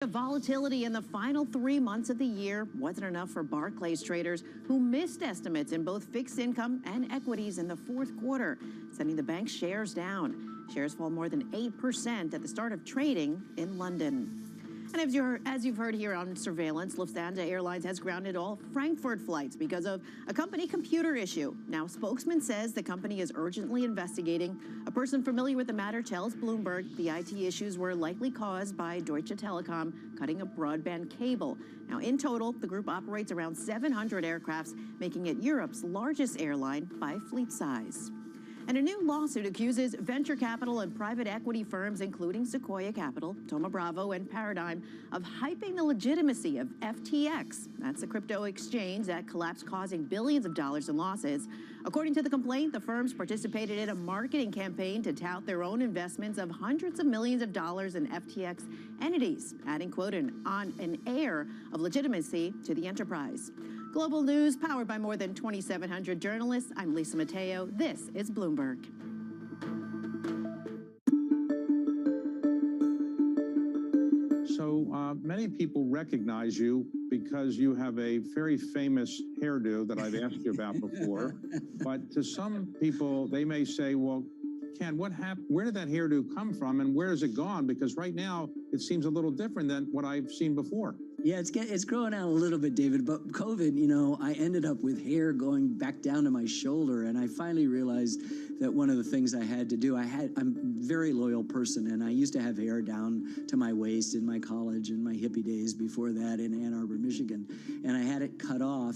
The volatility in the final 3 months of the year wasn't enough for Barclays traders who missed estimates in both fixed income and equities in the fourth quarter, sending the bank's shares down. Shares fall more than 8% at the start of trading in London. And as you've heard here on Surveillance, Lufthansa Airlines has grounded all Frankfurt flights because of a company computer issue. Now, a spokesman says the company is urgently investigating. A person familiar with the matter tells Bloomberg the IT issues were likely caused by Deutsche Telekom cutting a broadband cable. Now, in total, the group operates around 700 aircrafts, making it Europe's largest airline by fleet size. And a new lawsuit accuses venture capital and private equity firms, including Sequoia Capital, Thoma Bravo, and Paradigm, of hyping the legitimacy of FTX. That's the crypto exchange that collapsed, causing billions of dollars in losses. According to the complaint, the firms participated in a marketing campaign to tout their own investments of hundreds of millions of dollars in FTX entities, adding, quote, an air of legitimacy to the enterprise. Global news powered by more than 2,700 journalists. I'm Lisa Mateo. This is Bloomberg. So many people recognize you because you have a very famous hairdo that I've asked you about before. But to some people, they may say, well, Ken, what happened? Where did that hairdo come from and where is it gone? Because right now it seems a little different than what I've seen before. Yeah, it's growing out a little bit, David, but COVID, you know, I ended up with hair going back down to my shoulder, and I finally realized that one of the things I had to do, I'm a very loyal person, and I used to have hair down to my waist in my college and my hippie days before that in Ann Arbor, Michigan, and I had it cut off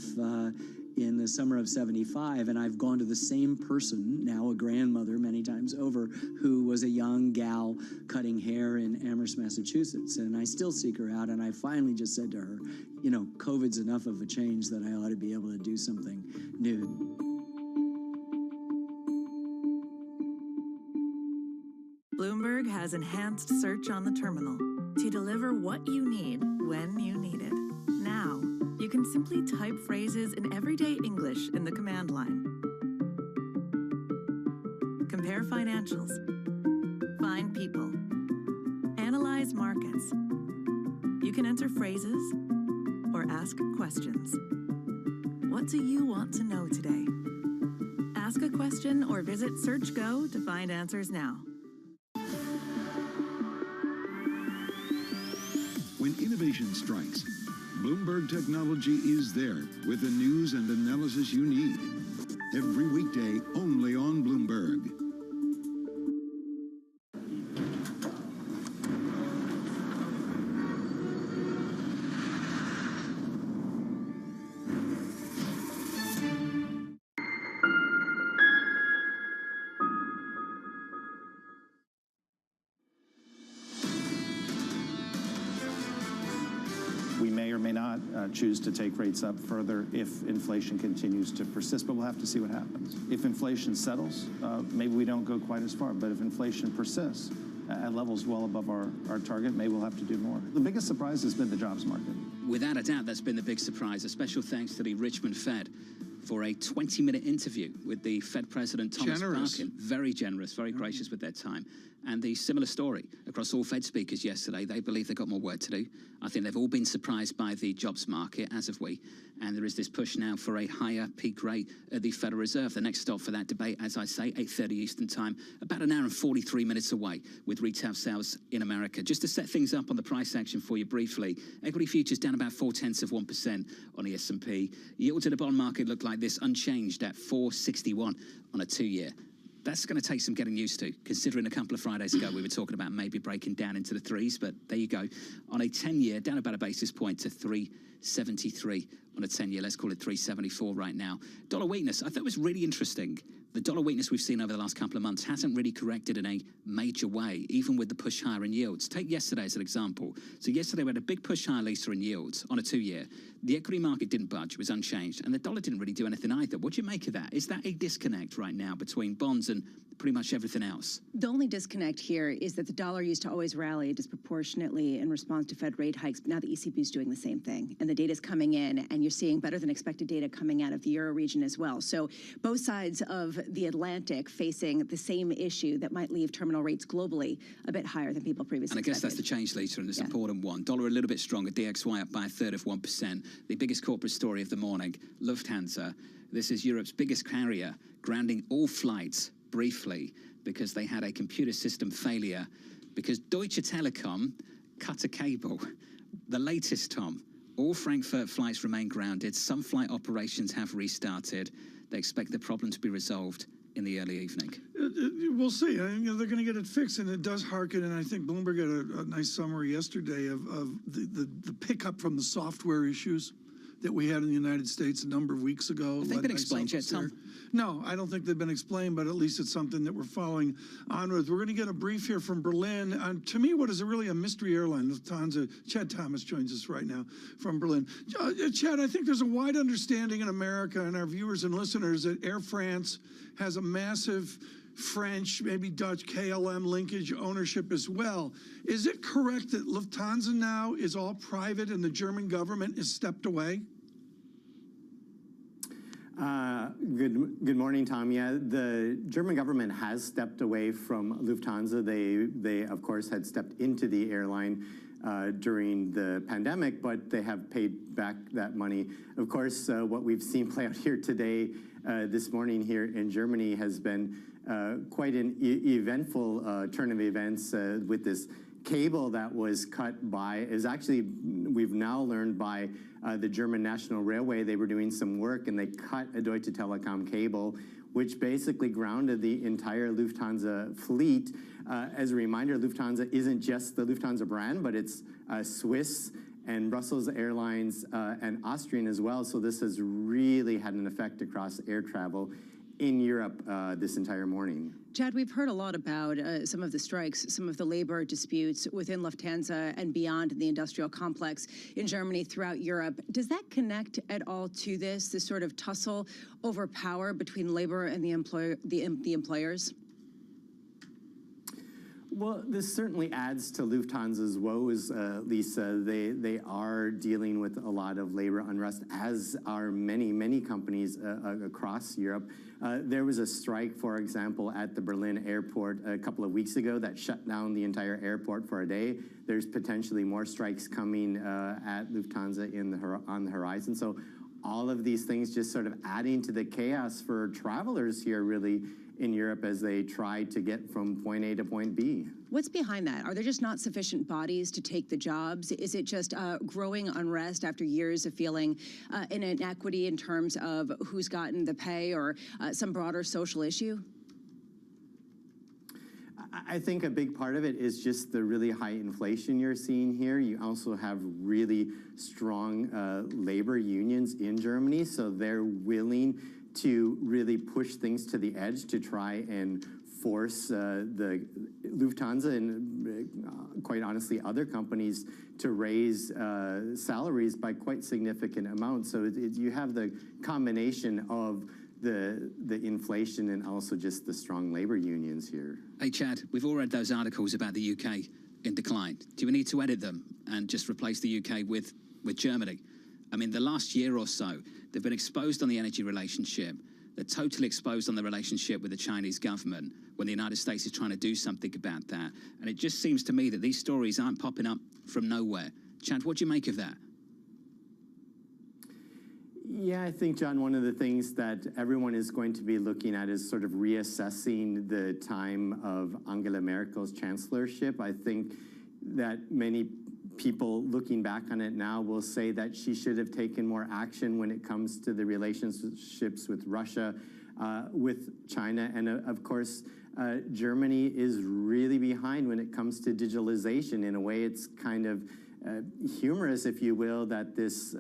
in the summer of '75, and I've gone to the same person, now a grandmother many times over, who was a young gal cutting hair in Amherst, Massachusetts, and I still seek her out, and I finally just said to her, you know, COVID's enough of a change that I ought to be able to do something new. Bloomberg has enhanced search on the terminal to deliver what you need when you need it. Now, you can simply type phrases in everyday English in the command line. Compare financials. Find people. Analyze markets. You can enter phrases or ask questions. What do you want to know today? Ask a question or visit SearchGo to find answers now. When innovation strikes, Bloomberg Technology is there with the news and analysis you need. Every weekday, only on Bloomberg. We may or may not choose to take rates up further if inflation continues to persist, but we'll have to see what happens. If inflation settles, maybe we don't go quite as far, but if inflation persists at levels well above our target, maybe we'll have to do more. The biggest surprise has been the jobs market. Without a doubt, that's been the big surprise. A special thanks to the Richmond Fed for a 20-minute interview with the Fed President Thomas Parkin. Very generous, very gracious with their time. And the similar story across all Fed speakers yesterday. They believe they've got more work to do. I think they've all been surprised by the jobs market, as have we. And there is this push now for a higher peak rate at the Federal Reserve. The next stop for that debate, as I say, 8:30 Eastern Time, about an hour and 43 minutes away with retail sales in America. Just to set things up on the price action for you briefly, equity futures down about 0.4% on the S&P. Yields in the bond market look like this, unchanged at 4.61 on a 2-year. That's going to take some getting used to, considering a couple of Fridays ago we were talking about maybe breaking down into the threes, but there you go. On a 10-year, down about a basis point to 3.73 on a 10-year. Let's call it 3.74 right now. Dollar weakness, I thought it was really interesting. The dollar weakness we've seen over the last couple of months hasn't really corrected in a major way, even with the push higher in yields. Take yesterday as an example. So yesterday we had a big push higher, Lisa, in yields on a 2-year. The equity market didn't budge, it was unchanged, and the dollar didn't really do anything either. What do you make of that? Is that a disconnect right now between bonds and pretty much everything else? The only disconnect here is that the dollar used to always rally disproportionately in response to Fed rate hikes, but now the ECB is doing the same thing, and the data is coming in, and you're seeing better than expected data coming out of the Euro region as well. So both sides of the Atlantic facing the same issue that might leave terminal rates globally a bit higher than people previously expected. And I guess expected. that's the change, Lisa, and this important one. Dollar a little bit stronger, DXY up by 1/3%. The biggest corporate story of the morning, Lufthansa. This is Europe's biggest carrier, grounding all flights briefly because they had a computer system failure, because Deutsche Telekom cut a cable. The latest, Tom, all Frankfurt flights remain grounded. Some flight operations have restarted. They expect the problem to be resolved in the early evening. We'll see. I mean, they're going to get it fixed, and it does harken. And I think Bloomberg had a nice summary yesterday of the pickup from the software issues that we had in the United States a number of weeks ago. Have they been explained yet, Tom? No, I don't think they've been explained, but at least it's something that we're following on with. We're going to get a brief here from Berlin. To me, what is really a mystery airline, Lufthansa. Chad Thomas joins us right now from Berlin. Chad, I think there's a wide understanding in America and our viewers and listeners that Air France has a massive French, maybe Dutch KLM linkage ownership as well. Is it correct that Lufthansa now is all private and the German government has stepped away? Good morning, Tom. Yeah, the German government has stepped away from Lufthansa. They of course had stepped into the airline during the pandemic, but they have paid back that money. Of course, what we've seen play out here today, this morning here in Germany, has been quite an eventful turn of events with this cable that was cut by, we've now learned, by the German National Railway. They were doing some work and they cut a Deutsche Telekom cable, which basically grounded the entire Lufthansa fleet. As a reminder, Lufthansa isn't just the Lufthansa brand, but it's Swiss and Brussels Airlines and Austrian as well. So this has really had an effect across air travel in Europe this entire morning. Chad, we've heard a lot about some of the strikes, some of the labor disputes within Lufthansa and beyond in the industrial complex in Germany, throughout Europe. Does that connect at all to this sort of tussle over power between labor and the employers? Well, this certainly adds to Lufthansa's woes, Lisa. They are dealing with a lot of labor unrest, as are many companies across Europe. There was a strike, for example, at the Berlin airport a couple of weeks ago that shut down the entire airport for a day. There's potentially more strikes coming at Lufthansa on the horizon. So all of these things just sort of adding to the chaos for travelers here, really, in Europe as they try to get from point A to point B. What's behind that? Are there just not sufficient bodies to take the jobs? Is it just growing unrest after years of feeling an inequity in terms of who's gotten the pay, or some broader social issue? I think a big part of it is just the really high inflation you're seeing here. You also have really strong labor unions in Germany, so they're willing to really push things to the edge to try and force the Lufthansa and quite honestly other companies to raise salaries by quite significant amounts. So you have the combination of the inflation and also just the strong labor unions here. Hey, Chad, we've all read those articles about the UK in decline. Do we need to edit them and just replace the UK with Germany? I mean, the last year or so, they've been exposed on the energy relationship. They're totally exposed on the relationship with the Chinese government when the United States is trying to do something about that. And it just seems to me that these stories aren't popping up from nowhere. Chad, what do you make of that? Yeah, I think, John, one of the things that everyone is going to be looking at is sort of reassessing the time of Angela Merkel's chancellorship. I think that many people looking back on it now will say that she should have taken more action when it comes to the relationships with Russia, with China, and of course, Germany is really behind when it comes to digitalization. In a way, it's kind of humorous, if you will, that this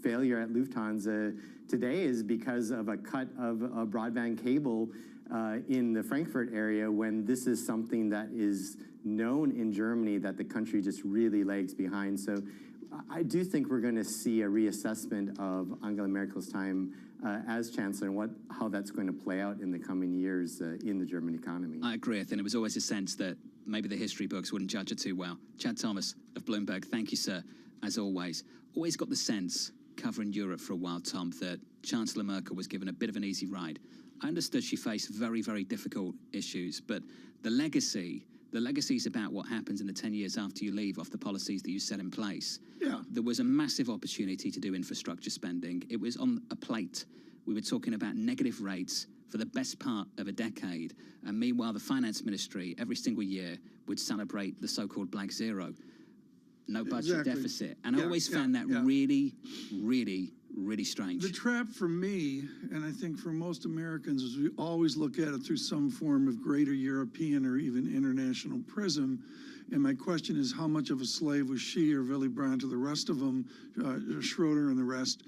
failure at Lufthansa today is because of a cut of a broadband cable in the Frankfurt area, when this is something that is known in Germany, that the country just really lags behind. So I do think we're going to see a reassessment of Angela Merkel's time as chancellor and how that's going to play out in the coming years in the German economy. I agree. I think there was always a sense that maybe the history books wouldn't judge her too well. Chad Thomas of Bloomberg, thank you, sir, as always. Always got the sense covering Europe for a while, Tom, that Chancellor Merkel was given a bit of an easy ride. I understood she faced very, very difficult issues, but the legacy is about what happens in the 10 years after you leave off the policies that you set in place. Yeah. There was a massive opportunity to do infrastructure spending. It was on a plate. We were talking about negative rates for the best part of a decade. And meanwhile, the finance ministry every single year would celebrate the so-called black zero. No budget deficit. And I always found that really, really, really strange. The trap for me, and I think for most Americans, is we always look at it through some form of greater European or even international prism. And my question is, how much of a slave was she or Willy Brandt or the rest of them, Schroeder and the rest,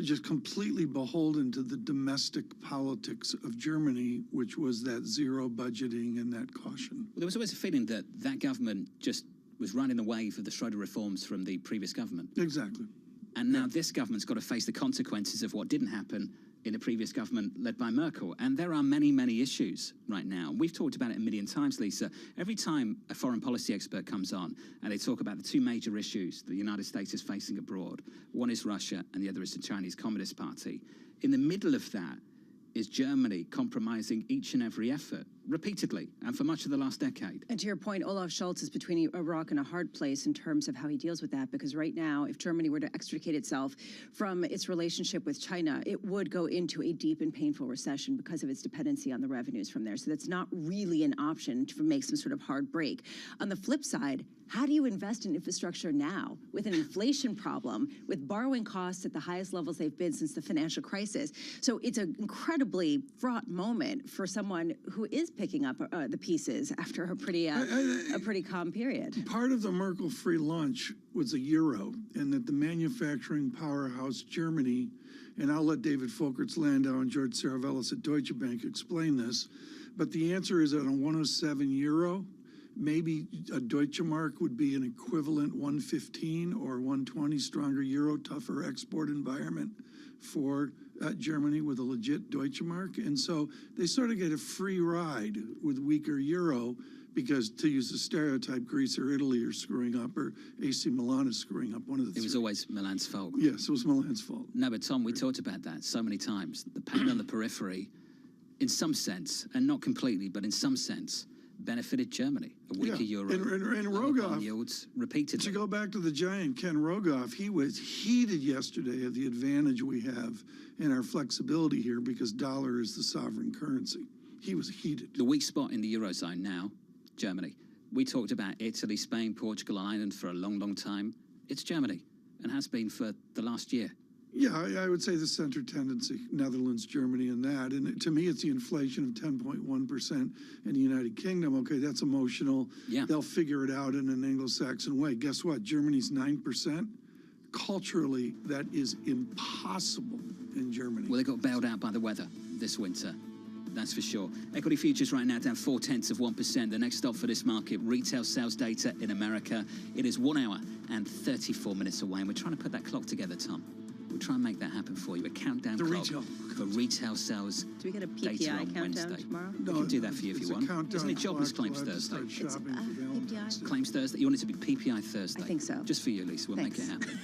just completely beholden to the domestic politics of Germany, which was that zero budgeting and that caution? Well, there was always a feeling that that government just was running away for the Schroeder reforms from the previous government. Exactly. And now this government's got to face the consequences of what didn't happen in the previous government led by Merkel. And there are many, many issues right now. We've talked about it a million times, Lisa. Every time a foreign policy expert comes on and they talk about the two major issues the United States is facing abroad, one is Russia and the other is the Chinese Communist Party. In the middle of that is Germany compromising each and every effort repeatedly and for much of the last decade. And to your point, Olaf Scholz is between a rock and a hard place in terms of how he deals with that, because right now, if Germany were to extricate itself from its relationship with China, it would go into a deep and painful recession because of its dependency on the revenues from there. So that's not really an option to make some sort of hard break. On the flip side, how do you invest in infrastructure now with an inflation problem, with borrowing costs at the highest levels they've been since the financial crisis? So it's an incredibly fraught moment for someone who is picking up the pieces after a pretty calm period. Part of the Merkel free lunch was a euro, and that the manufacturing powerhouse Germany, and I'll let David Folkerts-Landau and George Saravelis at Deutsche Bank explain this, but the answer is that on 107 euro, maybe a Deutsche Mark would be an equivalent 115 or 120 stronger euro, tougher export environment for Germany with a legit Deutsche Mark. And so they sort of get a free ride with weaker euro because, to use a stereotype, Greece or Italy are screwing up, or AC Milan is screwing up, one of the three. It was always Milan's fault. Yes, it was Milan's fault. No, but Tom, we talked about that so many times. The pain on the periphery, in some sense, and not completely, but in some sense, benefited Germany. A weaker euro. And Rogoff, yields repeatedly. To go back to the giant Ken Rogoff, he was heated yesterday at the advantage we have in our flexibility here because dollar is the sovereign currency. He was heated. The weak spot in the Eurozone now, Germany. We talked about Italy, Spain, Portugal, Ireland for a long, long time. It's Germany and has been for the last year. Yeah, I would say the center tendency, Netherlands, Germany, and that. And to me, it's the inflation of 10.1% in the United Kingdom. Okay, that's emotional. Yeah. They'll figure it out in an Anglo-Saxon way. Guess what? Germany's 9%. Culturally, that is impossible in Germany. Well, they got bailed out by the weather this winter. That's for sure. Equity futures right now down 0.4%. The next stop for this market, retail sales data in America. It is 1 hour and 34 minutes away. And we're trying to put that clock together, Tom. We'll try and make that happen for you. A countdown clock for retail sales. Do we get a PPI PPI countdown Wednesday. tomorrow? We can do that for you if you want. Isn't it Jobless Claims Thursday? It's PPI. Claims Thursday? You want it to be PPI Thursday? I think so. Just for you, Lisa. We'll make it happen.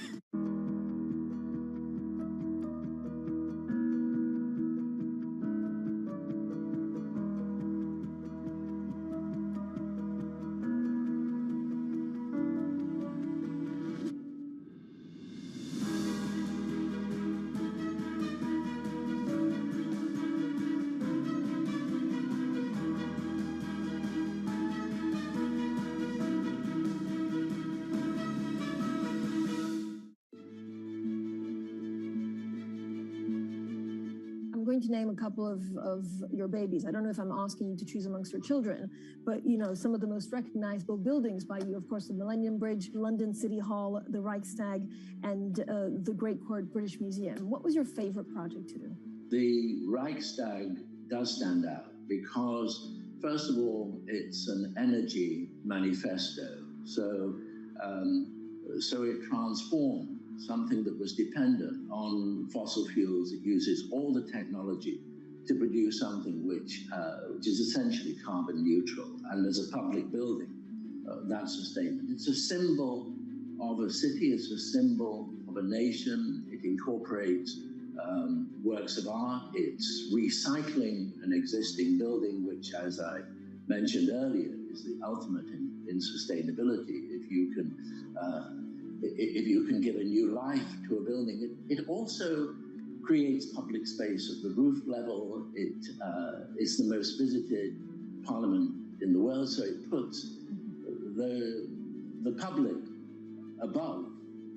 To name a couple of your babies. I don't know if I'm asking you to choose amongst your children, but you know, some of the most recognizable buildings by you, of course, the Millennium Bridge, London City Hall, the Reichstag, and the Great Court British Museum. What was your favorite project to do? The Reichstag does stand out because, first of all, it's an energy manifesto. So it transformed something that was dependent on fossil fuels. It uses all the technology to produce something which is essentially carbon neutral. And as a public building, that's a statement. It's a symbol of a city. It's a symbol of a nation. It incorporates works of art. It's recycling an existing building, which, as I mentioned earlier, is the ultimate in sustainability. If you can give a new life to a building, it also creates public space at the roof level. It's the most visited parliament in the world, so it puts the public above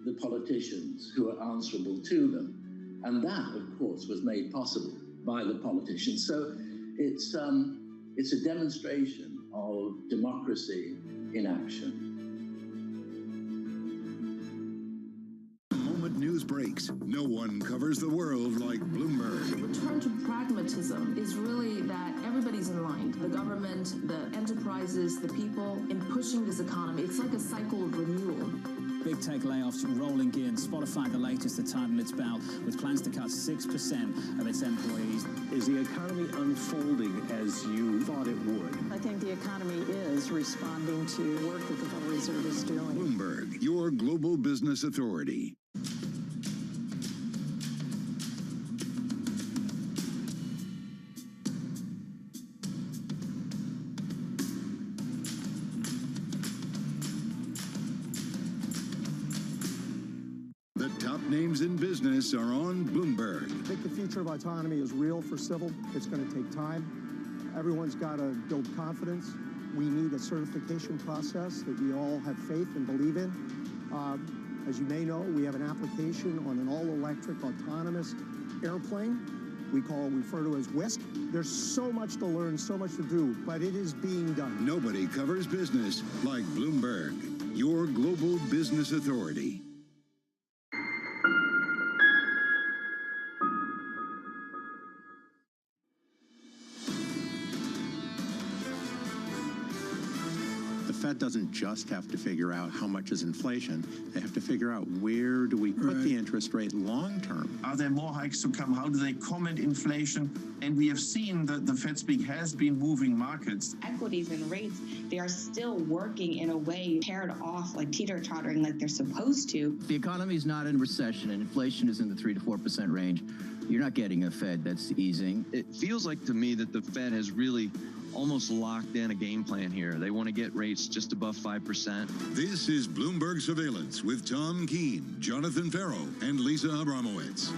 the politicians who are answerable to them. And that, of course, was made possible by the politicians. So it's a demonstration of democracy in action. The moment news breaks, no one covers the world like Bloomberg. The return to pragmatism is really that everybody's in line. The government, the enterprises, the people, in pushing this economy. It's like a cycle of renewal. Big tech layoffs rolling in. Spotify, the latest to tighten its belt, with plans to cut 6% of its employees. Is the economy unfolding as you thought it would? I think the economy is responding to work that the Federal Reserve is doing. Bloomberg, your global business authority. The top names in business are on Bloomberg. I think the future of autonomy is real for civil. It's going to take time. Everyone's got to build confidence. We need a certification process that we all have faith and believe in. As you may know, we have an application on an all-electric autonomous airplane we refer to as WISC. There's so much to learn, so much to do, but it is being done. Nobody covers business like Bloomberg, your global business authority. The Fed doesn't just have to figure out how much is inflation. They have to figure out where do we put the interest rate long term. Are there more hikes to come? How do they comment inflation? And we have seen that the Fed speak has been moving markets. Equities and rates, they are still working in a way paired off, like teeter-tottering like they're supposed to. The economy is not in recession and inflation is in the 3 to 4% range. You're not getting a Fed that's easing. It feels like to me that the Fed has really almost locked in a game plan here. They want to get rates just above 5%. This is Bloomberg Surveillance with Tom Keene, Jonathan Ferro, and Lisa Abramowitz.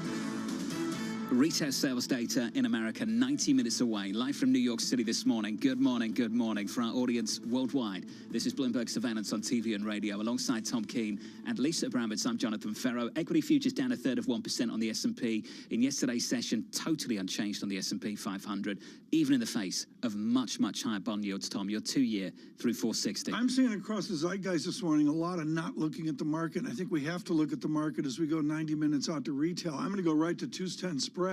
Retail sales data in America 90 minutes away. Live from New York City this morning. Good morning, good morning. For our audience worldwide, this is Bloomberg Surveillance on TV and radio. Alongside Tom Keene and Lisa Abramowitz, I'm Jonathan Ferro. Equity futures down 1/3% on the S&P. In yesterday's session, totally unchanged on the S&P 500, even in the face of much, much higher bond yields, Tom. Your 2-year through 460. I'm seeing across the zeitgeist this morning a lot of not looking at the market. And I think we have to look at the market as we go 90 minutes out to retail. I'm going to go right to 210 spread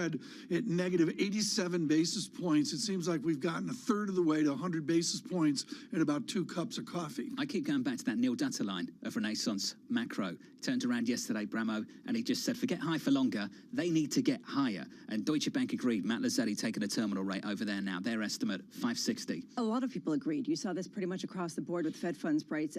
at negative 87 basis points. It seems like we've gotten a third of the way to 100 basis points in about 2 cups of coffee. I keep going back to that Neil Data line of Renaissance Macro. Turned around yesterday, Bramo, and he just said, forget high for longer. They need to get higher. And Deutsche Bank agreed. Matt Lazzetti taking a terminal rate over there now. Their estimate, 560. A lot of people agreed. You saw this pretty much across the board with Fed funds rates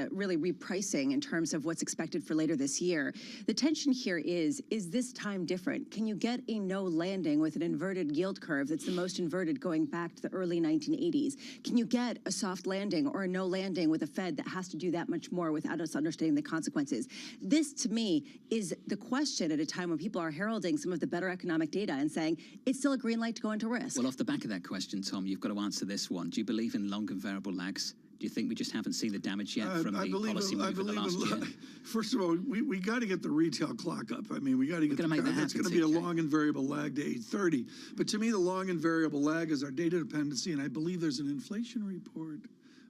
really repricing in terms of what's expected for later this year. The tension here is this time different? Can you get a no landing with an inverted yield curve that's the most inverted going back to the early 1980s? Can you get a soft landing or a no landing with a Fed that has to do that much more without us understanding the consequences? This, to me, is the question at a time when people are heralding some of the better economic data and saying it's still a green light to go into risk. Well, off the back of that question, Tom, you've got to answer this one. Do you believe in long and variable lags? Do you think we just haven't seen the damage yet from the policy move of the last year? First of all, we got to get the retail clock up. I mean, we got to get that's going to be a long and variable lag to 8:30. But to me, the long and variable lag is our data dependency, and I believe there's an inflation report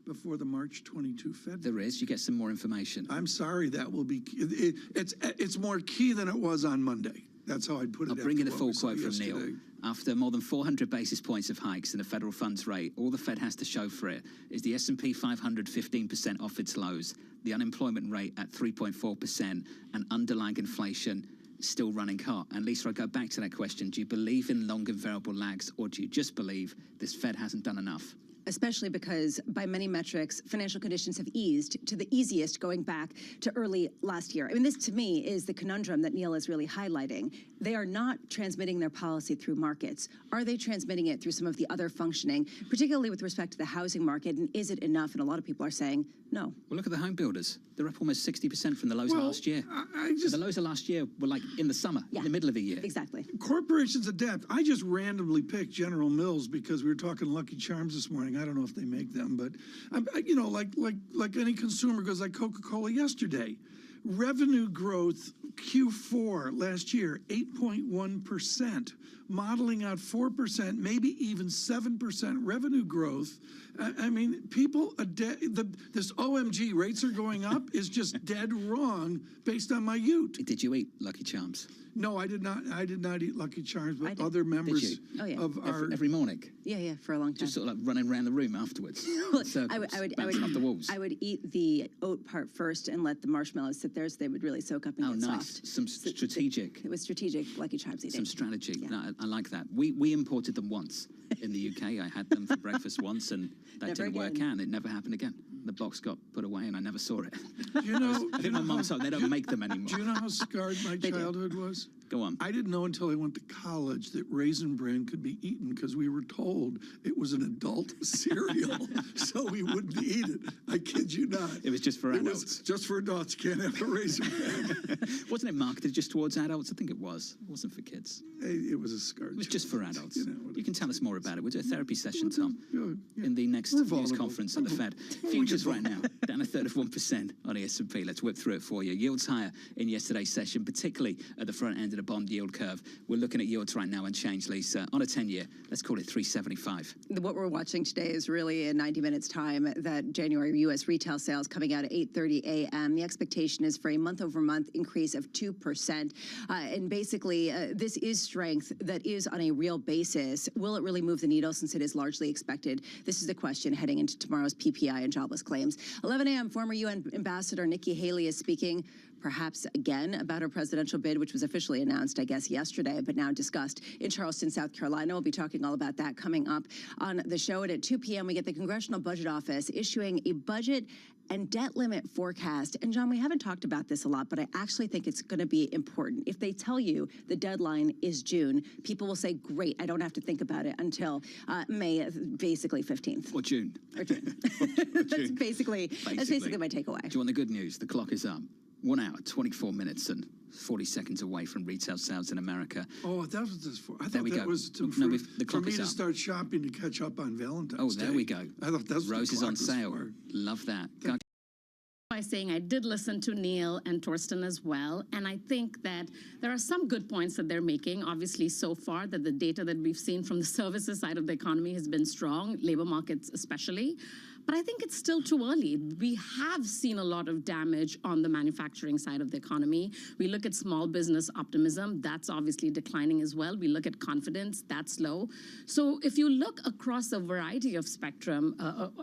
before the March 22 Fed. There is. You get some more information. I'm sorry, that will be. It's more key than it was on Monday. That's how I'd put it. I'll bring in the full quote from Neil. After more than 400 basis points of hikes in the federal funds rate, all the Fed has to show for it is the S&P 500 15% off its lows, the unemployment rate at 3.4%, and underlying inflation still running hot. And Lisa, I go back to that question. Do you believe in long and variable lags, or do you just believe this Fed hasn't done enough? especially because by many metrics, financial conditions have eased to the easiest going back to early last year. I mean, this to me is the conundrum that Neil is really highlighting. They are not transmitting their policy through markets. Are they transmitting it through some of the other functioning, particularly with respect to the housing market? And is it enough? And a lot of people are saying no. Well, look at the home builders. They're up almost 60% from the lows of last year. The lows of last year were like in the summer, in the middle of the year. Exactly. Corporations adapt. I just randomly picked General Mills because we were talking Lucky Charms this morning. I don't know if they make them, but you know, like any consumer goes, like Coca-Cola yesterday. Revenue growth Q4 last year, 8.1%, modeling out 4%, maybe even 7% revenue growth. I mean, people, this OMG rates are going up is just dead wrong based on my ute. Did you eat Lucky Charms? No, I did not. I did not eat Lucky Charms, but other members of our every morning. Yeah, for a long time. Just sort of like running around the room afterwards. I would eat the oat part first and let the marshmallows sit there so they would really soak up and get nice. soft. Some strategic. It was strategic Lucky Charms eating. Some strategy. Yeah. No, I like that. We imported them once in the UK. I had them for breakfast once, and that didn't work out. And it never happened again. The box got put away, and I never saw it. You know, I think my mum told they don't make them anymore. Do you know how scarred my childhood was? Go on. I didn't know until I went to college that Raisin Bran could be eaten because we were told it was an adult cereal, so we wouldn't eat it. I kid you not. It was just for adults. It was just for adults. You can't have a Raisin Bran. Wasn't it marketed just towards adults? I think it was. It wasn't for kids. It was a scarred. It was just for adults. You can tell us more about it. We'll do a therapy session, Tom, yeah. in the next news conference at the Fed. Futures right now, down a third of 1% on the S&P. Let's whip through it for you. Yields higher in yesterday's session, particularly at the front end of the bond yield curve. We're looking at yields right now unchanged, Lisa. On a 10-year, let's call it 375. What we're watching today is really in 90 minutes time that January U.S. retail sales coming out at 8:30 a.m. The expectation is for a month-over-month increase of 2%. And basically, this is strength that is on a real basis. Will it really move the needle since it is largely expected? This is the question heading into tomorrow's PPI and jobless claims. 11 a.m., former UN Ambassador Nikki Haley is speaking perhaps again about her presidential bid, which was officially announced, I guess, yesterday, but now discussed in Charleston, South Carolina. We'll be talking all about that coming up on the show. And at 2 p.m., we get the Congressional Budget Office issuing a budget and debt limit forecast. And John, we haven't talked about this a lot, but I actually think it's going to be important. If they tell you the deadline is June, people will say, great, I don't have to think about it until May, basically 15th. Or June. Or June. That's basically my takeaway. Do you want the good news? The clock is up. 1 hour, 24 minutes and 40 seconds away from retail sales in America. Oh, that was this for. I there thought we that go. was for me to start shopping to catch up on Valentine's Day. Oh, there we go. I thought that's what Roses the clock on was sale. for. Love that. By saying I did listen to Neil and Torsten as well, and I think that there are some good points that they're making. Obviously, so far that the data that we've seen from the services side of the economy has been strong, labor markets especially. But I think it's still too early. We have seen a lot of damage on the manufacturing side of the economy. We look at small business optimism, that's obviously declining as well. We look at confidence, that's low. So if you look across a variety of spectrum,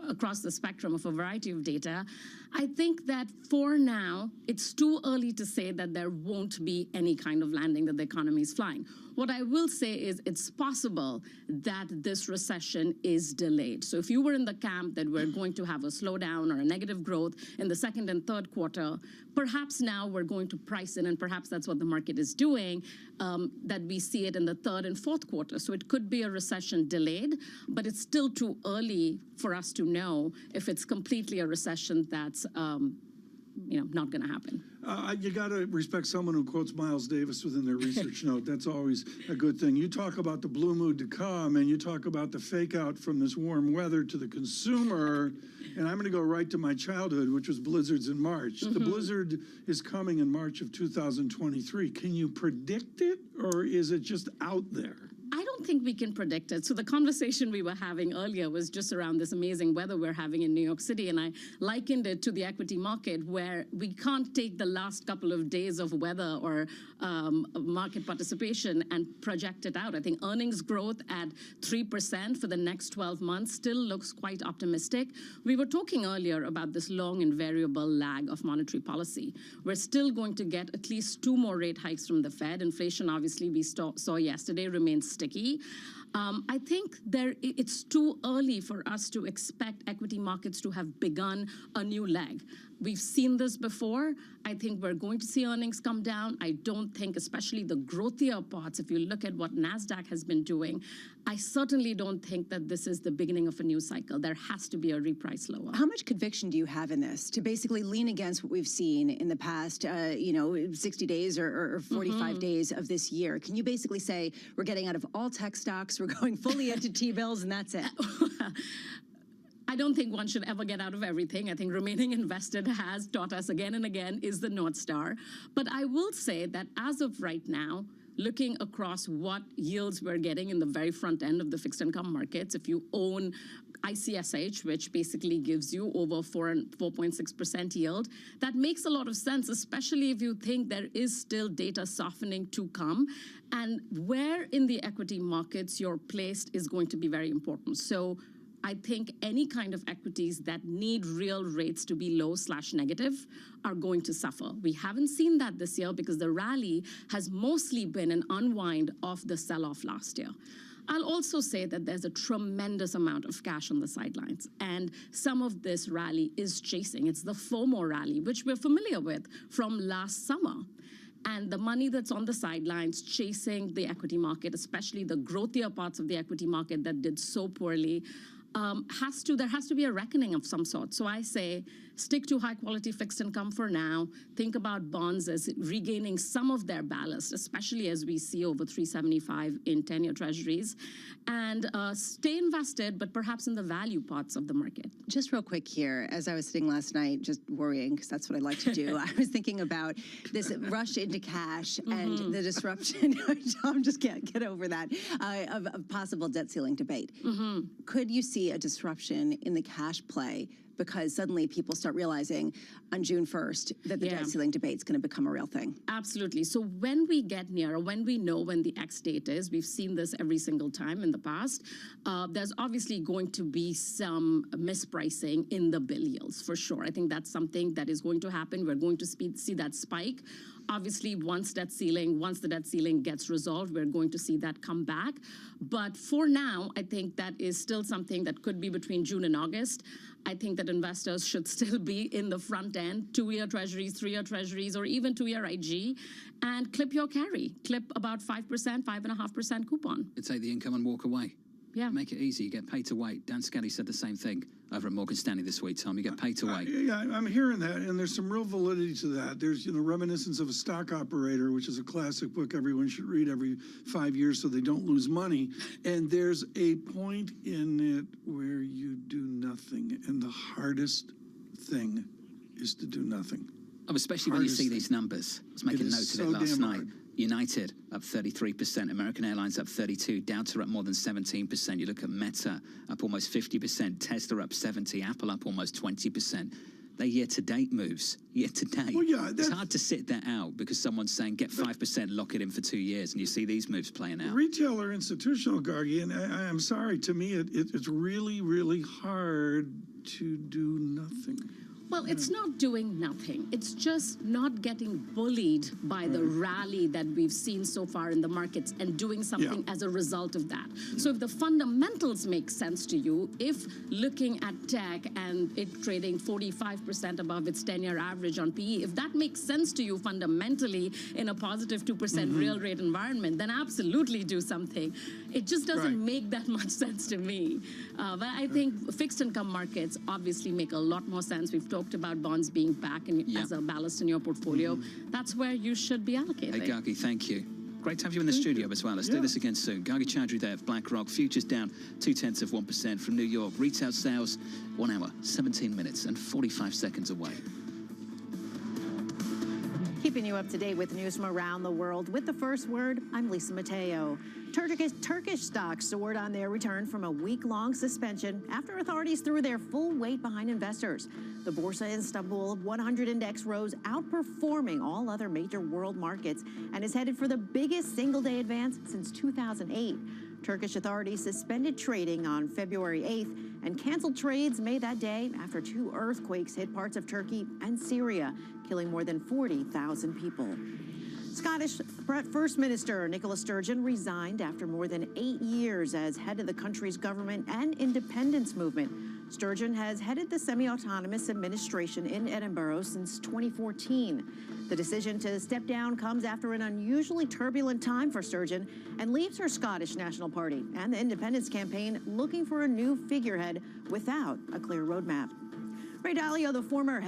across the spectrum of a variety of data, I think that for now, it's too early to say that there won't be any kind of landing, that the economy is flying. What I will say is it's possible that this recession is delayed. So if you were in the camp that we're going to have a slowdown or a negative growth in the second and third quarter, perhaps now we're going to price in, and perhaps that's what the market is doing, that we see it in the third and fourth quarter. So it could be a recession delayed, but it's still too early for us to know if it's completely a recession that's not going to happen. You got to respect someone who quotes Miles Davis within their research note. That's always a good thing. You talk about the blue mood to come, and you talk about the fake out from this warm weather to the consumer, and I'm going to go right to my childhood, which was blizzards in March. The blizzard is coming in March of 2023. Can you predict it, or is it just out there? I don't think we can predict it. So the conversation we were having earlier was just around this amazing weather we're having in New York City, and I likened it to the equity market, where we can't take the last couple of days of weather or market participation and project it out. I think earnings growth at 3% for the next 12 months still looks quite optimistic. We were talking earlier about this long and variable lag of monetary policy. We're still going to get at least 2 more rate hikes from the Fed. Inflation, obviously, we saw yesterday remains sticky. I think it's too early for us to expect equity markets to have begun a new leg. We've seen this before. I think we're going to see earnings come down. I don't think, especially the growthier parts, if you look at what NASDAQ has been doing, I certainly don't think that this is the beginning of a new cycle. There has to be a reprice lower. How much conviction do you have in this to basically lean against what we've seen in the past, 60 days or 45 days of this year? Can you basically say we're getting out of all tech stocks, we're going fully into T-bills, and that's it? I don't think one should ever get out of everything. I think remaining invested has taught us again and again is the North Star. But I will say that as of right now, looking across what yields we're getting in the very front end of the fixed income markets, if you own ICSH, which basically gives you over 4.6% yield, that makes a lot of sense, especially if you think there is still data softening to come. And where in the equity markets you're placed is going to be very important. So I think any kind of equities that need real rates to be low/negative are going to suffer. We haven't seen that this year because the rally has mostly been an unwind of the sell-off last year. I'll also say that there's a tremendous amount of cash on the sidelines, and some of this rally is chasing. It's the FOMO rally, which we're familiar with from last summer. And the money that's on the sidelines chasing the equity market, especially the growthier parts of the equity market that did so poorly, there has to be a reckoning of some sort. So I say stick to high quality fixed income for now. Think about bonds as regaining some of their ballast, especially as we see over 375 in 10-year treasuries, and stay invested, but perhaps in the value parts of the market. Just real quick here, as I was sitting last night, just worrying, because that's what I like to do, I was thinking about this rush into cash and the disruption, Tom just can't get over that, of possible debt ceiling debate. Could you see a disruption in the cash play because suddenly people start realizing on June 1st that the debt ceiling debate is going to become a real thing? Absolutely. So when we get near, or when we know when the X date is, we've seen this every single time in the past, there's obviously going to be some mispricing in the bill yields, for sure. I think that's something that is going to happen. We're going to see that spike. Obviously, once the debt ceiling gets resolved, we're going to see that come back. But for now, I think that is still something that could be between June and August. I think that investors should still be in the front end, 2-year treasuries, 3-year treasuries, or even 2-year IG, and clip your carry. Clip about 5%, 5.5% coupon. You take the income and walk away. Yeah. Make it easy. You get paid to wait. Dan Scally said the same thing over at Morgan Stanley this week, Tom. You get paid to wait. Yeah, I'm hearing that, and there's some real validity to that. There's, Reminiscence of a Stock Operator, which is a classic book everyone should read every 5 years so they don't lose money. And there's a point in it where you do nothing, and the hardest thing is to do nothing. Oh, especially when you see these numbers. I was making notes of it last night. United up 33%, American Airlines up 32%, Delta up more than 17%. You look at Meta up almost 50%, Tesla up 70%, Apple up almost 20%. They're year-to-date moves, year-to-date. Well, yeah, it's hard to sit that out because someone's saying get 5%, lock it in for 2 years, and you see these moves playing out. Retail or institutional, Gargi, and I'm sorry, to me it's really, really hard to do nothing. Well, it's not doing nothing. It's just not getting bullied by the rally that we've seen so far in the markets and doing something as a result of that. So if the fundamentals make sense to you, if looking at tech and it trading 45% above its 10-year average on PE, if that makes sense to you fundamentally in a positive 2% real rate environment, then absolutely do something. It just doesn't make that much sense to me. But I think fixed income markets obviously make a lot more sense. We've talked about bonds being back as a ballast in your portfolio. That's where you should be allocating. Hey, Gargi, thank you. Great to have you in the studio as well. Let's do this again soon. Gargi Chaudhry there of BlackRock. Futures down 0.2% from New York. Retail sales 1 hour, 17 minutes and 45 seconds away. Keeping you up to date with news from around the world. With the first word, I'm Lisa Mateo. Turkish stocks soared on their return from a week-long suspension after authorities threw their full weight behind investors. The Borsa Istanbul 100 index rose, outperforming all other major world markets, and is headed for the biggest single-day advance since 2008. Turkish authorities suspended trading on February 8th and canceled trades made that day after 2 earthquakes hit parts of Turkey and Syria, killing more than 40,000 people. Scottish First Minister Nicola Sturgeon resigned after more than 8 years as head of the country's government and independence movement. Sturgeon has headed the semi-autonomous administration in Edinburgh since 2014. The decision to step down comes after an unusually turbulent time for Sturgeon and leaves her Scottish National Party and the independence campaign looking for a new figurehead without a clear roadmap. Ray Dalio, the former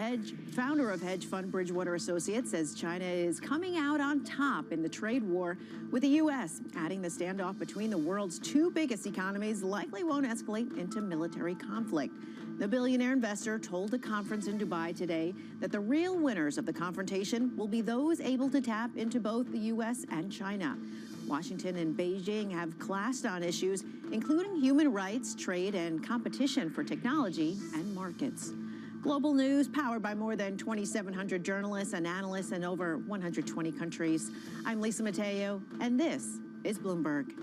founder of hedge fund Bridgewater Associates, says China is coming out on top in the trade war with the U.S., adding the standoff between the world's two biggest economies likely won't escalate into military conflict. The billionaire investor told a conference in Dubai today that the real winners of the confrontation will be those able to tap into both the U.S. and China. Washington and Beijing have clashed on issues, including human rights, trade, and competition for technology and markets. Global news powered by more than 2,700 journalists and analysts in over 120 countries. I'm Lisa Mateo, and this is Bloomberg.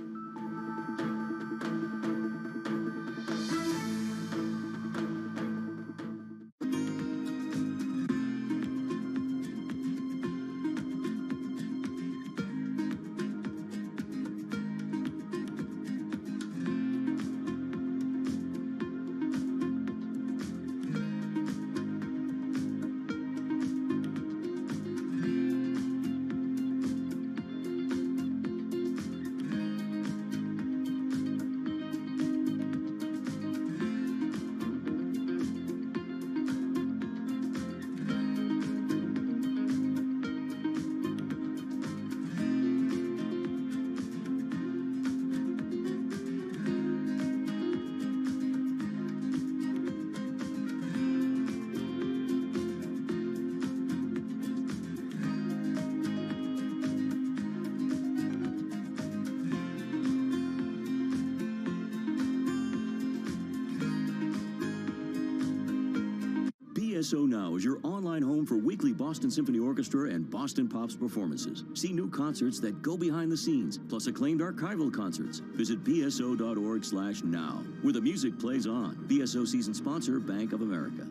BSO Now is your online home for weekly Boston Symphony Orchestra and Boston Pops performances. See new concerts that go behind the scenes, plus acclaimed archival concerts. Visit bso.org/now, where the music plays on. BSO season sponsor, Bank of America.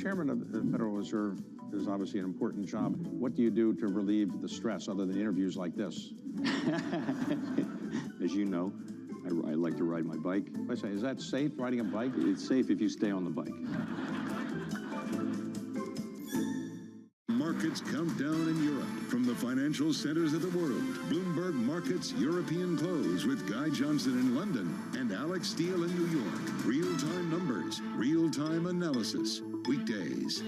Chairman of the Federal Reserve is obviously an important job. What do you do to relieve the stress other than interviews like this? As you know, I like to ride my bike. I say, is that safe, riding a bike? It's safe if you stay on the bike. Markets count down in Europe. From the financial centers of the world, Bloomberg Markets European Close with Guy Johnson in London and Alex Steele in New York. Real-time numbers, real-time analysis. Weekdays.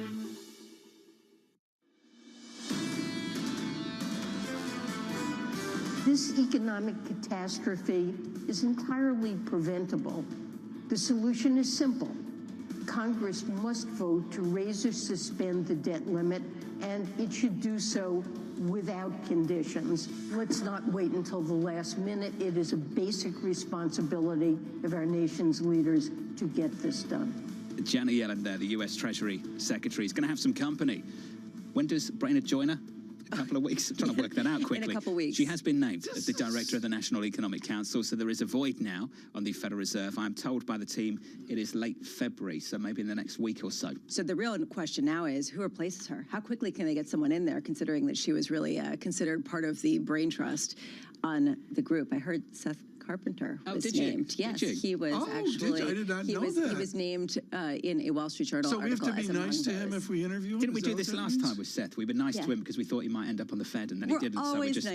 This economic catastrophe is entirely preventable. The solution is simple. Congress must vote to raise or suspend the debt limit, and it should do so without conditions. Let's not wait until the last minute. It is a basic responsibility of our nation's leaders to get this done. Janet Yellen there, the U.S. Treasury Secretary, is going to have some company. When does Brainerd join her? A couple of weeks. I'm trying to work that out quickly. In a couple of weeks. She has been named as the director of the National Economic Council, so there is a void now on the Federal Reserve. I'm told by the team it is late February, so maybe in the next week or so. So the real question now is who replaces her? How quickly can they get someone in there, considering that she was really considered part of the brain trust on the group? I heard Seth Carpenter was named. Yes, he was actually. I did not know that. He was named in a Wall Street Journal article. So we have to be nice to him if we interview him? Didn't we do this last time with Seth? We were nice to him because we thought he might end up on the Fed, and then he didn't. So we just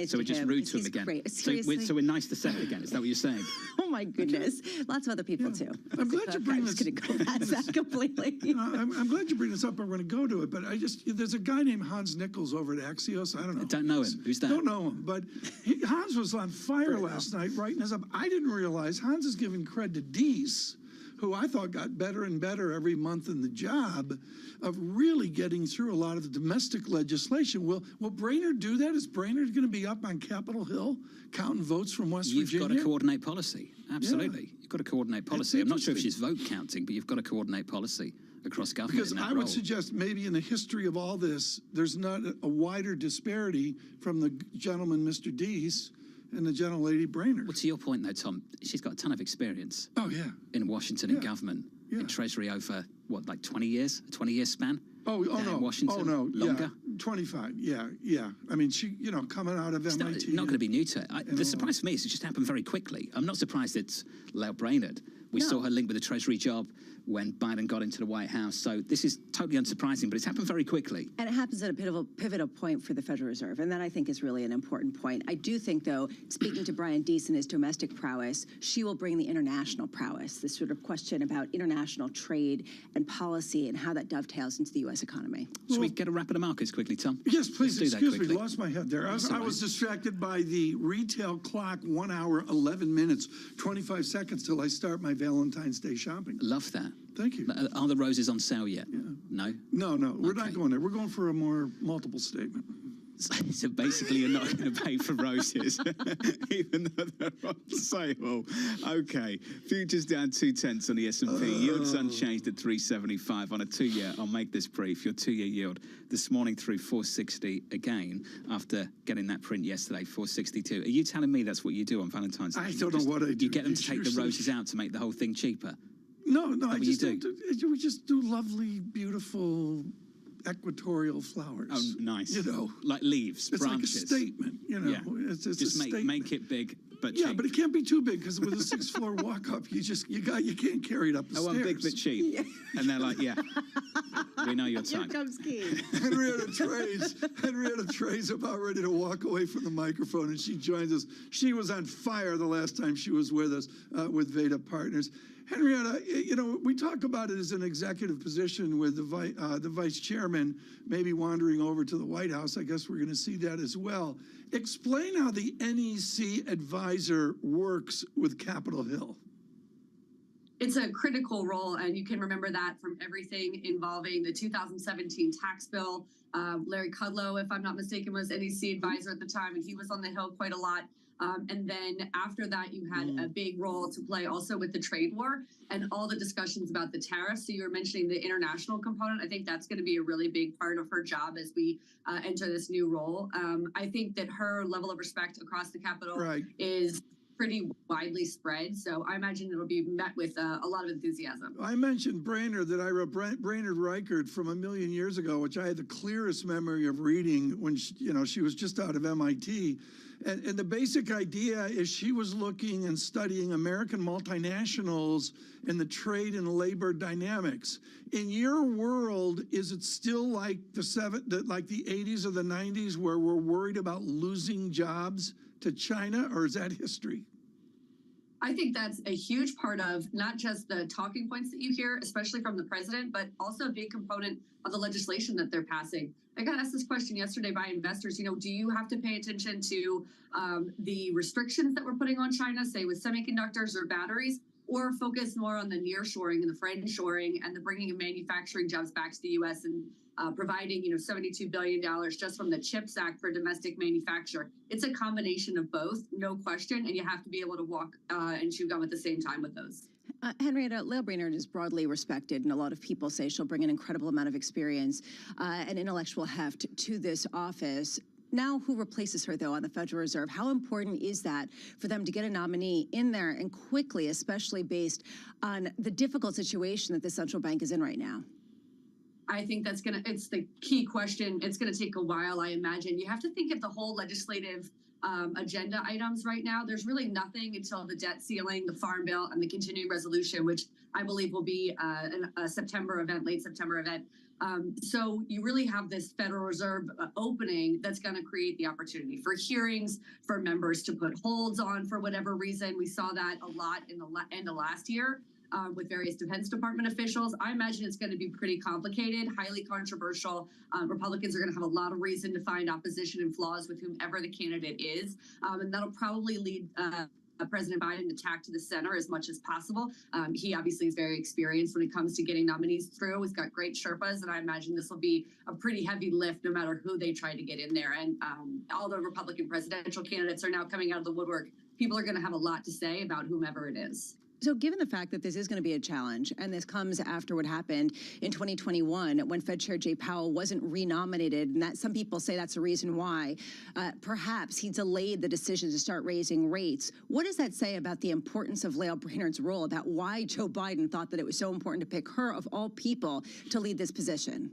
rude to him again. So we're nice to Seth again. Is that what you're saying? Oh my goodness! Lots of other people too. I'm glad you bring this. I'm just going to go past that completely. I'm glad you bring this up. I'm going to go to it, but there's a guy named Hans Nichols over at Axios. I don't know. Don't know him. Who's that? Don't know him, but Hans was on fire last night writing this up. I didn't realize Hans is giving credit to Deese, who I thought got better and better every month in the job of really getting through a lot of the domestic legislation. Will Brainerd do that? Is Brainerd going to be up on Capitol Hill counting votes from West Virginia? You've got to coordinate policy. Absolutely. You've got to coordinate policy. I'm not sure if she's vote counting, but you've got to coordinate policy across government. Because I would suggest maybe in the history of all this, there's not a wider disparity from the gentleman, Mr. Deese, and the gentlelady Brainerd. Well, to your point, though, Tom, she's got a ton of experience. Oh, yeah. In Washington and government, in Treasury over, what, like 20 years? A 20-year span? Oh no. In Washington? Oh, no. Longer? Yeah. 25. Yeah. I mean, she, coming out of MIT. Not going to be new to it. The surprise for me is it just happened very quickly. I'm not surprised it's Lael Brainerd. We saw her linked with the Treasury job when Biden got into the White House. So this is totally unsurprising, but it's happened very quickly. And it happens at a pivotal point for the Federal Reserve, and that I think is really an important point. I do think, though, speaking to Brian Deese and his domestic prowess, she will bring the international prowess, this sort of question about international trade and policy and how that dovetails into the U.S. economy. Should we get a wrap of the markets quickly, Tom? Yes, please. Excuse me, quickly. lost my head there. I was distracted by the retail clock, 1 hour, 11 minutes, 25 seconds till I start my Valentine's Day shopping. Love that. Thank you. Are the roses on sale yet? Yeah. No? No, we're not going there. We're going for a more multiple statement. So basically, you're not going to pay for roses, even though they're on sale. Okay, futures down 0.2 on the S&P. Yields unchanged at 375 on a 2-year. I'll make this brief. Your 2-year yield this morning through 460 again after getting that print yesterday, 462. Are you telling me that's what you do on Valentine's Day? I don't know what I do. You get them to take the roses out to make the whole thing cheaper? No, I just we just do lovely, beautiful equatorial flowers. Oh, nice. Like leaves, branches. It's like a statement, Yeah. It's just a statement. make it big, but yeah, cheap. but it can't be too big because with a 6th floor walk up, you can't carry it up the stairs. I want big but cheap. Yeah. And they're like, yeah, we know your type. Here comes Keith. Henrietta Trey's about ready to walk away from the microphone, and she joins us. She was on fire the last time she was with us with Veda Partners. Henrietta, we talk about it as an executive position with the vice chairman maybe wandering over to the White House. I guess we're going to see that as well. Explain how the NEC advisor works with Capitol Hill. It's a critical role, and you can remember that from everything involving the 2017 tax bill. Larry Kudlow, if I'm not mistaken, was NEC advisor at the time, and he was on the Hill quite a lot. And then after that, you had a big role to play also with the trade war and all the discussions about the tariffs. So you were mentioning the international component. I think that's going to be a really big part of her job as we enter this new role. I think that her level of respect across the Capitol is pretty widely spread. So I imagine it'll be met with a lot of enthusiasm. I mentioned Brainerd, that I wrote Brainerd Reichert from a million years ago, which I had the clearest memory of reading when she was just out of MIT. And the basic idea is she was looking and studying American multinationals and the trade and labor dynamics. In your world, is it still like the 80s or the 90s where we're worried about losing jobs to China, or is that history? I think that's a huge part of not just the talking points that you hear, especially from the president, but also a big component of the legislation that they're passing. I got asked this question yesterday by investors, do you have to pay attention to the restrictions that we're putting on China, say with semiconductors or batteries, or focus more on the nearshoring and the friendshoring and the bringing of manufacturing jobs back to the U.S. and providing, $72 billion just from the CHIPS Act for domestic manufacture. It's a combination of both, no question, and you have to be able to walk and chew gum at the same time with those. Henrietta, Lael Brainerd is broadly respected, and a lot of people say she'll bring an incredible amount of experience and intellectual heft to this office. Now, who replaces her, though, on the Federal Reserve? How important is that for them to get a nominee in there and quickly, especially based on the difficult situation that the central bank is in right now? I think it's the key question. It's going to take a while, I imagine. You have to think of the whole legislative agenda items right now. There's really nothing until the debt ceiling, the farm bill, and the continuing resolution, which I believe will be a September event, late September event. So you really have this Federal Reserve opening that's going to create the opportunity for hearings, for members to put holds on for whatever reason. We saw that a lot in the end of last year with various Defense Department officials. I imagine it's going to be pretty complicated, highly controversial. Republicans are going to have a lot of reason to find opposition and flaws with whomever the candidate is. And that'll probably lead President Biden to tack to the center as much as possible. He obviously is very experienced when it comes to getting nominees through. He's got great Sherpas, and I imagine this will be a pretty heavy lift no matter who they try to get in there. And all the Republican presidential candidates are now coming out of the woodwork. People are going to have a lot to say about whomever it is. So given the fact that this is going to be a challenge, and this comes after what happened in 2021 when Fed Chair Jay Powell wasn't renominated, and that some people say that's the reason why, perhaps he delayed the decision to start raising rates. What does that say about the importance of Lael Brainard's role, about why Joe Biden thought that it was so important to pick her, of all people, to lead this position?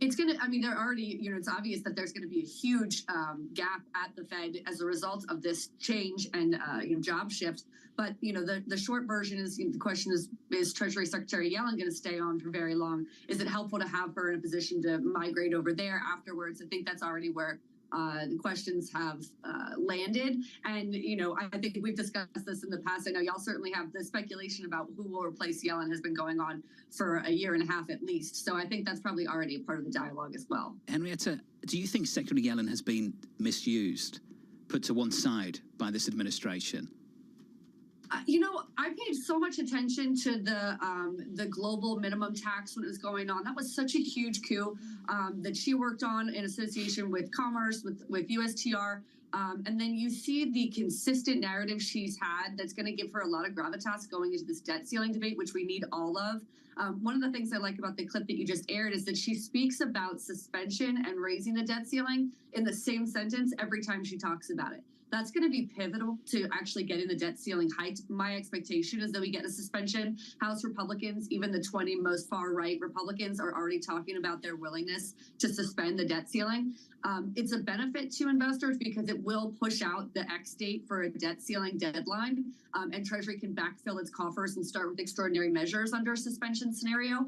It's going to, I mean, they're already, it's obvious that there's going to be a huge gap at the Fed as a result of this change and, job shift. But, the short version is, the question is Treasury Secretary Yellen going to stay on for very long? Is it helpful to have her in a position to migrate over there afterwards? I think that's already where the questions have landed. And, I think we've discussed this in the past. I know y'all certainly have the speculation about who will replace Yellen has been going on for a year and a half at least. So I think that's probably already a part of the dialogue as well. Henrietta, do you think Secretary Yellen has been misused, put to one side by this administration? I paid so much attention to the global minimum tax when it was going on. That was such a huge coup that she worked on in association with Commerce, with USTR. And then you see the consistent narrative she's had that's going to give her a lot of gravitas going into this debt ceiling debate, which we need all of. One of the things I like about the clip that you just aired is that she speaks about suspension and raising the debt ceiling in the same sentence every time she talks about it. That's going to be pivotal to actually getting the debt ceiling hiked. My expectation is that we get a suspension. House Republicans, even the 20 most far-right Republicans, are already talking about their willingness to suspend the debt ceiling. It's a benefit to investors because it will push out the X date for a debt ceiling deadline, and Treasury can backfill its coffers and start with extraordinary measures under a suspension scenario.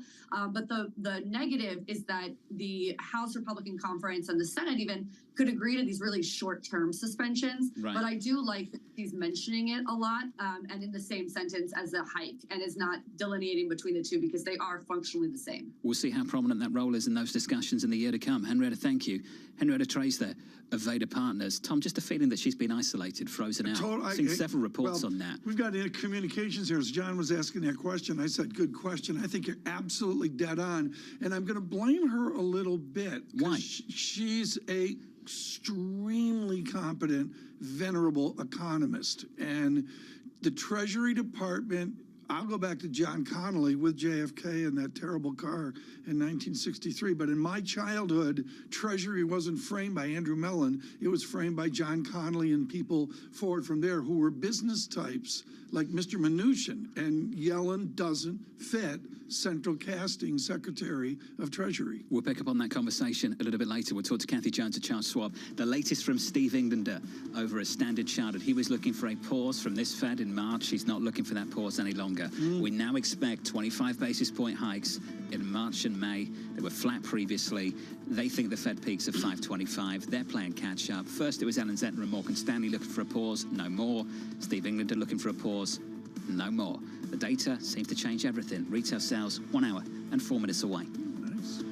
But the negative is that the House Republican Conference and the Senate even could agree to these really short-term suspensions. Right. But I do like that he's mentioning it a lot and in the same sentence as a hike, and is not delineating between the two because they are functionally the same. We'll see how prominent that role is in those discussions in the year to come. Henrietta, thank you. Henrietta Trace there of Vader Partners. Tom, just a feeling that she's been isolated, frozen out. I've seen several reports on that. We've got communications here. As John was asking that question, I said, good question. I think you're absolutely dead on. And I'm going to blame her a little bit. Why? She's a extremely competent, venerable economist. And the Treasury Department, I'll go back to John Connally with JFK in that terrible car in 1963. But in my childhood, Treasury wasn't framed by Andrew Mellon. It was framed by John Connally and people forward from there who were business types like Mr. Mnuchin. And Yellen doesn't fit central casting Secretary of Treasury. We'll pick up on that conversation a little bit later. We'll talk to Kathy Jones and Charles Schwab. The latest from Steve Englander over at Standard Chartered. He was looking for a pause from this Fed in March. He's not looking for that pause any longer. We now expect 25 basis point hikes in March and May. They were flat previously. They think the Fed peaks at 525. They're playing catch up. First, it was Alan Zentner and Morgan Stanley looking for a pause. No more. Steve Englander looking for a pause. No more. The data seems to change everything. Retail sales 1 hour and 4 minutes away. Nice.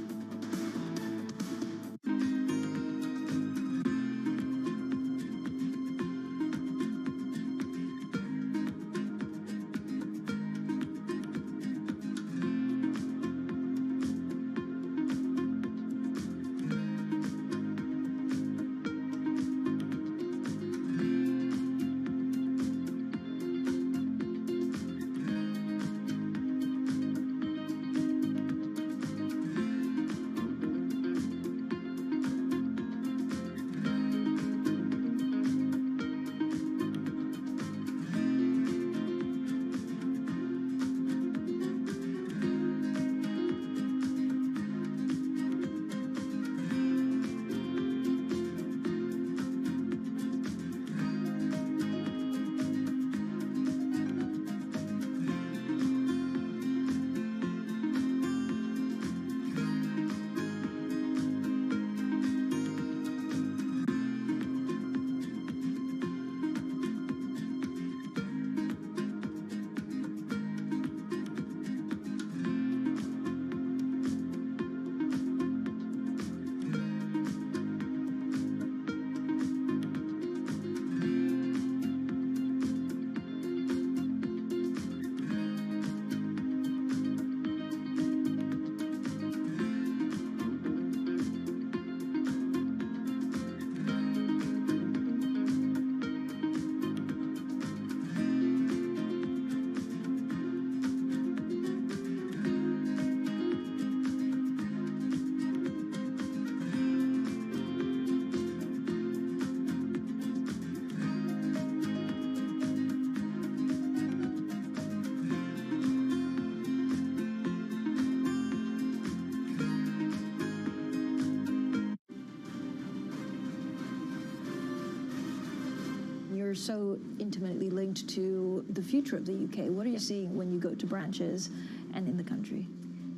you're so intimately linked to the future of the UK. What are you seeing when you go to branches and in the country?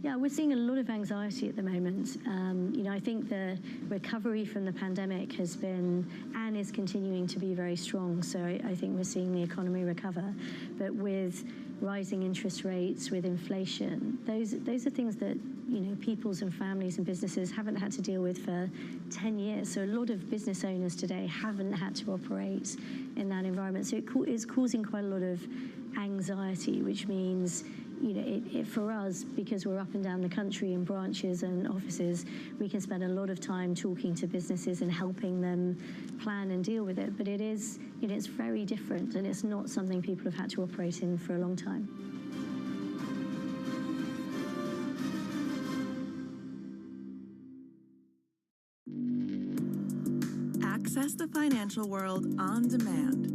Yeah, we're seeing a lot of anxiety at the moment. I think the recovery from the pandemic has been and is continuing to be very strong. So I think we're seeing the economy recover. But with rising interest rates, with inflation, those are things that peoples and families and businesses haven't had to deal with for 10 years. So a lot of business owners today haven't had to operate in that environment. So it's causing quite a lot of anxiety, which means for us, because we're up and down the country in branches and offices, we can spend a lot of time talking to businesses and helping them plan and deal with it. But it's very different, and it's not something people have had to operate in for a long time. Access the financial world on demand.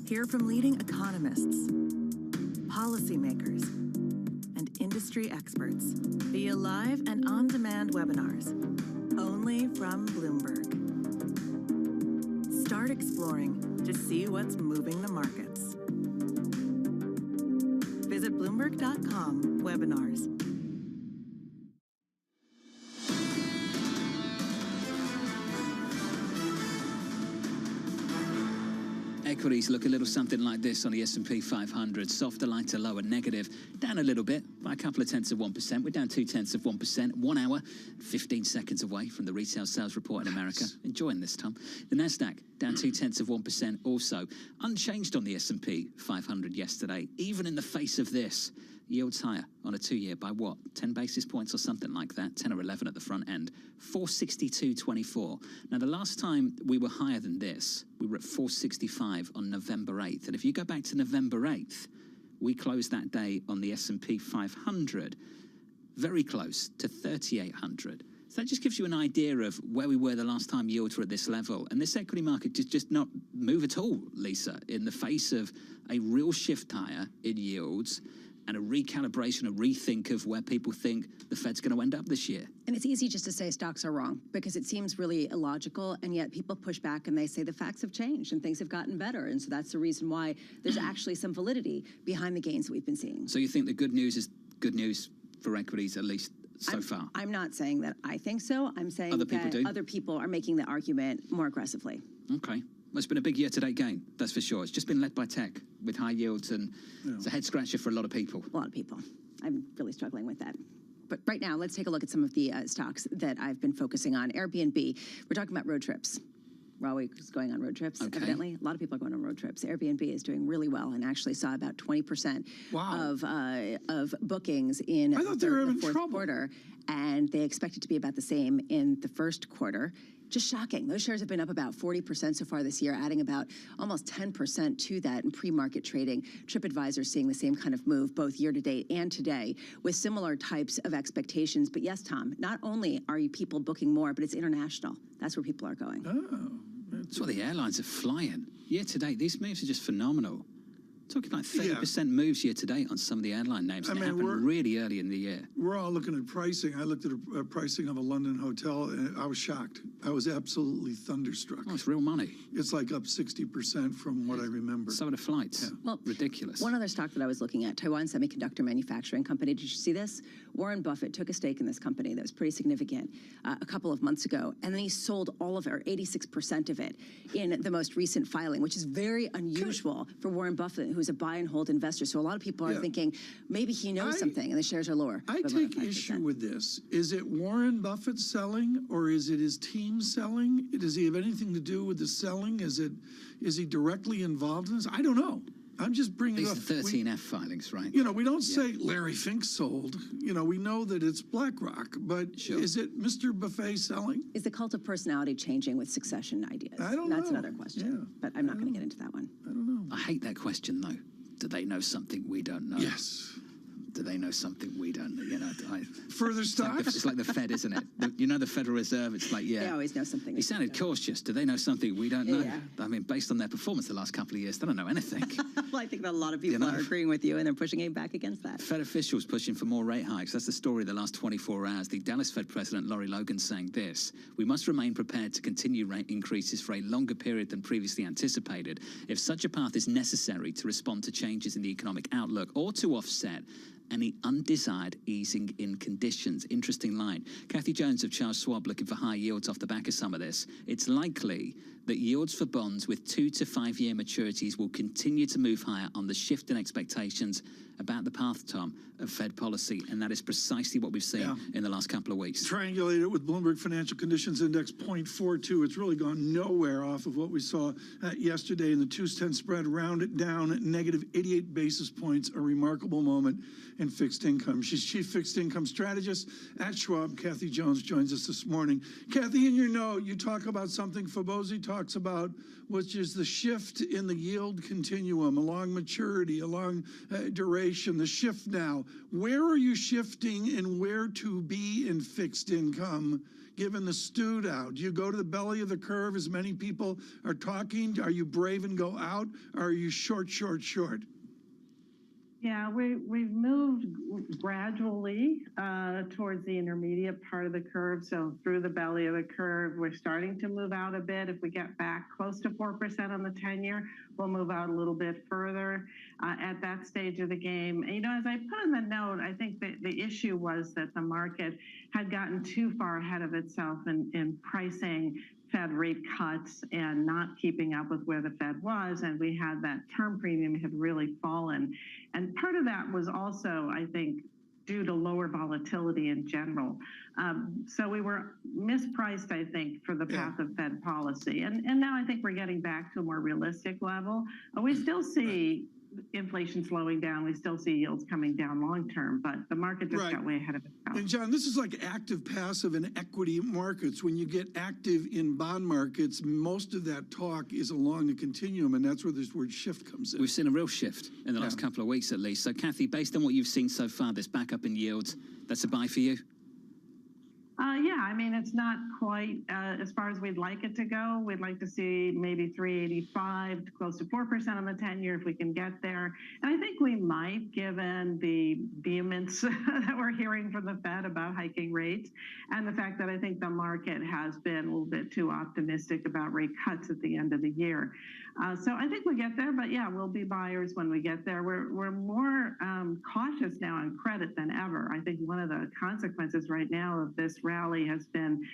Hear from leading economists, policymakers, and industry experts via live and on-demand webinars, only from Bloomberg. Start exploring to see what's moving the markets. Visit Bloomberg.com/webinars. Equities look a little something like this on the S&P 500. Softer, lighter, lower, negative. Down a little bit by a couple of tenths of 1%. We're down 0.2%. 1 hour, 15 seconds away from the retail sales report in America. Enjoying this, Tom. The Nasdaq down 0.2% also. Unchanged on the S&P 500 yesterday. Even in the face of this, yields higher on a 2-year by what? 10 basis points or something like that. 10 or 11 at the front end. 462.24. Now, the last time we were higher than this, we were at 465 on November 8th. And if you go back to November 8th, we closed that day on the S&P 500 very close to 3,800. So that just gives you an idea of where we were the last time yields were at this level. And this equity market just not move at all, Lisa, in the face of a real shift higher in yields and a recalibration, a rethink of where people think the Fed's going to end up this year. And it's easy just to say stocks are wrong because it seems really illogical, and yet people push back and they say the facts have changed and things have gotten better. And so that's the reason why there's actually some validity behind the gains that we've been seeing. So you think the good news is good news for equities, at least so far? I'm not saying that I think so. I'm saying that other people are making the argument more aggressively. Okay. Well, it's been a big year-to-date gain, that's for sure. It's just been led by tech with high yields, and it's a head-scratcher for a lot of people. A lot of people. I'm really struggling with that. But right now, let's take a look at some of the stocks that I've been focusing on. Airbnb, we're talking about road trips. We're always going on road trips, evidently. A lot of people are going on road trips. Airbnb is doing really well and actually saw about 20% of bookings in the fourth quarter. And they expect it to be about the same in the first quarter. Just shocking. Those shares have been up about 40% so far this year, adding about almost 10% to that in pre-market trading. TripAdvisor seeing the same kind of move both year to date and today with similar types of expectations. But yes, Tom, not only are people booking more, but it's international. That's where people are going. Oh, that's why the airlines are flying. Year to date, these moves are just phenomenal. Talking like 30% moves year to date on some of the airline names. It happened really early in the year. We're all looking at pricing. I looked at a pricing of a London hotel, and I was shocked. I was absolutely thunderstruck. Oh, it's real money. It's like up 60% from what I remember. Some of the flights. Yeah. Well, ridiculous. One other stock that I was looking at, Taiwan Semiconductor Manufacturing Company. Did you see this? Warren Buffett took a stake in this company that was pretty significant a couple of months ago, and then he sold all of it, or 86% of it, in the most recent filing, which is very unusual for Warren Buffett, who's a buy and hold investor. So a lot of people are thinking maybe he knows something, and the shares are lower. I take issue with this. Is it Warren Buffett selling, or is it his team selling? Does he have anything to do with the selling? Is he directly involved in this? I don't know. I'm just bringing it up. These 13F filings, right? You know, we don't say Larry Fink sold. You know, we know that it's BlackRock, but is it Mr. Buffet selling? Is the cult of personality changing with succession ideas? I don't know. That's another question, but I'm not going to get into that one. I don't know. I hate that question, though. Do they know something we don't know? Yes. do they know something we don't? You know, further stocks. It's like the Fed, isn't it? You know, the Federal Reserve. It's like, yeah, they always know something. He sounded cautious. Do they know something we don't know? Yeah. I mean, based on their performance the last couple of years, they don't know anything. Well, I think that a lot of people are agreeing with you, and they're pushing back against that. Fed officials pushing for more rate hikes. That's the story of the last 24 hours. The Dallas Fed President, Lori Logan, saying this: "We must remain prepared to continue rate increases for a longer period than previously anticipated, if such a path is necessary to respond to changes in the economic outlook or to offset any undesired easing in conditions." Interesting line. Kathy Jones of Charles Schwab looking for high yields off the back of some of this. It's likely that yields for bonds with 2 to 5 year maturities will continue to move higher on the shift in expectations about the path, Tom, of Fed policy, and that is precisely what we've seen in the last couple of weeks. Triangulate it with Bloomberg Financial Conditions Index 0.42. It's really gone nowhere off of what we saw yesterday in the 2-10 spread. Round it down at negative 88 basis points, a remarkable moment in fixed income. She's chief fixed income strategist at Schwab. Kathy Jones joins us this morning. Kathy, in your note, you talk about something Fabozzi talks about, which is the shift in the yield continuum along maturity, along duration, the shift now. Where are you shifting and where to be in fixed income given the stewed out? Do you go to the belly of the curve as many people are talking? Are you brave and go out? Or are you short, short, short? Yeah, we've moved gradually towards the intermediate part of the curve. So through the belly of the curve, we're starting to move out a bit. If we get back close to 4% on the 10-year, we'll move out a little bit further at that stage of the game. And, you know, as I put in the note, I think that the issue was that the market had gotten too far ahead of itself in pricing Fed rate cuts and not keeping up with where the Fed was, and we had that term premium had really fallen. And part of that was also, I think, due to lower volatility in general. So we were mispriced, I think, for the path of Fed policy. And now I think we're getting back to a more realistic level. We still see inflation slowing down. We still see yields coming down long term, but the market just got way ahead of itself. And John, this is like active passive in equity markets. When you get active in bond markets, most of that talk is along the continuum, and that's where this word shift comes in. We've seen a real shift in the last couple of weeks at least. So Kathy, based on what you've seen so far, this backup in yields, that's a buy for you? Yeah, I mean, it's not quite as far as we'd like it to go. We'd like to see maybe 385, close to 4% on the 10-year if we can get there. And I think we might, given the vehemence that we're hearing from the Fed about hiking rates, and the fact that I think the market has been a little bit too optimistic about rate cuts at the end of the year. So I think we get there, but yeah, we'll be buyers when we get there. We're more cautious now on credit than ever. I think one of the consequences right now of this rally has been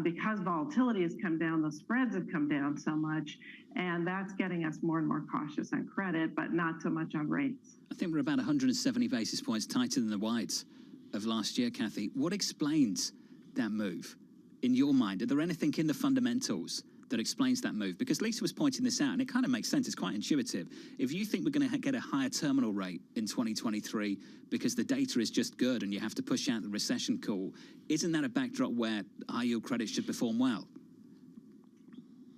because volatility has come down, the spreads have come down so much, and that's getting us more and more cautious on credit, but not so much on rates. I think we're about 170 basis points tighter than the wides of last year, Kathy. What explains that move in your mind? Are there anything in the fundamentals that explains that move? Because Lisa was pointing this out, and it kind of makes sense. It's quite intuitive. If you think we're going to get a higher terminal rate in 2023 because the data is just good and you have to push out the recession call, isn't that a backdrop where high yield credit should perform well?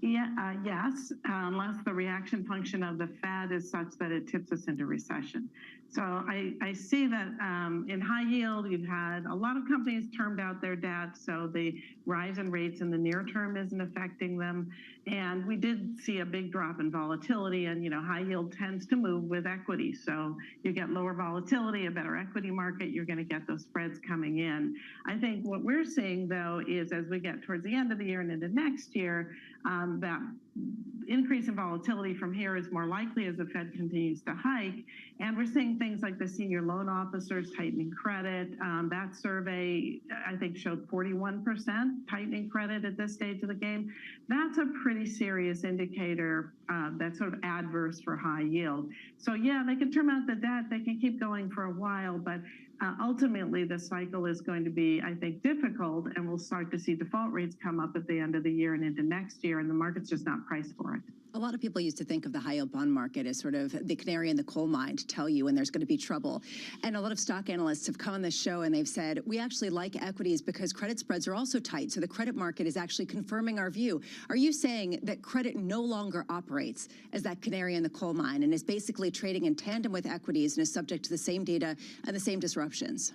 Yeah, yes, unless the reaction function of the Fed is such that it tips us into recession. So I see that in high yield, you've had a lot of companies termed out their debt, so the rise in rates in the near term isn't affecting them. And we did see a big drop in volatility, and, you know, high yield tends to move with equity. So you get lower volatility, a better equity market, you're going to get those spreads coming in. I think what we're seeing, though, is as we get towards the end of the year and into next year, that increase in volatility from here is more likely as the Fed continues to hike. And we're seeing things like the senior loan officers tightening credit. That survey, I think, showed 41% tightening credit at this stage of the game. That's a pretty serious indicator that's sort of adverse for high yield. So yeah, they can term out the debt, they can keep going for a while, but Ultimately, the cycle is going to be, I think, difficult, and we'll start to see default rates come up at the end of the year and into next year, and the market's just not priced for it. A lot of people used to think of the high-yield bond market as sort of the canary in the coal mine to tell you when there's going to be trouble. And a lot of stock analysts have come on this show and they've said, we actually like equities because credit spreads are also tight. So the credit market is actually confirming our view. Are you saying that credit no longer operates as that canary in the coal mine and is basically trading in tandem with equities and is subject to the same data and the same disruptions?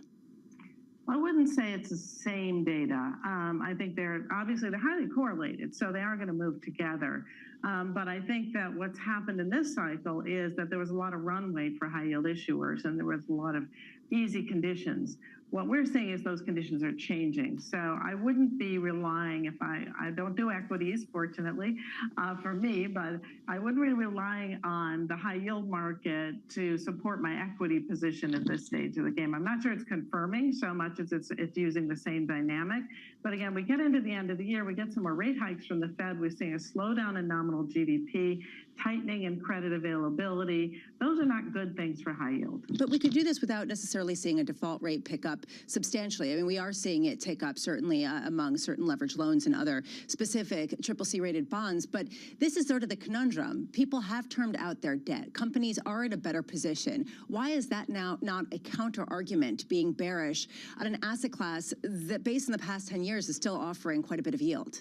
I wouldn't say it's the same data. I think they're highly correlated, so they are going to move together. But I think that what's happened in this cycle is that there was a lot of runway for high yield issuers, and there was a lot of easy conditions. What we're seeing is those conditions are changing. So I wouldn't be relying, if I don't do equities, fortunately, for me, but I wouldn't be relying on the high yield market to support my equity position at this stage of the game. I'm not sure it's confirming so much as it's using the same dynamic. But again, we get into the end of the year, we get some more rate hikes from the Fed. We're seeing a slowdown in nominal GDP, tightening in credit availability. Those are not good things for high yield. But we could do this without necessarily seeing a default rate pick up substantially. I mean, we are seeing it take up certainly among certain leveraged loans and other specific CCC rated bonds. But this is sort of the conundrum. People have termed out their debt. Companies are in a better position. Why is that now not a counter argument being bearish on an asset class that based on the past 10 years is still offering quite a bit of yield?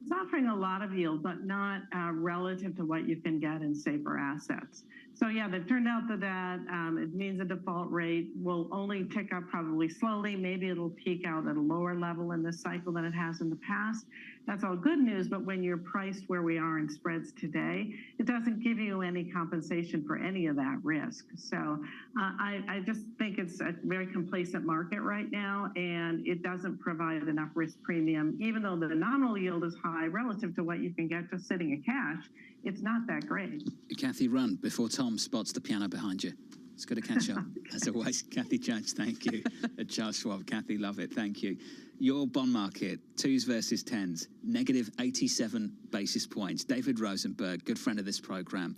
It's offering a lot of yield, but not relative to what you can get in safer assets. So yeah, they've turned out that it means a default rate will only tick up probably slowly. Maybe it'll peak out at a lower level in this cycle than it has in the past. That's all good news, but when you're priced where we are in spreads today, it doesn't give you any compensation for any of that risk. So I just think it's a very complacent market right now, and it doesn't provide enough risk premium. Even though the nominal yield is high relative to what you can get just sitting in cash, it's not that great. Kathy, run before Tom spots the piano behind you. It's good to catch up. As always, Kathy Judge, thank you. Charles Schwab, Kathy, love it, thank you. Your bond market, 2s versus 10s, negative 87 basis points. David Rosenberg, good friend of this program,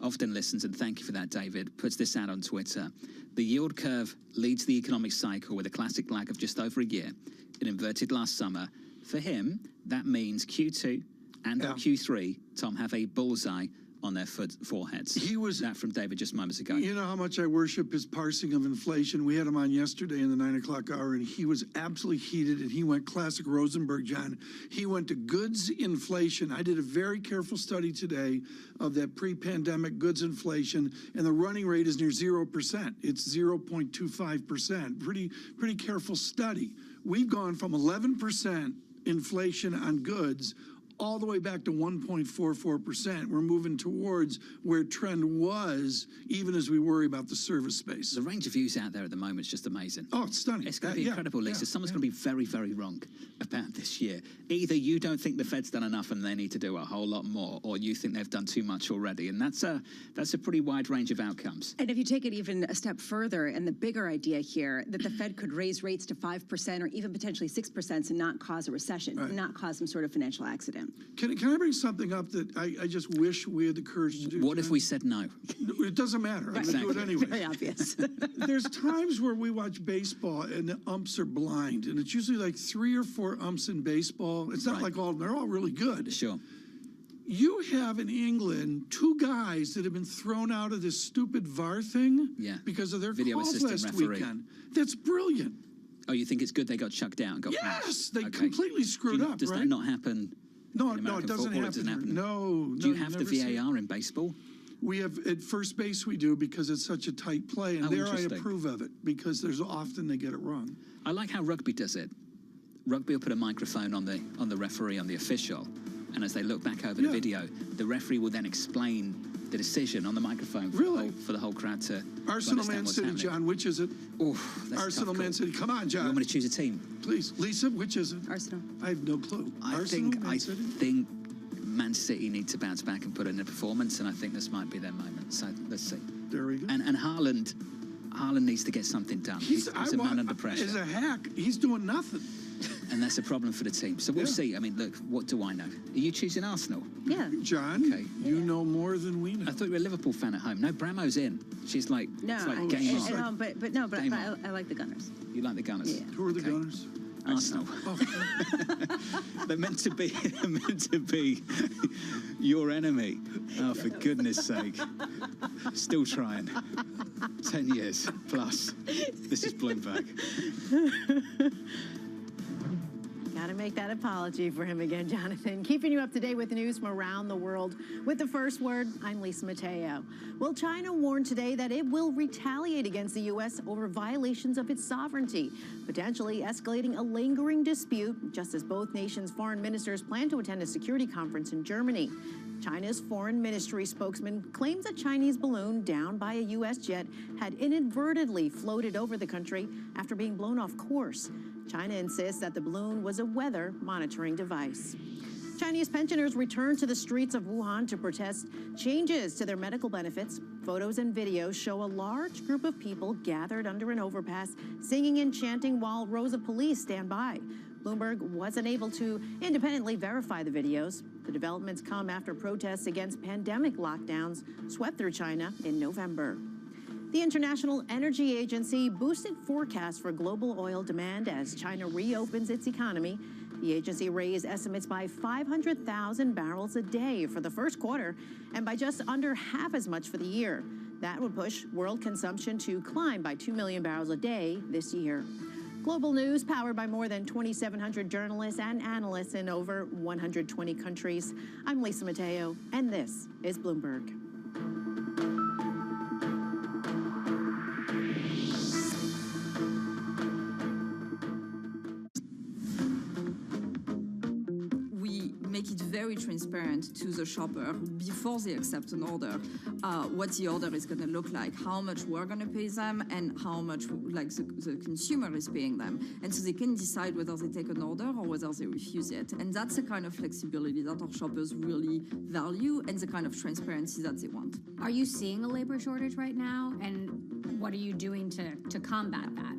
often listens, and thank you for that, David, puts this out on Twitter. The yield curve leads the economic cycle with a classic lag of just over a year. It inverted last summer. For him, that means Q2 and Q3, Tom, have a bullseye on their foreheads. That from David just moments ago. You know how much I worship his parsing of inflation. We had him on yesterday in the 9 o'clock hour, and he was absolutely heated, and he went classic Rosenberg, John. He went to goods inflation. I did a very careful study today of that pre-pandemic goods inflation, and the running rate is near 0%. It's 0.25%. Pretty careful study. We've gone from 11% inflation on goods all the way back to 1.44%. We're moving towards where trend was, even as we worry about the service space. The range of views out there at the moment is just amazing. Oh, it's stunning. It's going to be incredible, Lisa. Someone's going to be very, very wrong about this year. Either you don't think the Fed's done enough and they need to do a whole lot more, or you think they've done too much already. And that's a pretty wide range of outcomes. And if you take it even a step further, and the bigger idea here, that the Fed could raise rates to 5% or even potentially 6% and not cause a recession, not cause some sort of financial accident. Can I bring something up that I just wish we had the courage to do? What if we said no? It doesn't matter. I'm going to do it anyway. Very obvious. There's times where we watch baseball and the umps are blind, and it's usually like 3 or 4 umps in baseball. It's not like they're all really good. Sure. You have in England 2 guys that have been thrown out of this stupid VAR thing because of their calls last weekend. That's brilliant. Oh, you think it's good they got chucked out and got punished? Yes, they completely screwed up, Does that not happen? No, it doesn't happen. No. Do you have the VAR in baseball? We have at first base. We do, because it's such a tight play, and there I approve of it because there's often they get it wrong. I like how rugby does it. Rugby will put a microphone on the referee, on the official, and as they look back over the video, the referee will then explain the decision on the microphone for the whole crowd to Arsenal, Man City, John, which is it? Arsenal, Man City. Come on, John. You want me to choose a team? Please. Lisa, which is it? Arsenal. I have no clue. I think Man City need to bounce back and put in a performance, and I think this might be their moment. So let's see. There we go. And Haaland needs to get something done. He's a man under pressure. As a hack, he's doing nothing. And that's a problem for the team. So we'll see. I mean, look, what do I know? Are you choosing Arsenal? Yeah. John, okay. You know more than we know. I thought you were a Liverpool fan at home. No, Bramo's in. She's like, No, it's like game on. at home, but I like the Gunners. You like the Gunners? Yeah. Who are the Gunners? Arsenal. They're meant to be your enemy. Oh, for goodness sake. Still trying. 10 years plus. This is Bloomberg. Got to make that apology for him again, Jonathan. Keeping you up to date with news from around the world. With the first word, I'm Lisa Mateo. Well, China warned today that it will retaliate against the U.S. over violations of its sovereignty, potentially escalating a lingering dispute, just as both nations' foreign ministers plan to attend a security conference in Germany. China's foreign ministry spokesman claims a Chinese balloon downed by a U.S. jet had inadvertently floated over the country after being blown off course. China insists that the balloon was a weather monitoring device. Chinese pensioners returned to the streets of Wuhan to protest changes to their medical benefits. Photos and videos show a large group of people gathered under an overpass, singing and chanting while rows of police stand by. Bloomberg wasn't able to independently verify the videos. The developments come after protests against pandemic lockdowns swept through China in November. The International Energy Agency boosted forecasts for global oil demand as China reopens its economy. The agency raised estimates by 500,000 barrels a day for the first quarter and by just under half as much for the year. That would push world consumption to climb by 2 million barrels a day this year. Global news powered by more than 2,700 journalists and analysts in over 120 countries. I'm Lisa Mateo, and this is Bloomberg. Make it very transparent to the shopper before they accept an order, what the order is going to look like, how much we're going to pay them, and how much like the consumer is paying them, and so they can decide whether they take an order or whether they refuse it. And that's the kind of flexibility that our shoppers really value, and the kind of transparency that they want. Are you seeing a labor shortage right now, and what are you doing to combat that?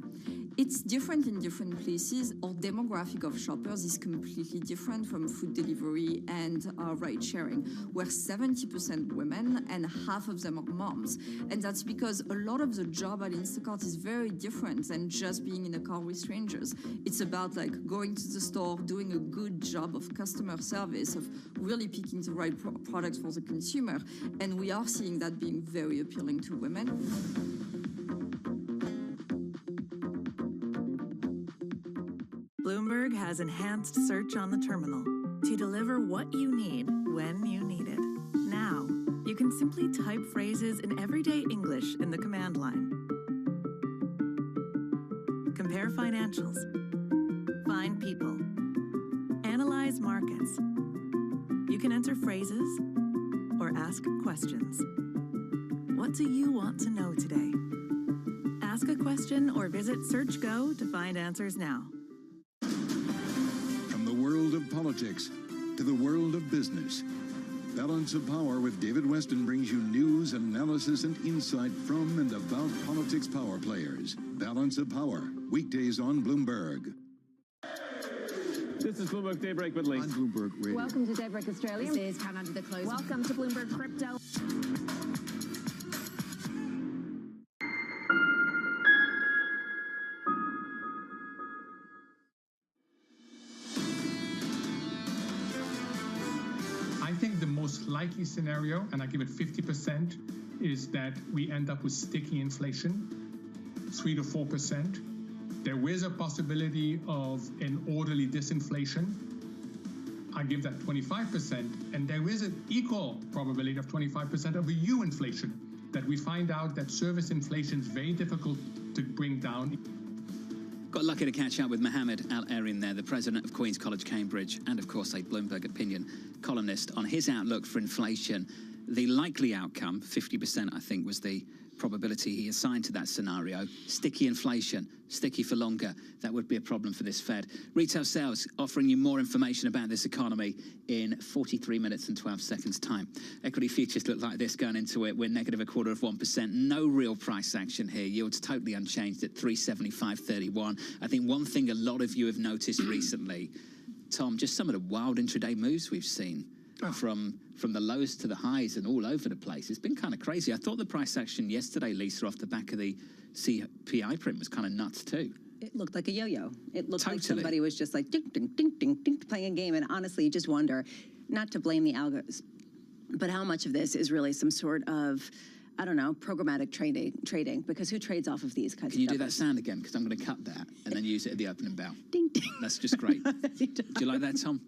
It's different in different places. Our demographic of shoppers is completely different from food delivery and ride sharing. We're 70% women and half of them are moms. And that's because a lot of the job at Instacart is very different than just being in a car with strangers. It's about like going to the store, doing a good job of customer service, of really picking the right products for the consumer. And we are seeing that being very appealing to women. Bloomberg has enhanced search on the terminal to deliver what you need when you need it. Now, you can simply type phrases in everyday English in the command line. Compare financials. Find people. Analyze markets. You can enter phrases or ask questions. What do you want to know today? Ask a question or visit SearchGo to find answers now. From the world of politics to the world of business, Balance of Power with David Weston brings you news, analysis, and insight from and about politics power players. Balance of Power, weekdays on Bloomberg. This is Bloomberg Daybreak with Lee. On Bloomberg Radio. Welcome to Daybreak Australia. This is Count Under the Close. Welcome to Bloomberg Crypto. I think the most likely scenario, and I give it 50%, is that we end up with sticky inflation, 3 to 4%. There is a possibility of an orderly disinflation. I give that 25%, and there is an equal probability of 25% of a U inflation, that we find out that service inflation is very difficult to bring down. Got lucky to catch up with Mohammed Al-Erin there, the president of Queen's College, Cambridge, and of course a Bloomberg opinion columnist, on his outlook for inflation The likely outcome, 50%, I think, was the probability he assigned to that scenario. Sticky inflation, sticky for longer. That would be a problem for this Fed. Retail sales offering you more information about this economy in 43 minutes and 12 seconds time. Equity futures look like this going into it. We're negative 0.25%. No real price action here. Yields totally unchanged at 375.31. I think one thing a lot of you have noticed recently, Tom, just some of the wild intraday moves we've seen. From the lows to the highs and all over the place. It's been kind of crazy. I thought the price action yesterday, Lisa, off the back of the CPI print was kind of nuts too. It looked like a yo-yo. It looked like somebody was just like ding, ding, ding, ding, ding, playing a game. And honestly, you just wonder, not to blame the algos, but how much of this is really some sort of, I don't know, programmatic trading, because who trades off of these kinds of Can you do that sound again? Because I'm going to cut that and then use it at the opening bell. Ding, ding. That's just great. Do you like that, Tom?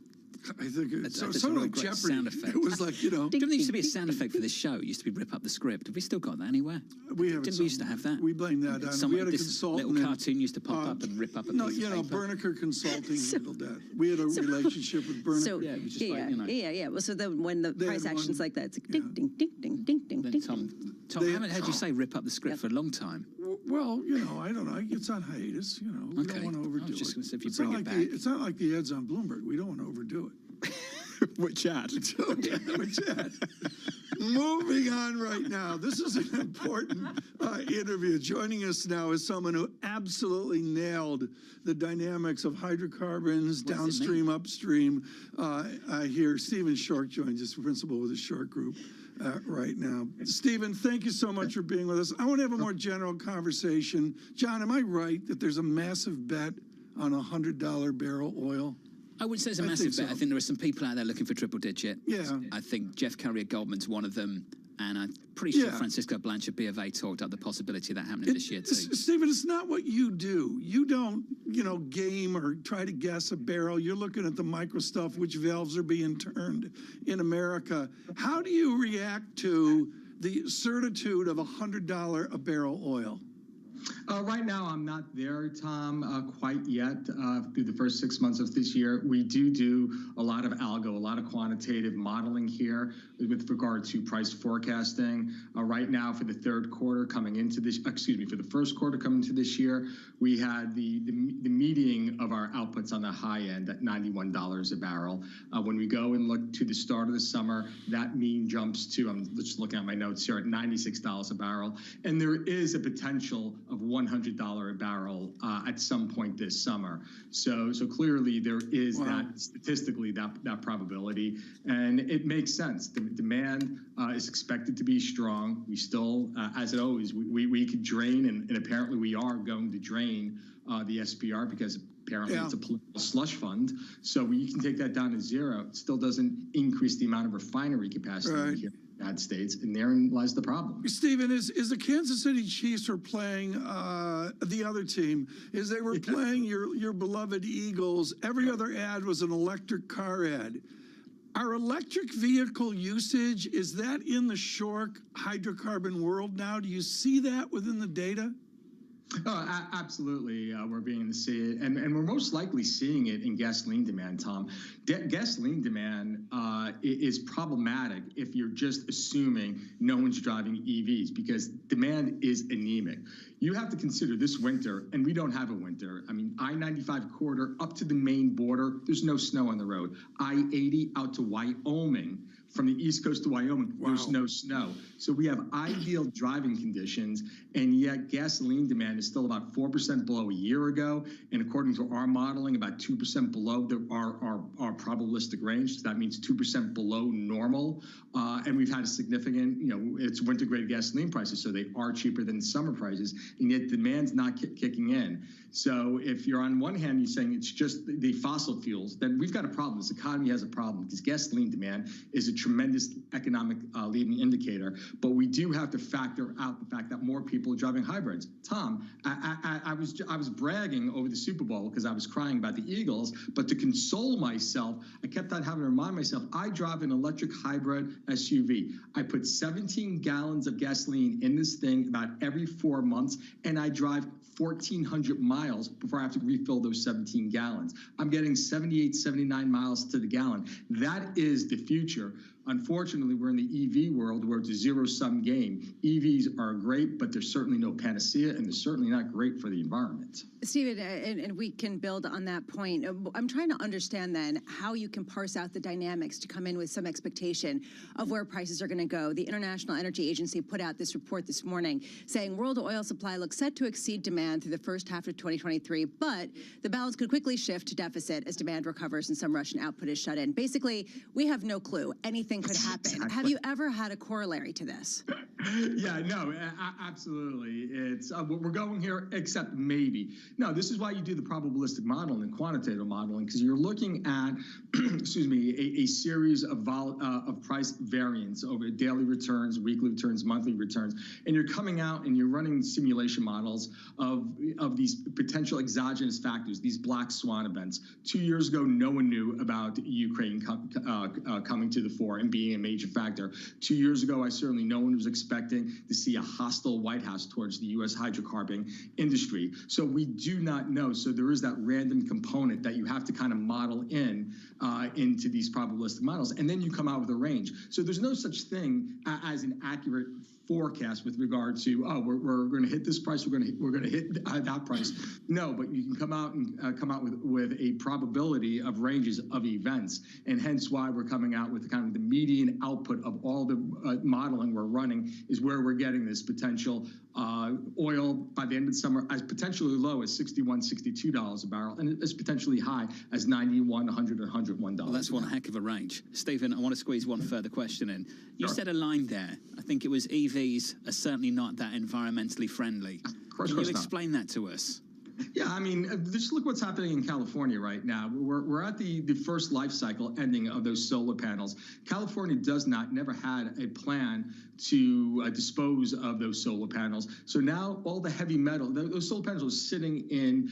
I think it's that's sort a of like great Jeopardy. sound effect. It was like, you know. Didn't there used to be a sound effect for this show? It used to be rip up the script. Have we still got that anywhere? We have. Didn't we used to have that? We blame that on. We had a consultant. Little cartoon used to pop up and rip up a piece of paper. Berniker Consulting handled that. We had a relationship with Berniker. So, yeah. Well, so when the price action's like that, it's like ding, ding, ding, ding, ding, ding, ding. Tom, I haven't heard you say rip up the script for a long time. Well, you know, I don't know. It's on hiatus. You know, we don't want to overdo it. Just going to say if you bring it back. It's not like the ads on Bloomberg. We don't want to overdo it. Which ad? Which ad? Moving on right now. This is an important interview. Joining us now is someone who absolutely nailed the dynamics of hydrocarbons, downstream, upstream. Here, Stephen Shork joins us, principal with the Shork Group. Right now. Stephen, thank you so much for being with us. I want to have a more general conversation. John, am I right that there's a massive bet on $100 barrel oil? I wouldn't say it's a massive bet. I think there are some people out there looking for triple digit. Yeah. I think Jeff Curry at Goldman's one of them. And I'm pretty sure Francisco Blanchard, B of A, talked up the possibility of that happening this year too. Stephen, it's not what you do. You don't, game or try to guess a barrel. You're looking at the micro stuff, which valves are being turned in America. How do you react to the certitude of $100 a barrel oil? Right now, I'm not there, Tom, quite yet. Through the first 6 months of this year, we do a lot of algo, a lot of quantitative modeling here with regard to price forecasting. Right now, for the third quarter coming into this, for the first quarter coming into this year, we had the meeting of our outputs on the high end at $91 a barrel. When we go and look to the start of the summer, that mean jumps to, I'm just looking at my notes here, at $96 a barrel. And there is a potential of $100 a barrel at some point this summer. So clearly there is that statistically that probability, and it makes sense. The demand is expected to be strong. We still, as it always, we could drain, and apparently we are going to drain the SPR because apparently it's a political slush fund. So we can take that down to zero. It still doesn't increase the amount of refinery capacity here. United States, and therein lies the problem. Stephen, is the Kansas City Chiefs were playing the other team, is they were playing your beloved Eagles. Every other ad was an electric car ad. Our electric vehicle usage, is that in the Shork hydrocarbon world now? Do you see that within the data? Oh, absolutely. We're beginning to see it. And we're most likely seeing it in gasoline demand, Tom. Gasoline demand is problematic if you're just assuming no one's driving EVs, because demand is anemic. You have to consider this winter, and we don't have a winter. I mean, I-95 corridor up to the Maine border, there's no snow on the road. I-80 out to Wyoming, from the East Coast to Wyoming, there's no snow. So we have ideal driving conditions, and yet gasoline demand is still about 4% below a year ago, and according to our modeling, about 2% below our probabilistic range. So that means 2% below normal. And we've had a significant, it's winter-grade gasoline prices, so they are cheaper than summer prices, and yet demand's not kicking in. So if you're on one hand, you're saying it's just the fossil fuels, then we've got a problem. This economy has a problem because gasoline demand is a tremendous economic leading indicator. But we do have to factor out the fact that more people are driving hybrids. Tom, I was bragging over the Super Bowl because I was crying about the Eagles, but to console myself, I kept on having to remind myself, I drive an electric hybrid SUV. I put 17 gallons of gasoline in this thing about every 4 months, and I drive 1,400 miles before I have to refill those 17 gallons. I'm getting 78, 79 miles to the gallon. That is the future. Unfortunately, we're in the EV world where it's a zero-sum game. EVs are great, but they're certainly no panacea, and they're certainly not great for the environment. Stephen, and we can build on that point. I'm trying to understand then how you can parse out the dynamics to come in with some expectation of where prices are going to go. The International Energy Agency put out this report this morning saying world oil supply looks set to exceed demand through the first half of 2023, but the balance could quickly shift to deficit as demand recovers and some Russian output is shut in. Basically, we have no clue. Anything could happen. Exactly. Have you ever had a corollary to this? Yeah, no, absolutely. It's we're going here, except maybe. No, this is why you do the probabilistic modeling and quantitative modeling, because you're looking at, excuse me, a series of price variance over daily returns, weekly returns, monthly returns, and you're coming out and you're running simulation models of these potential exogenous factors, these black swan events. 2 years ago, no one knew about Ukraine coming to the fore and being a major factor. 2 years ago, no one was expecting to see a hostile White House towards the U.S. hydrocarbon industry. So we do not know. So there is that random component that you have to kind of model into these probabilistic models, and then you come out with a range. So there's no such thing as an accurate forecast with regard to, oh, we're going to hit this price, we're going to hit that price. No, but you can come out with a probability of ranges of events, and hence why we're coming out with kind of the median output of all the modeling we're running is where we're getting this potential oil by the end of the summer as potentially low as $61, $62 a barrel, and as potentially high as $91, $100, $101. Well, that's one heck of a range. Stephen, I want to squeeze one further question in. You said a line there. I think it was EVs are certainly not that environmentally friendly. Can you explain that to us? Yeah, I mean, just look what's happening in California right now. We're at the first life cycle ending of those solar panels. California never had a plan to dispose of those solar panels. So now all the heavy metal, those solar panels are sitting in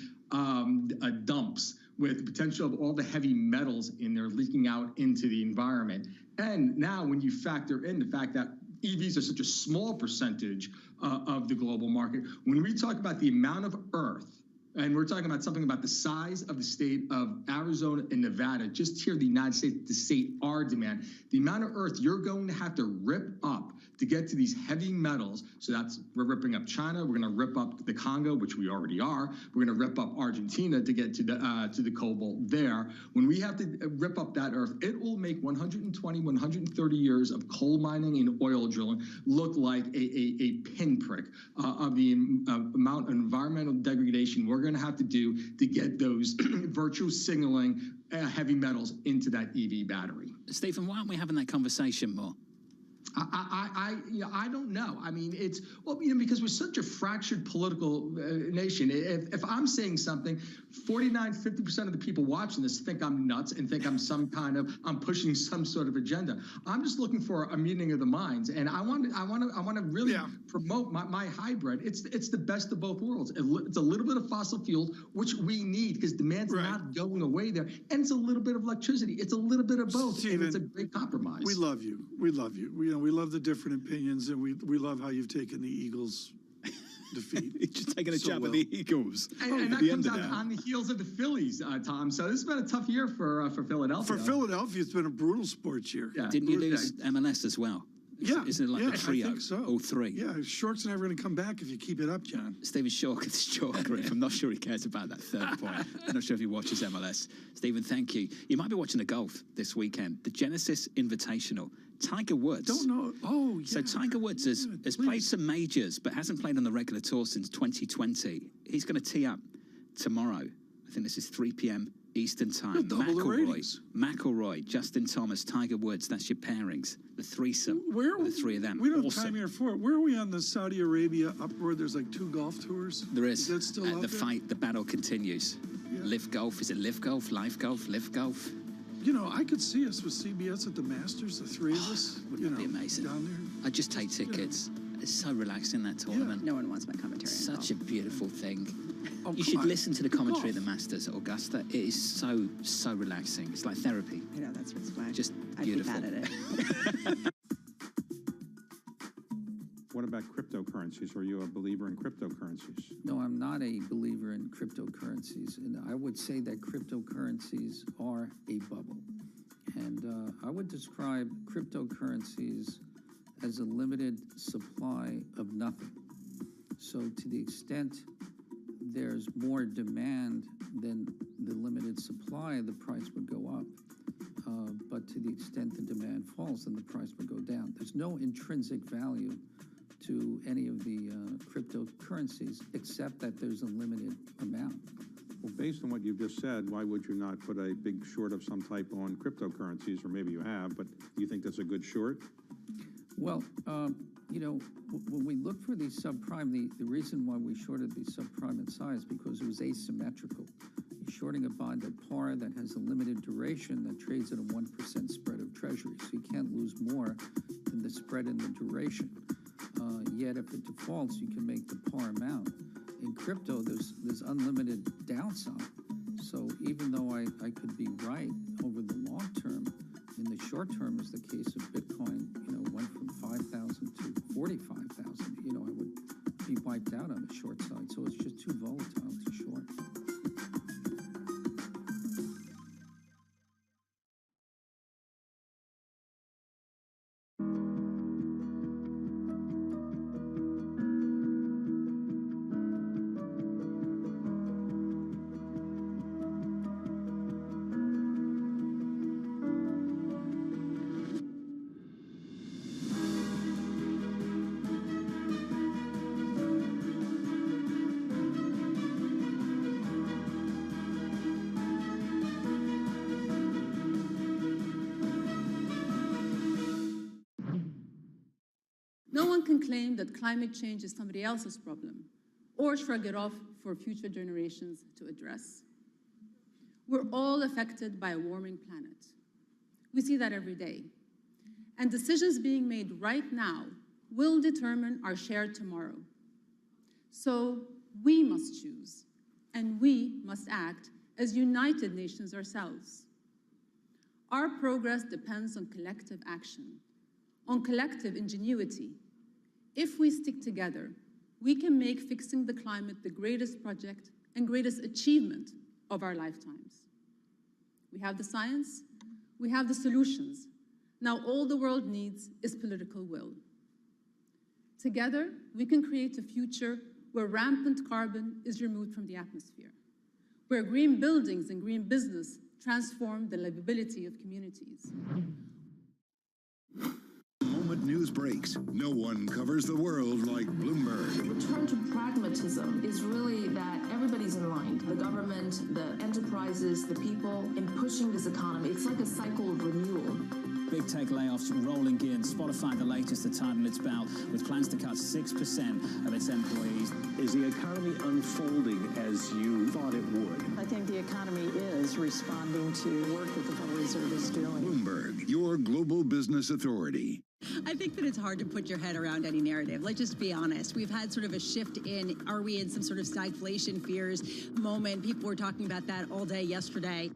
dumps with the potential of all the heavy metals in there leaking out into the environment. And now when you factor in the fact that EVs are such a small percentage of the global market, when we talk about the amount of earth, and we're talking about something about the size of the state of Arizona and Nevada, just here in the United States, to state our demand, the amount of earth you're going to have to rip up to get to these heavy metals. So we're ripping up China, we're going to rip up the Congo, which we already are. We're going to rip up Argentina to get to the cobalt there. When we have to rip up that earth, it will make 120, 130 years of coal mining and oil drilling look like a pinprick of the amount of environmental degradation we're going to have to do to get those virtue signaling heavy metals into that EV battery. Stephen, why aren't we having that conversation more? I don't know. I mean, because we're such a fractured political nation. If I'm saying something, 50% of the people watching this think I'm nuts and think I'm pushing some sort of agenda. I'm just looking for a meeting of the minds, and I want to really promote my hybrid. It's the best of both worlds. It's a little bit of fossil fuels, which we need because demand's not going away there, and it's a little bit of electricity. It's a little bit of both. Stephen, and it's a great compromise. We love you. We love you. We love the different opinions, and we love how you've taken the Eagles' defeat. You're just taking a jab at the Eagles. And that comes out on the heels of the Phillies, Tom. So this has been a tough year for Philadelphia. For Philadelphia, it's been a brutal sports year. Yeah. Didn't you lose MLS as well? Isn't it like a trio? I think so. All three? Yeah, Short's never going to come back if you keep it up, John. Stephen Short is short. I'm not sure he cares about that third point. I'm not sure if he watches MLS. Stephen, thank you. You might be watching the golf this weekend. The Genesis Invitational. Tiger Woods. Don't know. Oh, yeah. So Tiger Woods has played some majors, but hasn't played on the regular tour since 2020. He's going to tee up tomorrow. I think this is 3 p.m. Eastern time. McIlroy, Justin Thomas, Tiger Woods. That's your pairings. The threesome. The three of them. We don't have time here for it. Where are we on the Saudi Arabia uproar? There's like 2 golf tours. There is. Is that still out the there? fight, the battle continues. Yeah. Live Golf. Is it Live Golf? Live Golf? Live Golf? You know, I could see us with CBS at the Masters, the three of us. Wouldn't that be amazing? Down there. I'd just take tickets. It's so relaxing, that tournament. No one wants my commentary. Such a beautiful thing. Oh, You should listen to the commentary of the Masters at Augusta. It is so relaxing. It's like therapy. I know, that's why. Just I'd beautiful. be bad at it. What about cryptocurrencies? Are you a believer in cryptocurrencies? No, I'm not a believer in cryptocurrencies. And I would say that cryptocurrencies are a bubble. And I would describe cryptocurrencies as a limited supply of nothing. So to the extent there's more demand than the limited supply, the price would go up. But to the extent the demand falls, then the price would go down. There's no intrinsic value to any of the cryptocurrencies, except that there's a limited amount. Well, based on what you've just said, why would you not put a big short of some type on cryptocurrencies? Or maybe you have, but do you think that's a good short? Well, you know, when we look for these subprime, the reason why we shorted the subprime in size because it was asymmetrical. You're shorting a bond at par that has a limited duration that trades at a 1% spread of treasury, so you can't lose more than the spread in the duration. Yet if it defaults, you can make the par amount. In crypto, there's unlimited downside. So even though I could be right over the long term, in the short term, as the case of Bitcoin, you know, went from 5,000 to 45,000, you know, I would be wiped out on the short side. So it's just too volatile to short. No one can claim that climate change is somebody else's problem or shrug it off for future generations to address. We're all affected by a warming planet. We see that every day. And decisions being made right now will determine our shared tomorrow. So we must choose, and we must act as united nations ourselves. Our progress depends on collective action, on collective ingenuity. If we stick together, we can make fixing the climate the greatest project and greatest achievement of our lifetimes. We have the science, we have the solutions. Now all the world needs is political will. Together, we can create a future where rampant carbon is removed from the atmosphere, where green buildings and green business transform the livability of communities. The moment news breaks, no one covers the world like Bloomberg. The return to pragmatism is really that everybody's in line. The government, the enterprises, the people, in pushing this economy. It's like a cycle of renewal. Big tech layoffs rolling in. Spotify, the latest to tighten its belt, with plans to cut 6% of its employees. Is the economy unfolding as you thought it would? I think the economy is responding to work that the Federal Reserve is doing. Bloomberg, your global business authority. I think that it's hard to put your head around any narrative. Let's just be honest. We've had sort of a shift in, are we in some sort of stagflation fears moment? People were talking about that all day yesterday.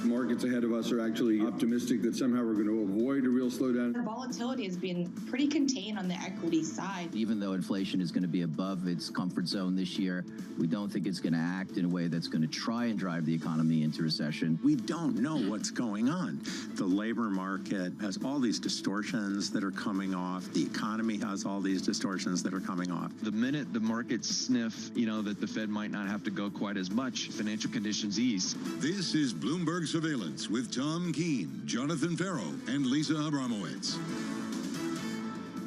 Markets ahead of us are actually optimistic that somehow we're going to avoid a real slowdown. The volatility has been pretty contained on the equity side. Even though inflation is going to be above its comfort zone this year, we don't think it's going to act in a way that's going to try and drive the economy into recession. We don't know what's going on. The labor market has all these distortions that are coming off. The economy has all these distortions that are coming off. The minute the markets sniff, that the Fed might not have to go quite as much, financial conditions ease. This is Bloomberg Surveillance with Tom Keene, Jonathan Farrow, and Lisa Abramowitz.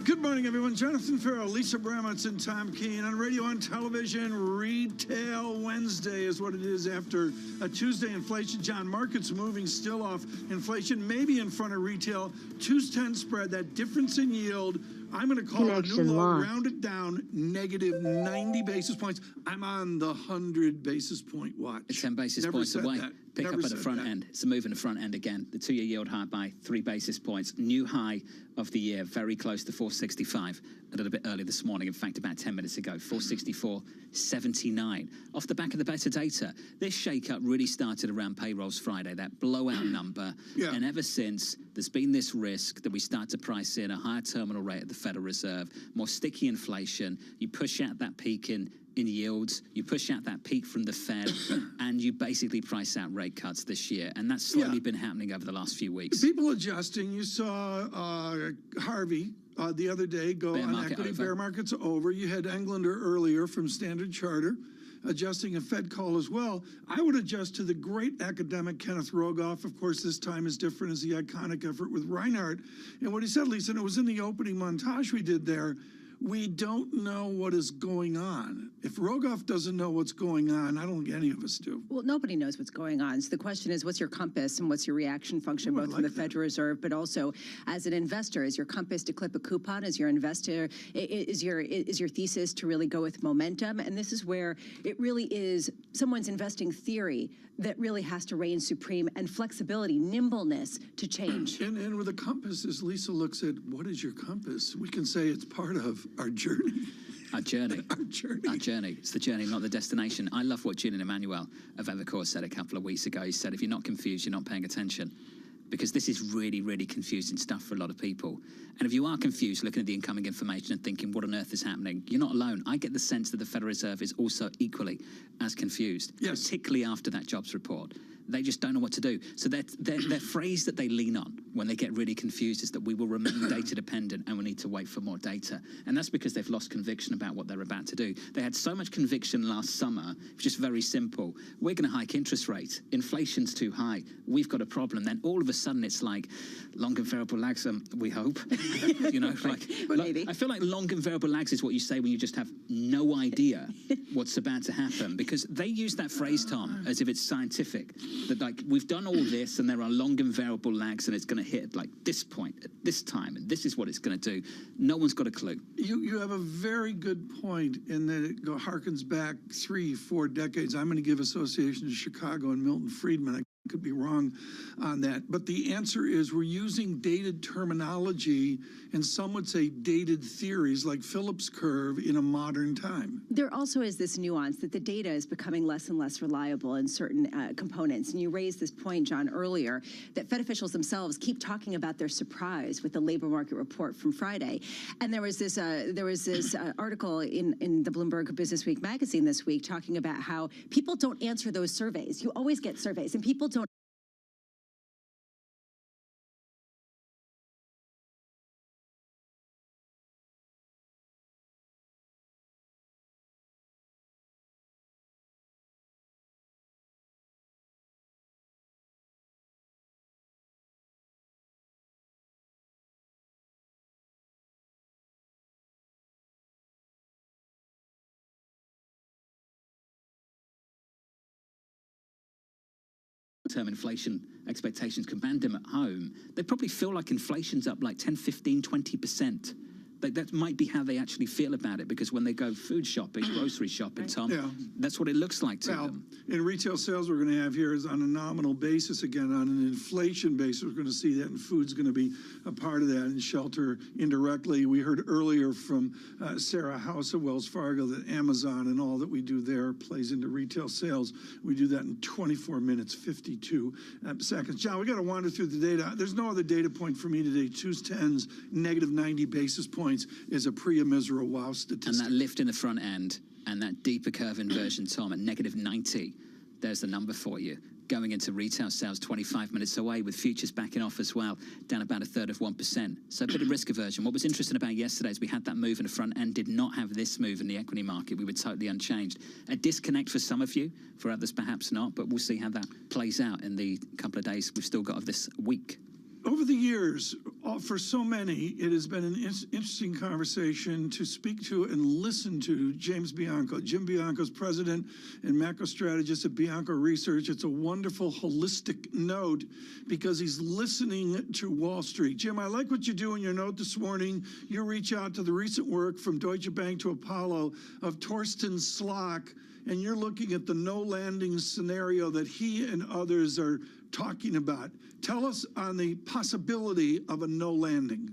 Good morning, everyone. Jonathan Farrow, Lisa Abramowitz, and Tom Keene on radio, on television. Retail Wednesday is what it is after a Tuesday inflation. John, markets moving still off inflation, maybe in front of retail. 2-10 spread, that difference in yield. I'm going to call it a new low, round it down, negative 90 basis points. I'm on the 100 basis point watch. 10 basis Never points said away. that. Pick up at the front end. It's a move in the front end again. The 2-year yield high by 3 basis points. New high of the year, very close to 465 a little bit earlier this morning. In fact, about 10 minutes ago, 464.79. Off the back of the better data, this shake-up really started around payrolls Friday, that blowout number. Yeah. And ever since, there's been this risk that we start to price in a higher terminal rate at the Federal Reserve, more sticky inflation. You push out that peak in yields, you push out that peak from the Fed, and you basically price out rate cuts this year. And that's slowly been happening over the last few weeks. People adjusting. You saw Harvey the other day go on equity. Bear market's over. You had Englander earlier from Standard Charter adjusting a Fed call as well. I would adjust to the great academic Kenneth Rogoff. Of course, this time is different as the iconic effort with Reinhardt. And what he said, Lisa, and it was in the opening montage we did there, we don't know what is going on. If Rogoff doesn't know what's going on, I don't think any of us do. Well, nobody knows what's going on. So the question is, what's your compass and what's your reaction function, both from the Federal Reserve, but also as an investor? Is your compass to clip a coupon? Is your investor, is your thesis to really go with momentum? And this is where it really is someone's investing theory that really has to reign supreme, and flexibility, nimbleness to change. And with a compass, as Lisa looks at, what is your compass? We can say it's part of our journey. Our journey. Our journey. Our journey. It's the journey, not the destination. I love what Julian Emmanuel of Evercore said a couple of weeks ago. He said, if you're not confused, you're not paying attention. Because this is really, really confusing stuff for a lot of people. And if you are confused looking at the incoming information and thinking, what on earth is happening? You're not alone. I get the sense that the Federal Reserve is also equally as confused, particularly after that jobs report. They just don't know what to do. So their phrase that they lean on when they get really confused is that we will remain data dependent and we need to wait for more data. And that's because they've lost conviction about what they're about to do. They had so much conviction last summer, just very simple. We're going to hike interest rates. Inflation's too high. We've got a problem. Then all of a sudden it's like long and variable lags, we hope. You know, maybe. I feel like long and variable lags is what you say when you just have no idea what's about to happen, because they use that phrase, Tom, as if it's scientific. That like we've done all this and there are long and variable lags and it's going to hit at like this point at this time and this is what it's going to do. No one's got a clue. You have a very good point in that it harkens back 3-4 decades. I'm going to give association to Chicago and Milton Friedman. I could be wrong on that, but the answer is we're using dated terminology, and some would say dated theories like Phillips curve in a modern time. There also is this nuance that the data is becoming less and less reliable in certain components. And you raised this point, John, earlier, that Fed officials themselves keep talking about their surprise with the labor market report from Friday. And there was this article in the Bloomberg Businessweek magazine this week talking about how people don't answer those surveys. You always get surveys, and people don't. Term inflation expectations can band them at home, they probably feel like inflation's up like 10, 15, 20%. That might be how they actually feel about it, because when they go food shopping, grocery shopping, Tom, that's what it looks like to them. In retail sales, we're going to have here is on a nominal basis again, on an inflation basis. We're going to see that, and food's going to be a part of that, and shelter indirectly. We heard earlier from Sarah House of Wells Fargo that Amazon and all that we do there plays into retail sales. We do that in 24 minutes, 52 seconds. John, we got to wander through the data. There's no other data point for me today. 2s10s, negative 90 basis points is a pre-immisera wow statistic. And that lift in the front end and that deeper curve inversion, Tom, at negative 90, there's the number for you. Going into retail sales 25 minutes away, with futures backing off as well, down about 1/3 of 1%. So a bit of risk aversion. What was interesting about yesterday is we had that move in the front end, did not have this move in the equity market. We were totally unchanged. A disconnect for some of you, for others perhaps not, but we'll see how that plays out in the couple of days we've still got of this week. Over the years, for so many, it has been an interesting conversation to speak to and listen to James Bianco. Jim Bianco's president and macro strategist at Bianco Research. It's a wonderful holistic note because he's listening to Wall Street. Jim, I like what you do in your note this morning. You reach out to the recent work from Deutsche Bank to Apollo of Torsten Slok and you're looking at the no landing scenario that he and others are talking about. Tell us on the possibility of a no landing.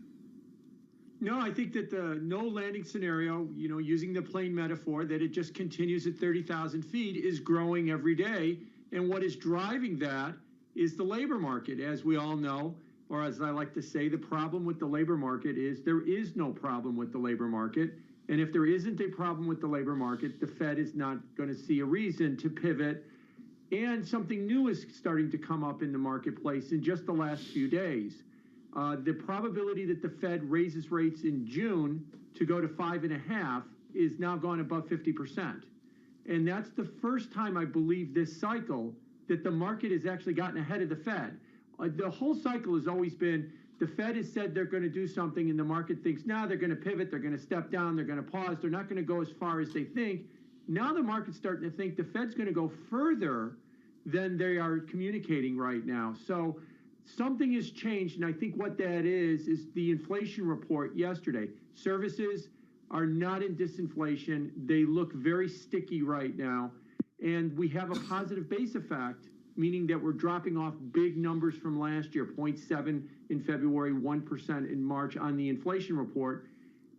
No, I think that the no landing scenario, you know, using the plane metaphor, that it just continues at 30,000 feet is growing every day. And what is driving that is the labor market, as we all know, or as I like to say, the problem with the labor market is there is no problem with the labor market. And if there isn't a problem with the labor market, the Fed is not going to see a reason to pivot. And something new is starting to come up in the marketplace in just the last few days. The probability that the Fed raises rates in June to go to 5.5 is now gone above 50%. And that's the first time, I believe, this cycle that the market has actually gotten ahead of the Fed. The whole cycle has always been the Fed has said they're going to do something, and the market thinks, now they're going to pivot, they're going to step down, they're going to pause, they're not going to go as far as they think. Now the market's starting to think the Fed's going to go further than they are communicating right now. So something has changed, and I think what that is the inflation report yesterday. Services are not in disinflation. They look very sticky right now, and we have a positive base effect, meaning that we're dropping off big numbers from last year, 0.7 in February, 1% in March on the inflation report.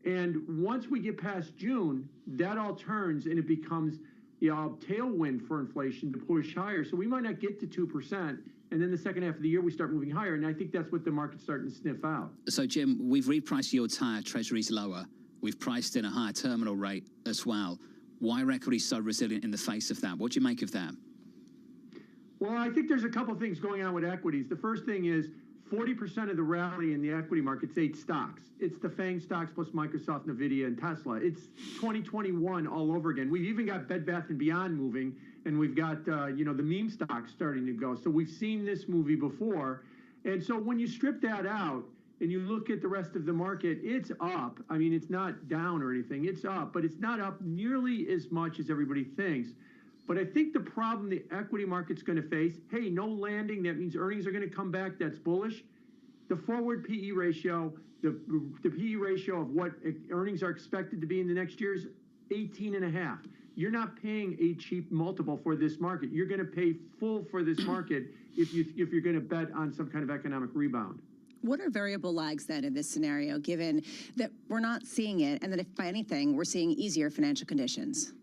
And once we get past June, that all turns and it becomes a tailwind for inflation to push higher. So we might not get to 2%. And then the second half of the year, we start moving higher. And I think that's what the market's starting to sniff out. So, Jim, we've repriced yields higher, treasuries lower. We've priced in a higher terminal rate as well. Why are equities so resilient in the face of that? What do you make of that? Well, I think there's a couple things going on with equities. The first thing is 40% of the rally in the equity market's 8 stocks. It's the FANG stocks plus Microsoft, NVIDIA, and Tesla. It's 2021 all over again. We've even got Bed Bath & Beyond moving, and we've got, the meme stocks starting to go. So we've seen this movie before. And so when you strip that out and you look at the rest of the market, it's up. I mean, it's not down or anything. It's up, but it's not up nearly as much as everybody thinks. But I think the problem the equity market's going to face, hey, no landing, that means earnings are going to come back, that's bullish. The forward PE ratio, the PE ratio of what earnings are expected to be in the next year is 18.5. You're not paying a cheap multiple for this market. You're going to pay full for this market if you're going to bet on some kind of economic rebound. What are variable lags then in this scenario, given that we're not seeing it and that if by anything, we're seeing easier financial conditions?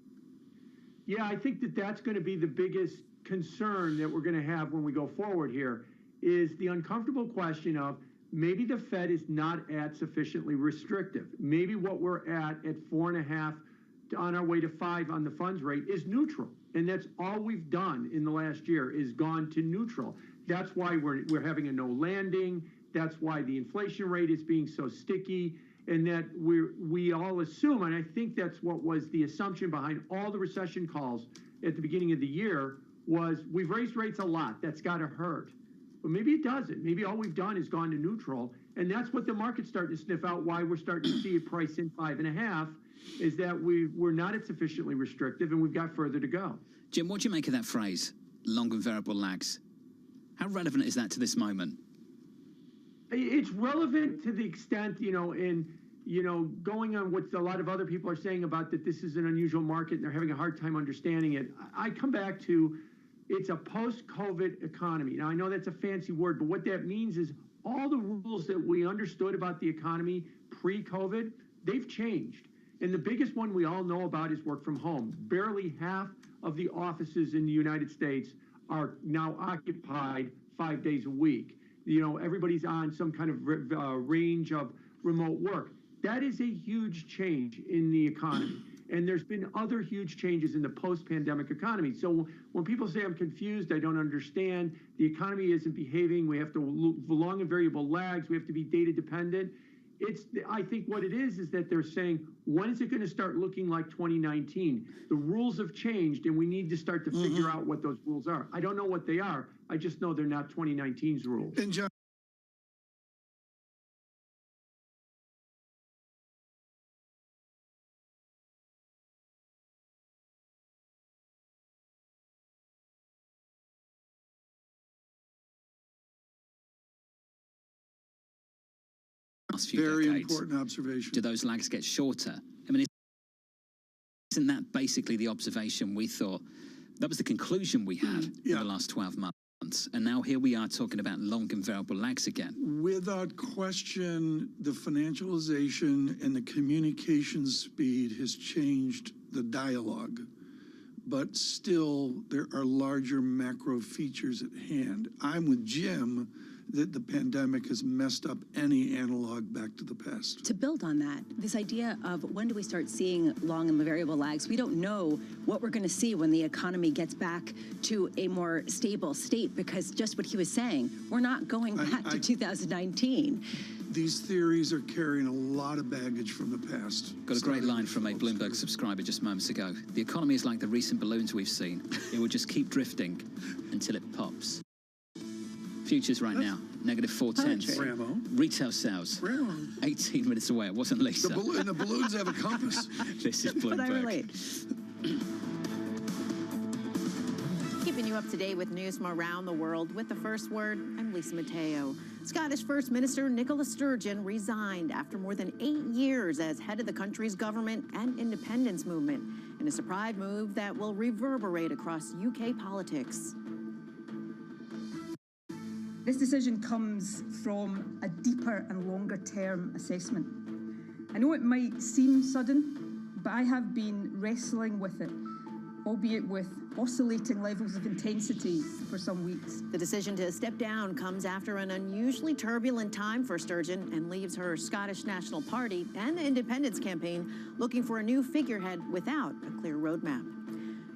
Yeah, I think that that's going to be the biggest concern that we're going to have when we go forward here is the uncomfortable question of maybe the Fed is not at sufficiently restrictive. Maybe what we're at 4.5 on our way to 5 on the funds rate is neutral. And that's all we've done in the last year is gone to neutral. That's why we're having a no landing. That's why the inflation rate is being so sticky. And that we all assume, and I think that's what was the assumption behind all the recession calls at the beginning of the year, was we've raised rates a lot. That's got to hurt. But maybe it doesn't. Maybe all we've done is gone to neutral. And that's what the market's starting to sniff out, why we're starting to see it price in 5.5, is that we're not at sufficiently restrictive and we've got further to go. Jim, what do you make of that phrase, long and variable lags? How relevant is that to this moment? It's relevant to the extent, going on what a lot of other people are saying about that this is an unusual market and they're having a hard time understanding it. I come back to it's a post-COVID economy. Now, I know that's a fancy word, but what that means is all the rules that we understood about the economy pre-COVID, they've changed. And the biggest one we all know about is work from home. Barely half of the offices in the United States are now occupied 5 days a week. Everybody's on some kind of range of remote work. That is a huge change in the economy. And there's been other huge changes in the post-pandemic economy. So when people say I'm confused, I don't understand, the economy isn't behaving, we have to look for long and variable lags, we have to be data dependent. I think what it is that they're saying, when is it going to start looking like 2019? The rules have changed and we need to start to figure out what those rules are. I don't know what they are. I just know they're not 2019's rules. And John Last few very decades, important observation. do those lags get shorter? I mean, Isn't that basically the observation we thought? That was the conclusion we had in the last 12 months. And now here we are talking about long and variable lags again. Without question, the financialization and the communication speed has changed the dialogue. But still, there are larger macro features at hand. I'm with Jim that the pandemic has messed up any analog back to the past. To build on that, this idea of when do we start seeing long and variable lags, we don't know what we're going to see when the economy gets back to a more stable state, because just what he was saying, we're not going back to 2019. These theories are carrying a lot of baggage from the past. Got a great line from a Bloomberg subscriber just moments ago. The economy is like the recent balloons we've seen. It will just keep drifting until it pops. Futures right now, negative 0.4. Retail sales, 18 minutes away. It wasn't Lisa. The balloons have a compass. This is Bloomberg. But I relate. Keeping you up to date with news from around the world with the first word, I'm Lisa Mateo. Scottish First Minister Nicola Sturgeon resigned after more than 8 years as head of the country's government and independence movement, in a surprise move that will reverberate across UK politics. This decision comes from a deeper and longer term assessment. I know it might seem sudden, but I have been wrestling with it, albeit with oscillating levels of intensity for some weeks. The decision to step down comes after an unusually turbulent time for Sturgeon and leaves her Scottish National Party and the independence campaign looking for a new figurehead without a clear roadmap.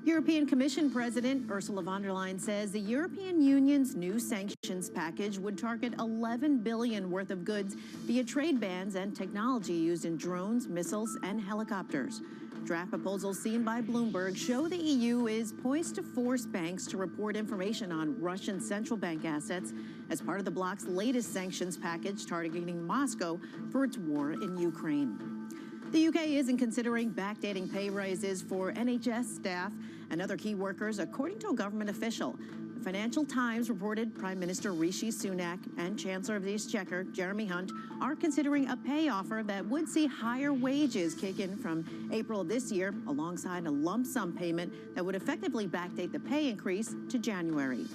European Commission President Ursula von der Leyen says the European Union's new sanctions package would target $11 billion worth of goods via trade bans and technology used in drones, missiles, and helicopters. Draft proposals seen by Bloomberg show the EU is poised to force banks to report information on Russian central bank assets as part of the bloc's latest sanctions package targeting Moscow for its war in Ukraine. The UK isn't considering backdating pay raises for NHS staff and other key workers, according to a government official. The Financial Times reported Prime Minister Rishi Sunak and Chancellor of the Exchequer Jeremy Hunt are considering a pay offer that would see higher wages kick in from April of this year, alongside a lump sum payment that would effectively backdate the pay increase to January.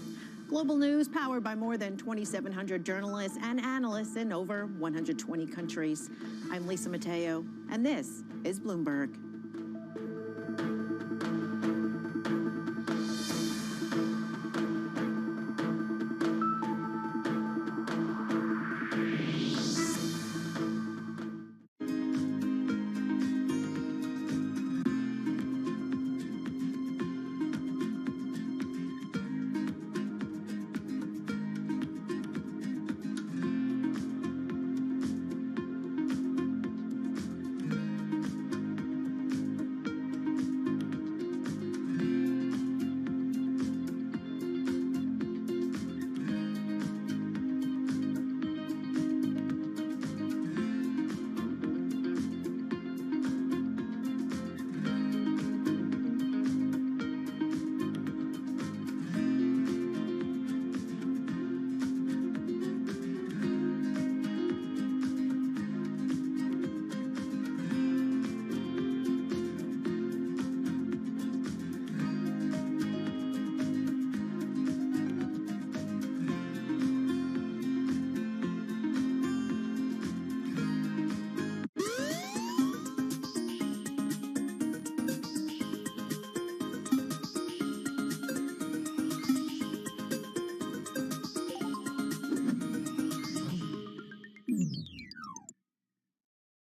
Global news powered by more than 2,700 journalists and analysts in over 120 countries. I'm Lisa Mateo, and this is Bloomberg.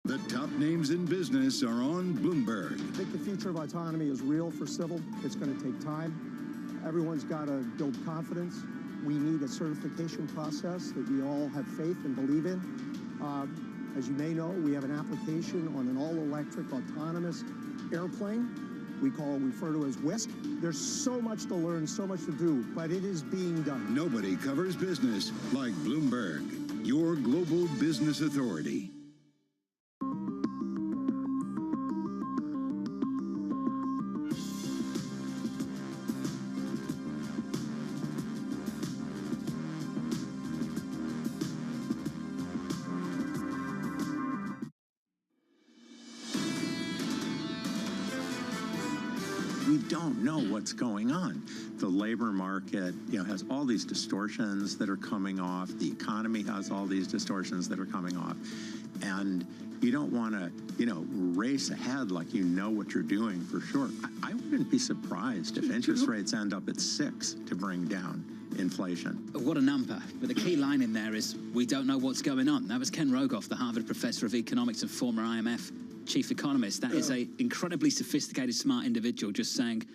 The top names in business are on Bloomberg. I think the future of autonomy is real for civil. It's going to take time. Everyone's got to build confidence. We need a certification process that we all have faith and believe in. As you may know, we have an application on an all-electric autonomous airplane we refer to as WISC. There's so much to learn, so much to do, but it is being done. Nobody covers business like Bloomberg, your global business authority. don't know what's going on. The labor market, has all these distortions that are coming off. The economy has all these distortions that are coming off. And you don't want to, race ahead like you know what you're doing for sure. I wouldn't be surprised if interest rates end up at 6 to bring down inflation. What a number. But the key line in there is, we don't know what's going on. That was Ken Rogoff, the Harvard professor of economics and former IMF chief economist. That is an incredibly sophisticated, smart individual just saying,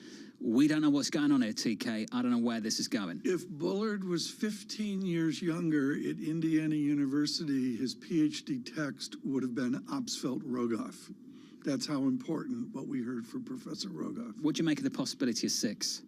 we don't know what's going on here, TK. I don't know where this is going. If Bullard was 15 years younger at Indiana University, his PhD text would have been Obstfeld-Rogoff. That's how important what we heard from Professor Rogoff. What do you make of the possibility of 6?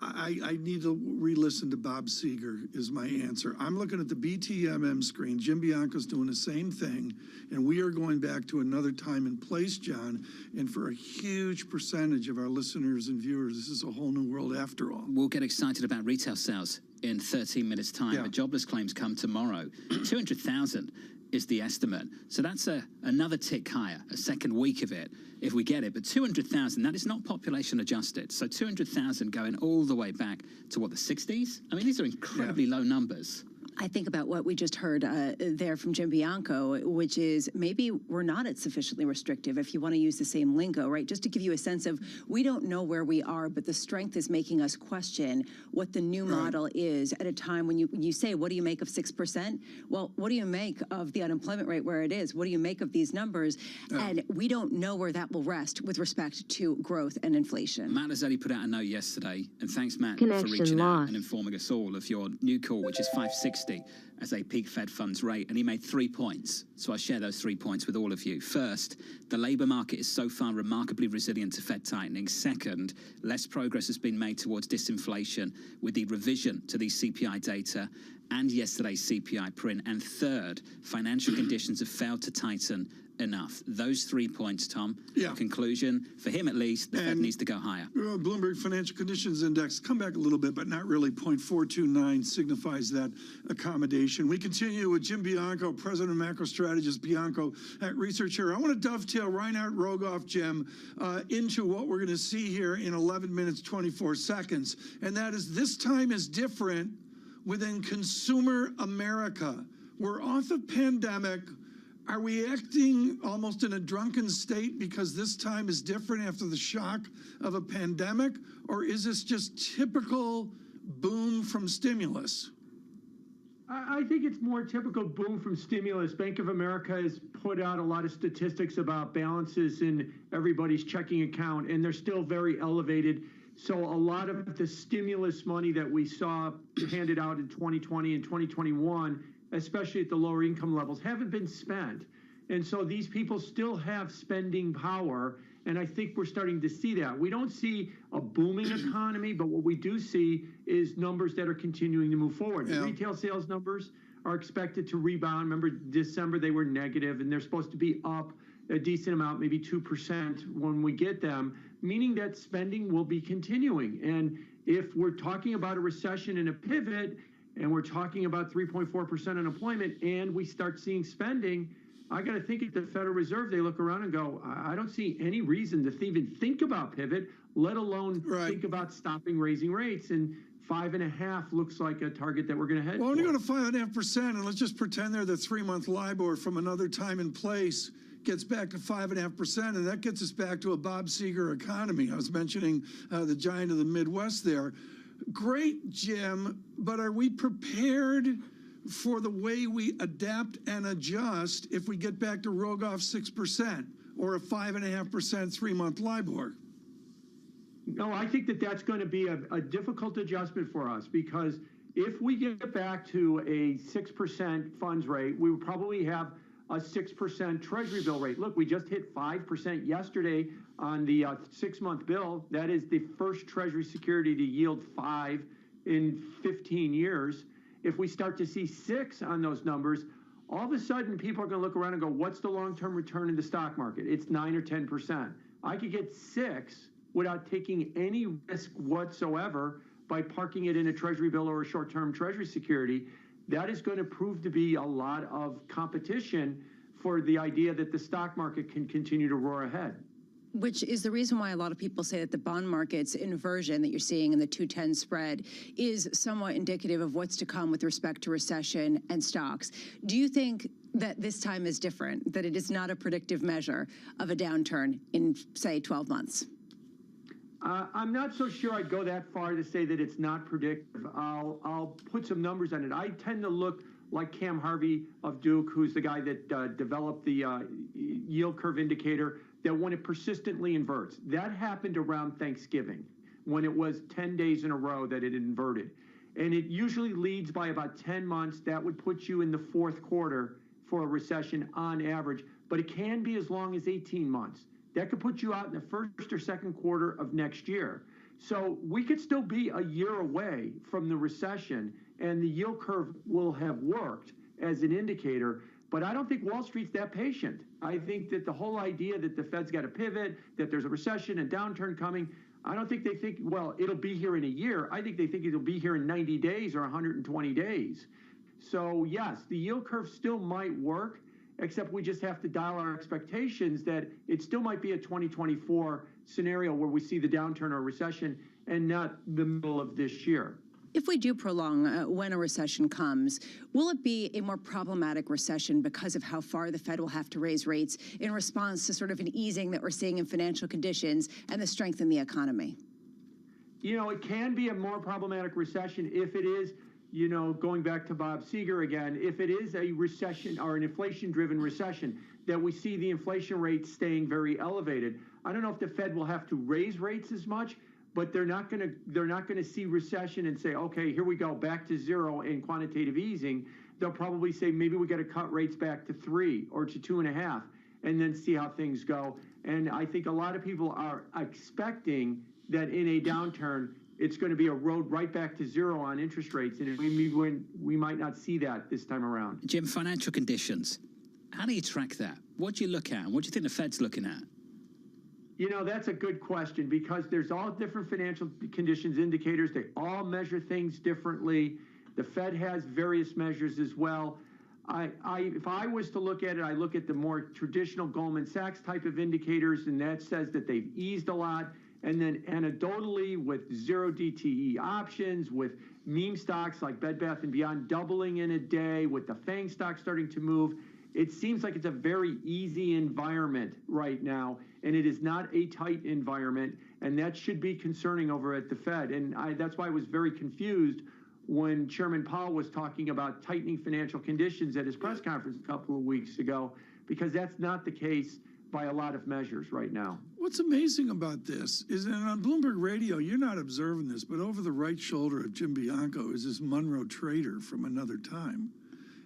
I need to re-listen to Bob Seeger is my answer. I'm looking at the BTMM screen. Jim Bianco's doing the same thing, and we are going back to another time and place, John. And for a huge percentage of our listeners and viewers, this is a whole new world after all. We'll get excited about retail sales in 13 minutes' time. Yeah. The jobless claims come tomorrow. 200,000 is the estimate. So that's another tick higher, a second week of it, if we get it. But 200,000, that is not population adjusted. So 200,000 going all the way back to, what, the 60s? I mean, these are incredibly low numbers. I think about what we just heard there from Jim Bianco, which is maybe we're not at sufficiently restrictive, if you want to use the same lingo, right? Just to give you a sense of, we don't know where we are, but the strength is making us question what the new model is at a time when you say, what do you make of 6%? Well, what do you make of the unemployment rate where it is? What do you make of these numbers? And we don't know where that will rest with respect to growth and inflation. Matt Lazzetti put out a note yesterday, and thanks, Matt, for reaching out and informing us all of your new call, which is 560 as a peak Fed funds rate, and he made 3 points. So I share those 3 points with all of you. First, the labor market is so far remarkably resilient to Fed tightening. Second, less progress has been made towards disinflation with the revision to these CPI data and yesterday's CPI print. And third, financial conditions have failed to tighten enough. Those 3 points, Tom. Yeah. Conclusion, for him at least, the Fed needs to go higher. Bloomberg Financial Conditions Index, come back a little bit, but not really. 0.429 signifies that accommodation. We continue with Jim Bianco, President of Macro Strategist Bianco at Researcher. I want to dovetail Reinhard Rogoff, Jim, into what we're going to see here in 11 minutes, 24 seconds. And that is, this time is different within consumer America. We're off a pandemic. Are we acting almost in a drunken state because this time is different after the shock of a pandemic? Or is this just typical boom from stimulus? I think it's more typical boom from stimulus. Bank of America has put out a lot of statistics about balances in everybody's checking account, and they're still very elevated. So a lot of the stimulus money that we saw handed out in 2020 and 2021, especially at the lower income levels, haven't been spent. And so these people still have spending power, and I think we're starting to see that. We don't see a booming economy, but what we do see is numbers that are continuing to move forward. The retail sales numbers are expected to rebound. Remember, December they were negative, and they're supposed to be up a decent amount, maybe 2% when we get them, meaning that spending will be continuing. And if we're talking about a recession and a pivot, and we're talking about 3.4% unemployment, and we start seeing spending, I got to think at the Federal Reserve, they look around and go, I don't see any reason to even think about pivot, let alone think about stopping raising rates. And 5.5 looks like a target that we're going to head for. Well, when you go to 5.5%, and let's just pretend they're the 3-month LIBOR from another time and place, gets back to 5.5%, and that gets us back to a Bob Seeger economy. I was mentioning the giant of the Midwest there. Great, Jim, but are we prepared for the way we adapt and adjust if we get back to Rogoff 6% or a 5.5% 3-month LIBOR? No, I think that that's going to be a difficult adjustment for us, because if we get back to a 6% funds rate, we would probably have a 6% Treasury bill rate. Look, we just hit 5% yesterday on the 6-month bill. That is the first Treasury security to yield 5 in 15 years. If we start to see 6 on those numbers, all of a sudden people are going to look around and go, what's the long-term return in the stock market? It's 9 or 10%. I could get 6 without taking any risk whatsoever by parking it in a Treasury bill or a short-term Treasury security. That is going to prove to be a lot of competition for the idea that the stock market can continue to roar ahead. Which is the reason why a lot of people say that the bond market's inversion that you're seeing in the 210 spread is somewhat indicative of what's to come with respect to recession and stocks. Do you think that this time is different, that it is not a predictive measure of a downturn in, say, 12 months? I'm not so sure I'd go that far to say that it's not predictive. I'll put some numbers on it. I tend to look like Cam Harvey of Duke, who's the guy that developed the yield curve indicator, that when it persistently inverts, that happened around Thanksgiving, when it was 10 days in a row that it inverted. And it usually leads by about 10 months. That would put you in the fourth quarter for a recession on average, but it can be as long as 18 months. That could put you out in the first or second quarter of next year. So we could still be a year away from the recession, and the yield curve will have worked as an indicator. But I don't think Wall Street's that patient. I think that the whole idea that the Fed's got to pivot, that there's a recession and downturn coming, I don't think they think, well, it'll be here in a year. I think they think it'll be here in 90 days or 120 days. So yes, the yield curve still might work, except we just have to dial our expectations that it still might be a 2024 scenario where we see the downturn or recession and not the middle of this year. If we do prolong when a recession comes, will it be a more problematic recession because of how far the Fed will have to raise rates in response to sort of an easing that we're seeing in financial conditions and the strength in the economy? You know, it can be a more problematic recession if it is, you know, going back to Bob Seger again, if it is a recession or an inflation-driven recession, that we see the inflation rate staying very elevated. I don't know if the Fed will have to raise rates as much, but they're not going to see recession and say, okay, here we go, back to zero in quantitative easing. They'll probably say maybe we got to cut rates back to 3 or to 2.5, and then see how things go. And I think a lot of people are expecting that in a downturn, it's going to be a road right back to zero on interest rates, and we might not see that this time around. Jim, financial conditions, how do you track that? What do you look at? What do you think the Fed's looking at? You know, that's a good question, because there's all different financial conditions indicators. They all measure things differently. The Fed has various measures as well. If I was to look at it, I look at the more traditional Goldman Sachs type of indicators, and that says that they've eased a lot. And then anecdotally, with zero DTE options, with meme stocks like Bed Bath & Beyond doubling in a day, with the FANG stock starting to move, it seems like it's a very easy environment right now, and it is not a tight environment, and that should be concerning over at the Fed. And that's why I was very confused when Chairman Powell was talking about tightening financial conditions at his press conference a couple of weeks ago, because that's not the case by a lot of measures right now. What's amazing about this is that on Bloomberg Radio, you're not observing this, but over the right shoulder of Jim Bianco is this Monroe trader from another time.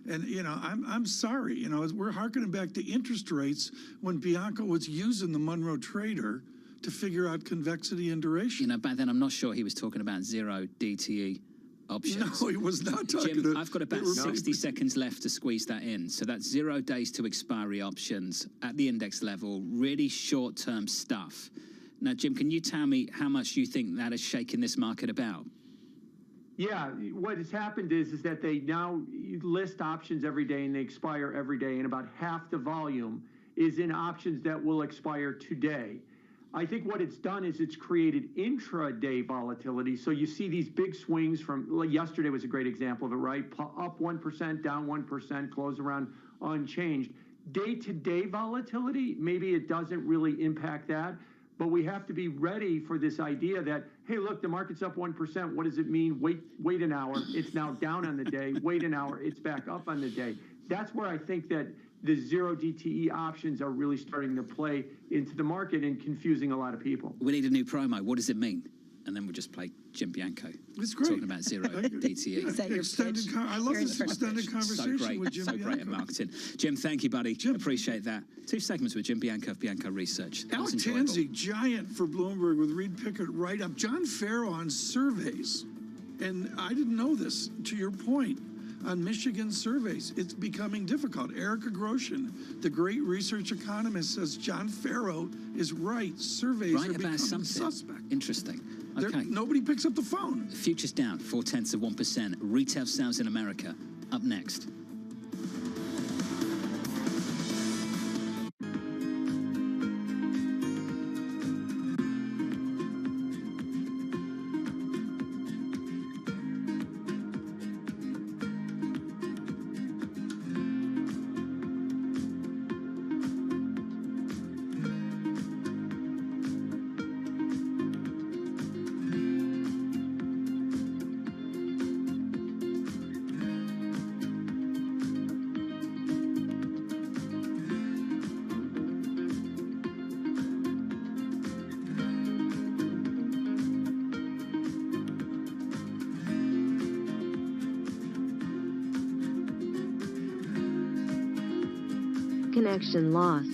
And, you know, I'm sorry, you know, we're hearkening back to interest rates when Bianco was using the Monroe trader to figure out convexity and duration. You know, back then, I'm not sure he was talking about zero DTE options. No, he was not talking Jim, I've got about 60 seconds left to squeeze that in. So that's 0 days to expiry options at the index level, really short-term stuff. Now, Jim, can you tell me how much you think that has shaken this market about? Yeah, what has happened is that they now list options every day and they expire every day, and about half the volume is in options that will expire today. I think what it's done is it's created intraday volatility. So you see these big swings from, like yesterday was a great example of it, right? Up 1%, down 1%, close around unchanged. Day-to-day volatility, maybe it doesn't really impact that, but we have to be ready for this idea that, hey, look, the market's up 1%. What does it mean? Wait an hour. It's now down on the day. Wait an hour. It's back up on the day. That's where I think that the zero DTE options are really starting to play into the market and confusing a lot of people. We need a new promo. What does it mean? And then we'll just play Jim Bianco. It's great. Talking about zero DTE. Is that your pitch? I love this extended conversation so great, with Jim so Bianco. great at marketing. Jim, thank you, buddy. Jim. Appreciate that. 2 segments with Jim Bianco of Bianco Research. That was Alex enjoyable. Tanzi, giant for Bloomberg with Reed Pickett right up. John Farrow on surveys. And I didn't know this, to your point, on Michigan surveys. It's becoming difficult. Erica Groshin, the great research economist, says John Farrow is right. Surveys Right are about becoming something. suspect. Interesting. Okay. Nobody picks up the phone. Futures down 0.4%. Retail sales in America up next. Connection lost.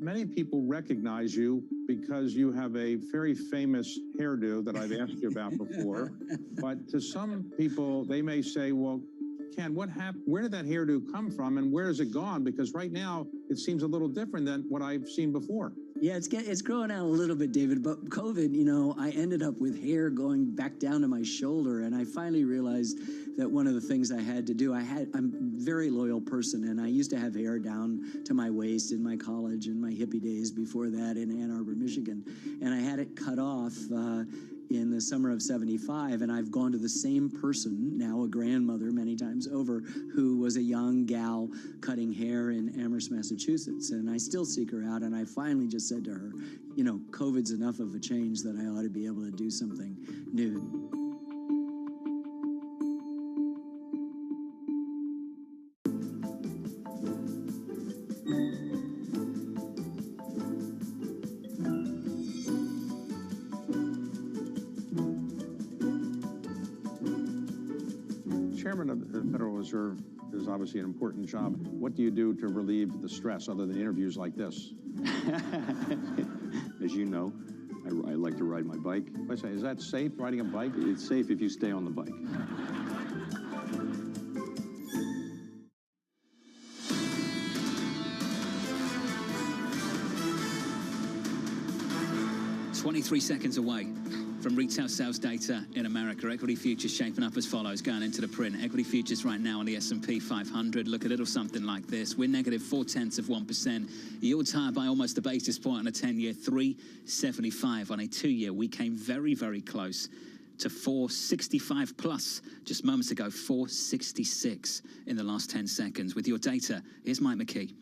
Many people recognize you because you have a very famous hairdo that I've asked you about before. But to some people, they may say, well, Ken, what happened? Where did that hairdo come from and where has it gone? Because right now it seems a little different than what I've seen before. Yeah, it's growing out a little bit, David, but COVID, you know, I ended up with hair going back down to my shoulder, and I finally realized that one of the things I had to do, I'm a very loyal person, and I used to have hair down to my waist in my college and my hippie days before that in Ann Arbor, Michigan, and I had it cut off in the summer of '75, and I've gone to the same person, now a grandmother many times over, who was a young gal cutting hair in Amherst, Massachusetts, and I still seek her out, and I finally just said to her, you know, COVID's enough of a change that I ought to be able to do something new. Chairman of the Federal Reserve is obviously an important job. What do you do to relieve the stress other than interviews like this? As you know, I like to ride my bike. I say, is that safe, riding a bike? It's safe if you stay on the bike. 23 seconds away from retail sales data in America. Equity futures shaping up as follows going into the print. Equity futures right now on the S&P 500 look a little something like this. We're negative 0.4%. Yields higher by almost a basis point on a 10-year, 3.75 on a 2-year. We came very, very close to 465 plus just moments ago, 466 in the last 10 seconds. With your data, here's Mike McKee.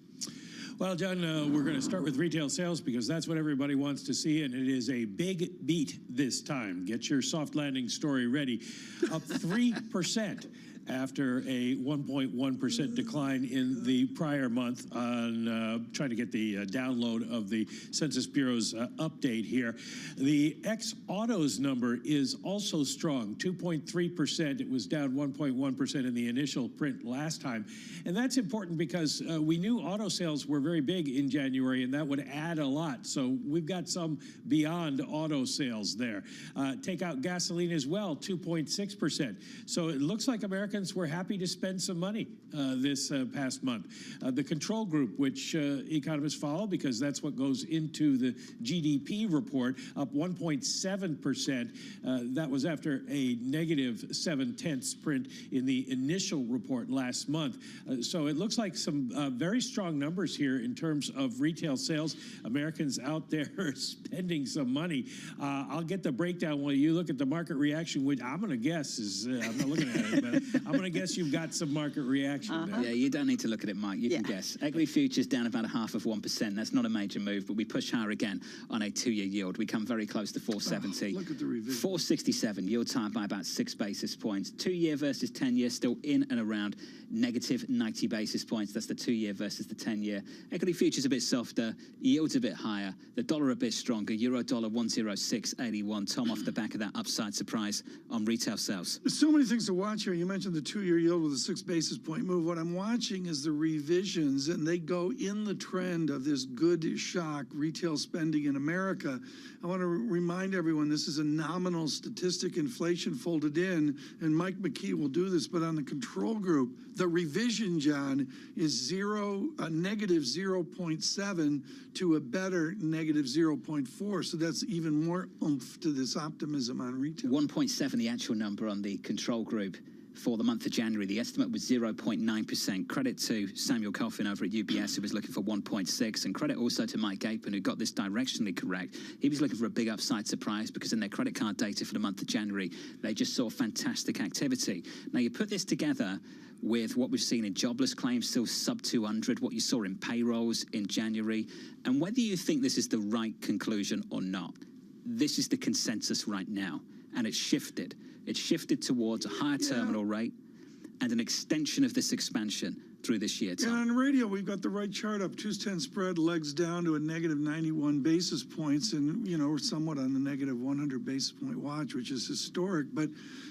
Well, John, we're going to start with retail sales because that's what everybody wants to see, and it is a big beat this time. Get your soft landing story ready. Up 3% after a 1.1% decline in the prior month on trying to get the download of the Census Bureau's update here. The ex-autos number is also strong, 2.3%. It was down 1.1% in the initial print last time. And that's important because we knew auto sales were very big in January, and that would add a lot. So we've got some beyond auto sales there. Take out gasoline as well, 2.6%. So it looks like Americans were happy to spend some money this past month. The control group, which economists follow because that's what goes into the GDP report, up 1.7%. That was after a negative 0.7 print in the initial report last month. So it looks like some very strong numbers here in terms of retail sales. Americans out there spending some money. I'll get the breakdown while you look at the market reaction, which I'm going to guess is, I'm not looking at it, but I'm going to guess you've got some market reaction there. Yeah, you don't need to look at it, Mike. You can guess. Equity futures down about 0.5%. That's not a major move, but we push higher again on a 2-year yield. We come very close to 470. Look at the revision. 467, yield higher by about 6 basis points. 2-year versus 10-year still in and around negative 90 basis points. That's the 2-year versus the 10-year. Equity futures a bit softer, yields a bit higher, the dollar a bit stronger, euro dollar 106.81. Tom, off the back of that upside surprise on retail sales. There's so many things to watch here. You mentioned mentioned the 2-year yield with a 6 basis point move. What I'm watching is the revisions, and they go in the trend of this good shock retail spending in America. I want to remind everyone this is a nominal statistic, inflation folded in, and Mike McKee will do this, but on the control group, the revision, John, is negative 0.7 to a better negative 0.4. So that's even more oomph to this optimism on retail. 1.7, the actual number on the control group for the month of January. The estimate was 0.9%. Credit to Samuel Coffin over at UBS, who was looking for 1.6, and credit also to Mike Gapin, who got this directionally correct. He was looking for a big upside surprise because in their credit card data for the month of January, they just saw fantastic activity. Now, you put this together with what we've seen in jobless claims, still sub 200, what you saw in payrolls in January, and whether you think this is the right conclusion or not, this is the consensus right now, and it's shifted. It's shifted towards a higher terminal rate and an extension of this expansion through this year, Tom. And on radio, we've got the right chart up. 2-10 spread, legs down to a negative 91 basis points, and, you know, we're somewhat on the negative 100 basis point watch, which is historic. But,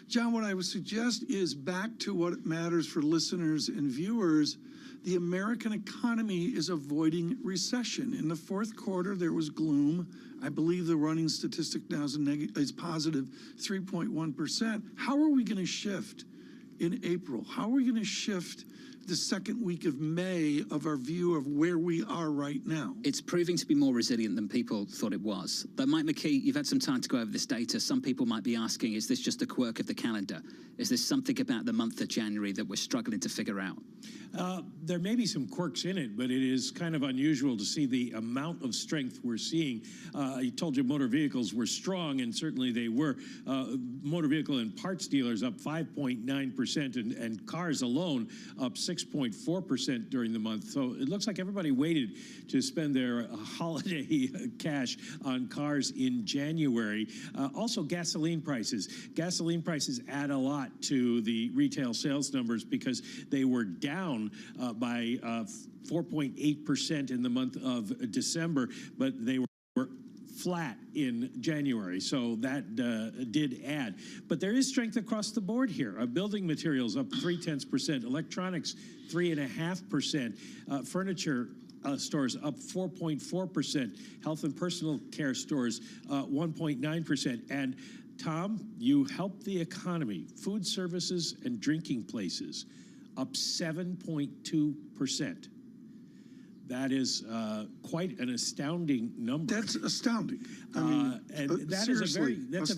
John, what I would suggest is back to what matters for listeners and viewers. The American economy is avoiding recession. In the fourth quarter, there was gloom. I believe the running statistic now is positive 3.1%. How are we going to shift in April? How are we going to shift the second week of May of our view of where we are right now? It's proving to be more resilient than people thought it was. Though, Mike McKee, you've had some time to go over this data. Some people might be asking, is this just a quirk of the calendar? Is this something about the month of January that we're struggling to figure out? There may be some quirks in it, but it is kind of unusual to see the amount of strength we're seeing. I told you motor vehicles were strong, and certainly they were. Motor vehicle and parts dealers up 5.9%, and cars alone up 6.4% during the month. So it looks like everybody waited to spend their holiday cash on cars in January. Also, gasoline prices. Gasoline prices add a lot to the retail sales numbers because they were down by 4.8% in the month of December, but they were flat in January, so that did add. But there is strength across the board here. Building materials up 0.3%, electronics 3.5%, furniture stores up 4.4%, health and personal care stores 1.9%, and Tom, you help the economy. Food services and drinking places up 7.2%. That is quite an astounding number. That's astounding. I mean, and that seriously, is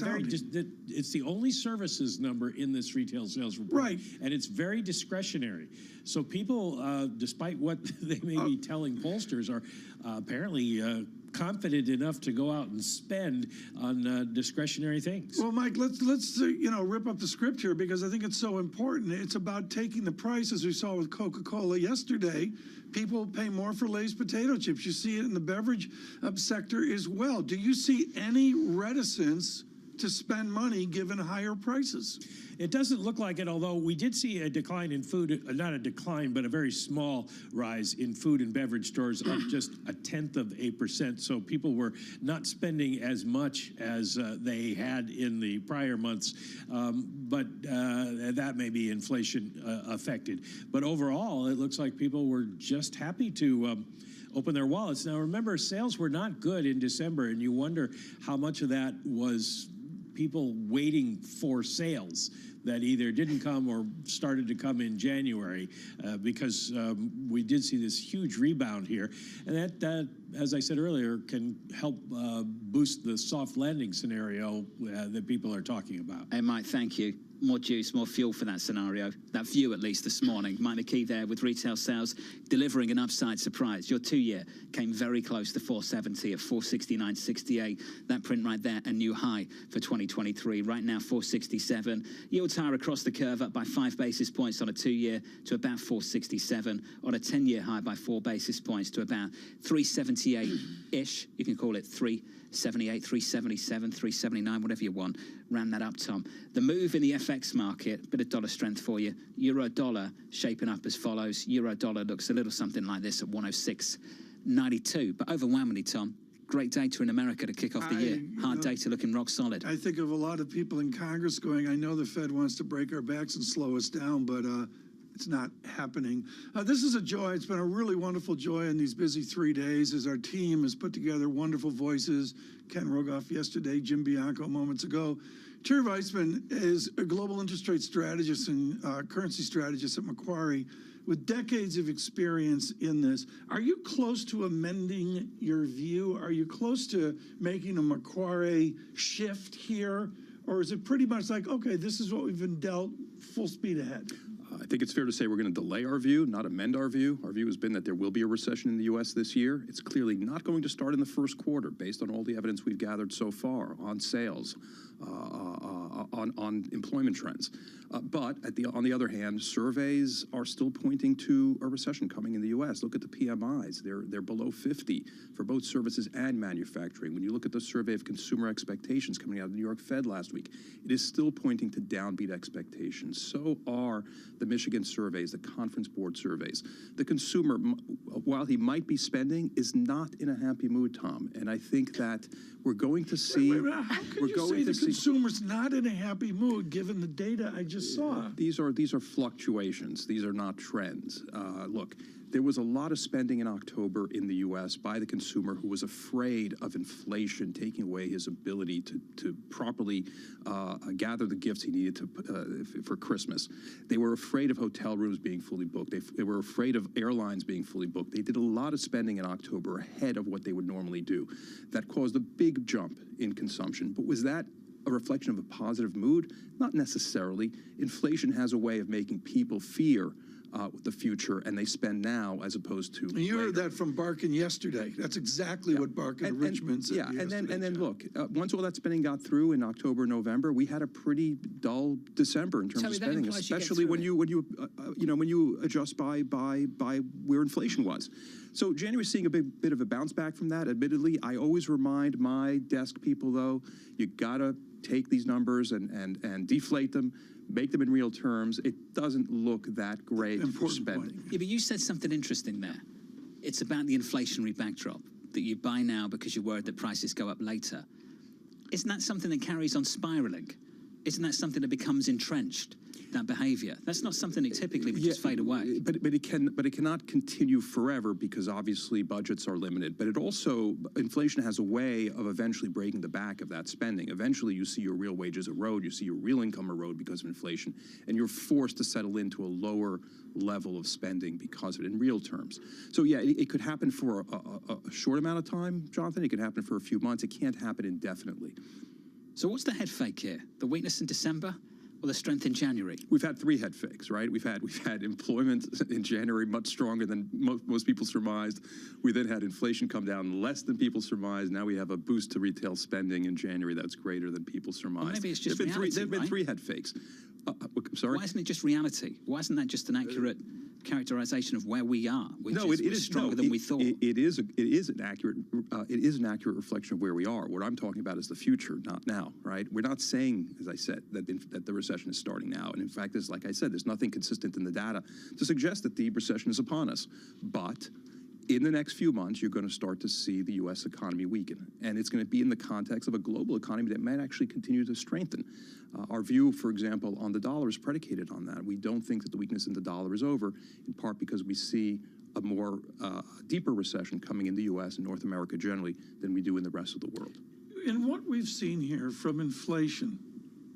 it's the only services number in this retail sales report. Right. And it's very discretionary. So people, despite what they may be telling pollsters, are apparently confident enough to go out and spend on discretionary things. Well, Mike, let's rip up the script here because I think it's so important. It's about taking the price, as we saw with Coca-Cola yesterday. People pay more for Lay's potato chips. You see it in the beverage sector as well. Do you see any reticence to spend money given higher prices? It doesn't look like it, although we did see a decline in food, not a decline, but a very small rise in food and beverage stores, up just 0.1%. So people were not spending as much as they had in the prior months, but that may be inflation affected. But overall, it looks like people were just happy to open their wallets. Now, remember, sales were not good in December, and you wonder how much of that was people waiting for sales that either didn't come or started to come in January, because we did see this huge rebound here. And that, as I said earlier, can help boost the soft landing scenario that people are talking about. Hey, Mike, thank you. More juice, more fuel for that scenario. That view, at least this morning. Mike McKee there with retail sales delivering an upside surprise. Your 2-year came very close to 470 at 469.68. That print right there, a new high for 2023. Right now, 467. Yields higher across the curve, up by 5 basis points on a 2-year to about 467. On a 10-year high by 4 basis points to about 378-ish. You can call it 378, 377, 379, whatever you want. Ran that up, Tom. The move in the FX market, bit of dollar strength for you. Euro dollar shaping up as follows. Euro dollar looks a little something like this at 106.92. But overwhelmingly, Tom, great data in America to kick off the year. Hard data looking rock solid. I think of a lot of people in Congress going, I know the Fed wants to break our backs and slow us down, but it's not happening. This is a joy. It's been a really wonderful joy in these busy 3 days as our team has put together wonderful voices. Ken Rogoff yesterday, Jim Bianco moments ago. Terry Weissman is a global interest rate strategist and currency strategist at Macquarie with decades of experience in this. Are you close to amending your view? Are you close to making a Macquarie shift here? Or is it pretty much like, okay, this is what we've been dealt, full speed ahead? I think it's fair to say we're going to delay our view, not amend our view. Our view has been that there will be a recession in the U.S. this year. It's clearly not going to start in the first quarter based on all the evidence we've gathered so far on sales, on employment trends. But on the other hand, surveys are still pointing to a recession coming in the U.S. Look at the PMIs. They're below 50 for both services and manufacturing. When you look at the survey of consumer expectations coming out of the New York Fed last week, it is still pointing to downbeat expectations. So are the Michigan surveys, the Conference Board surveys. The consumer, while he might be spending, is not in a happy mood, Tom. And I think that we're going to see... How can you say the consumer's not in a happy mood given the data I just saw? These are fluctuations. These are not trends. Look, there was a lot of spending in October in the U.S. by the consumer who was afraid of inflation taking away his ability to properly gather the gifts he needed for Christmas. They were afraid of hotel rooms being fully booked. They were afraid of airlines being fully booked. They did a lot of spending in October ahead of what they would normally do. That caused a big jump in consumption. But was that a reflection of a positive mood? Not necessarily. Inflation has a way of making people fear the future, and they spend now as opposed to. And you heard that from Barkin yesterday. That's exactly what Barkin and Richmond said. Yeah, and then look, once all that spending got through in October, November, we had a pretty dull December in terms of spending, especially when you adjust by where inflation was. So January's seeing a bit of a bounce back from that. Admittedly, I always remind my desk people, though, you gotta take these numbers and deflate them, make them in real terms. It doesn't look that great for spending. Yeah, but you said something interesting there. It's about the inflationary backdrop, that you buy now because you're worried that prices go up later. Isn't that something that carries on spiraling? Isn't that something that becomes entrenched? That behavior. That's not something that typically would just fade away. But it cannot continue forever because obviously budgets are limited. But it also, inflation has a way of eventually breaking the back of that spending. Eventually you see your real wages erode, you see your real income erode because of inflation, and you're forced to settle into a lower level of spending because of it in real terms. So yeah, it could happen for a short amount of time, Jonathan. It could happen for a few months. It can't happen indefinitely. So what's the head fake here? The weakness in December? Or the strength in January? We've had three head fakes, right? We've had employment in January much stronger than most people surmised. We then had inflation come down less than people surmised. Now we have a boost to retail spending in January that's greater than people surmised. Well, maybe it's just reality, There have been three head fakes. Sorry? Why isn't it just reality? Why isn't that just an accurate characterization of where we are, which is stronger than we thought? It is an accurate reflection of where we are. What I'm talking about is the future, not now, right? We're not saying, as I said, that the recession is starting now. And in fact, like I said, there's nothing consistent in the data to suggest that the recession is upon us. But in the next few months, you're going to start to see the U.S. economy weaken. And it's going to be in the context of a global economy that might actually continue to strengthen. Our view, for example, on the dollar is predicated on that. We don't think that the weakness in the dollar is over, in part because we see a more deeper recession coming in the U.S. and North America generally than we do in the rest of the world. In what we've seen here, from inflation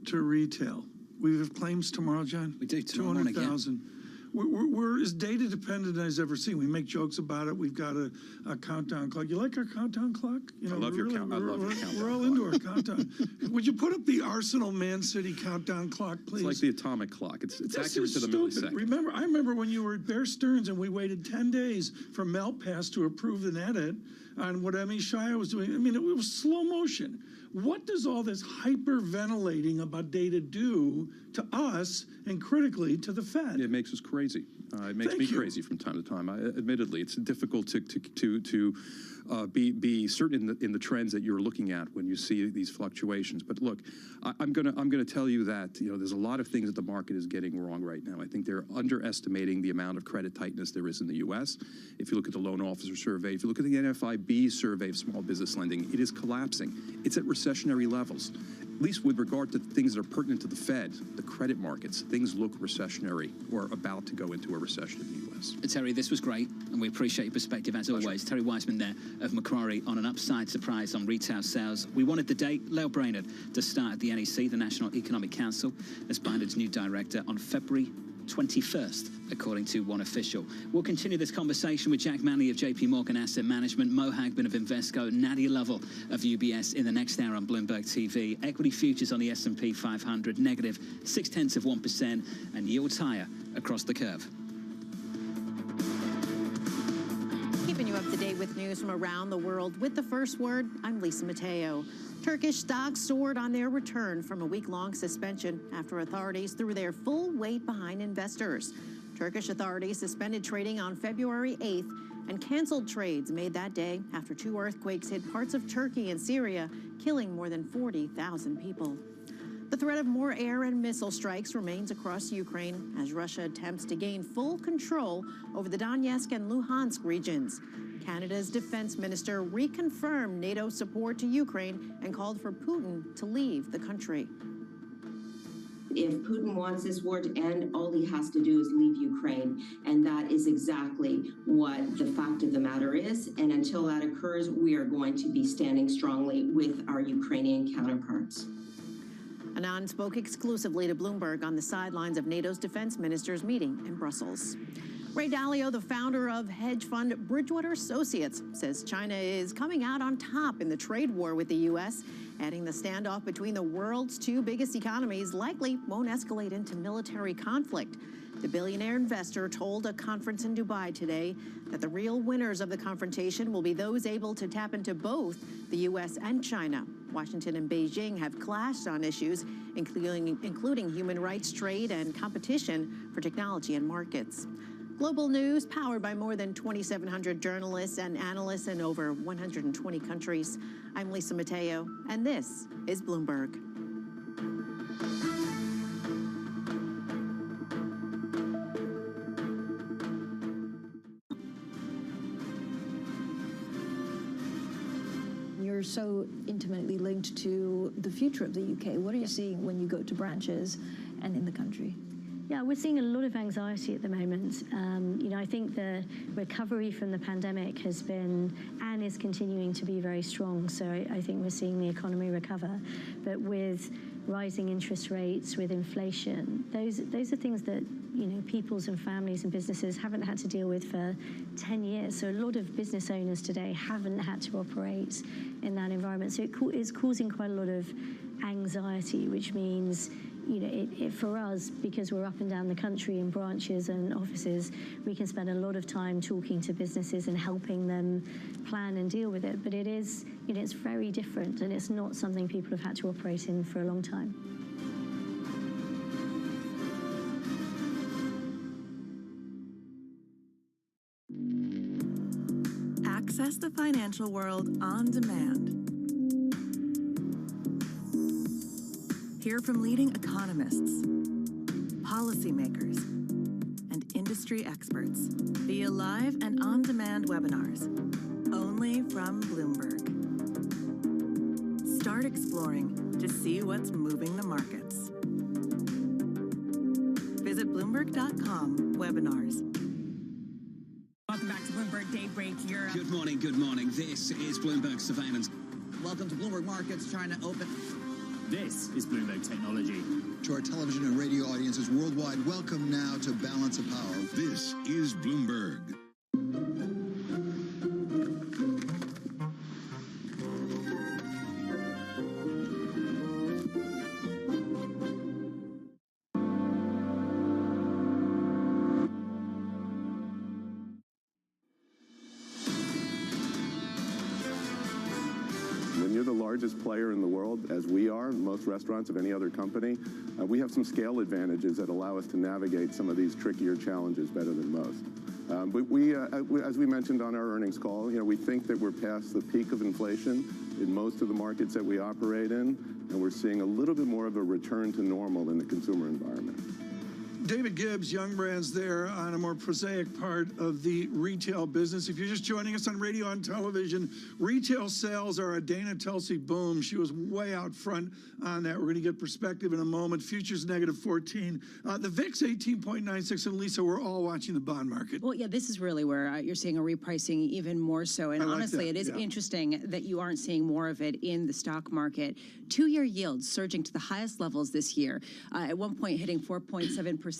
to retail, we have claims tomorrow, John? We do, tomorrow morning, 200,000. We're as data dependent as I've ever seen. We make jokes about it. We've got a countdown clock. You like our countdown clock? You know, I love your countdown clock. We're all into our countdown. Would you put up the Arsenal Man City countdown clock, please? It's like the atomic clock. It's accurate to the millisecond. I remember when you were at Bear Stearns and we waited 10 days for Melpass to approve an edit on what Emmy Shia was doing. I mean, it was slow motion. What does all this hyperventilating about data do to us and critically to the Fed? It makes us crazy. It makes me crazy from time to time. Admittedly, it's difficult to be certain in the trends that you're looking at when you see these fluctuations. But look, I'm gonna tell you that there's a lot of things that the market is getting wrong right now. I think they're underestimating the amount of credit tightness there is in the U.S. If you look at the loan officer survey, if you look at the NFIB survey of small business lending, it is collapsing. It's at recessionary levels. At least with regard to things that are pertinent to the Fed, the credit markets, things look recessionary or about to go into a recession in the U.S. Terry, this was great, and we appreciate your perspective as always. Terry Wiseman there of Macquarie on an upside surprise on retail sales. We wanted the date, Leo Brainerd, to start at the NEC, the National Economic Council, as Bindard's new director on February 21st, according to one official. We'll continue this conversation with Jack Manley of JP Morgan Asset Management, Mo Hagman of Invesco, Nadia Lovell of UBS in the next hour on Bloomberg TV. Equity futures on the S&P 500, negative 0.6%, and yields higher across the curve. Keeping you up to date with news from around the world with the first word, I'm Lisa Mateo. Turkish stocks soared on their return from a week-long suspension after authorities threw their full weight behind investors. Turkish authorities suspended trading on February 8th and canceled trades made that day after 2 earthquakes hit parts of Turkey and Syria, killing more than 40,000 people. The threat of more air and missile strikes remains across Ukraine as Russia attempts to gain full control over the Donetsk and Luhansk regions. Canada's defense minister reconfirmed NATO support to Ukraine and called for Putin to leave the country. If Putin wants this war to end, all he has to do is leave Ukraine. And that is exactly what the fact of the matter is. And until that occurs, we are going to be standing strongly with our Ukrainian counterparts. Anand spoke exclusively to Bloomberg on the sidelines of NATO's defense ministers' meeting in Brussels. Ray Dalio, the founder of hedge fund Bridgewater Associates, says China is coming out on top in the trade war with the U.S., adding the standoff between the world's 2 biggest economies likely won't escalate into military conflict. The billionaire investor told a conference in Dubai today that the real winners of the confrontation will be those able to tap into both the U.S. and China. Washington and Beijing have clashed on issues, including human rights, trade, and competition for technology and markets. Global news powered by more than 2,700 journalists and analysts in over 120 countries. I'm Lisa Mateo, and this is Bloomberg. You're so intimately linked to the future of the UK. What are you seeing when you go to branches and in the country? Yeah, we're seeing a lot of anxiety at the moment. I think the recovery from the pandemic has been and is continuing to be very strong. So I think we're seeing the economy recover. But with rising interest rates, with inflation, those are things that peoples and families and businesses haven't had to deal with for 10 years. So a lot of business owners today haven't had to operate in that environment. So it's causing quite a lot of anxiety, which means for us, because we're up and down the country in branches and offices, we can spend a lot of time talking to businesses and helping them plan and deal with it. But it is, it's very different, and it's not something people have had to operate in for a long time. Access the financial world on demand. Hear from leading economists, policymakers, and industry experts via live and on-demand webinars, only from Bloomberg. Start exploring to see what's moving the markets. Visit Bloomberg.com/webinars. Welcome back to Bloomberg Daybreak Europe. Good morning, good morning. This is Bloomberg Surveillance. Welcome to Bloomberg Markets. China open. This is Bloomberg Technology. To our television and radio audiences worldwide, welcome now to Balance of Power. This is Bloomberg. largest player in the world, as we are, most restaurants of any other company, we have some scale advantages that allow us to navigate some of these trickier challenges better than most. But as we mentioned on our earnings call, we think that we're past the peak of inflation in most of the markets that we operate in, and we're seeing a little bit more of a return to normal in the consumer environment. David Gibbs, Young Brands there on a more prosaic part of the retail business. If you're just joining us on radio and television, retail sales are a Dana Telsey boom. She was way out front on that. We're going to get perspective in a moment. Futures negative 14. The VIX 18.96. And Lisa, we're all watching the bond market. Well, yeah, this is really where you're seeing a repricing even more so. And honestly, it is interesting that you aren't seeing more of it in the stock market. 2-year yields surging to the highest levels this year, at one point hitting 4.7%.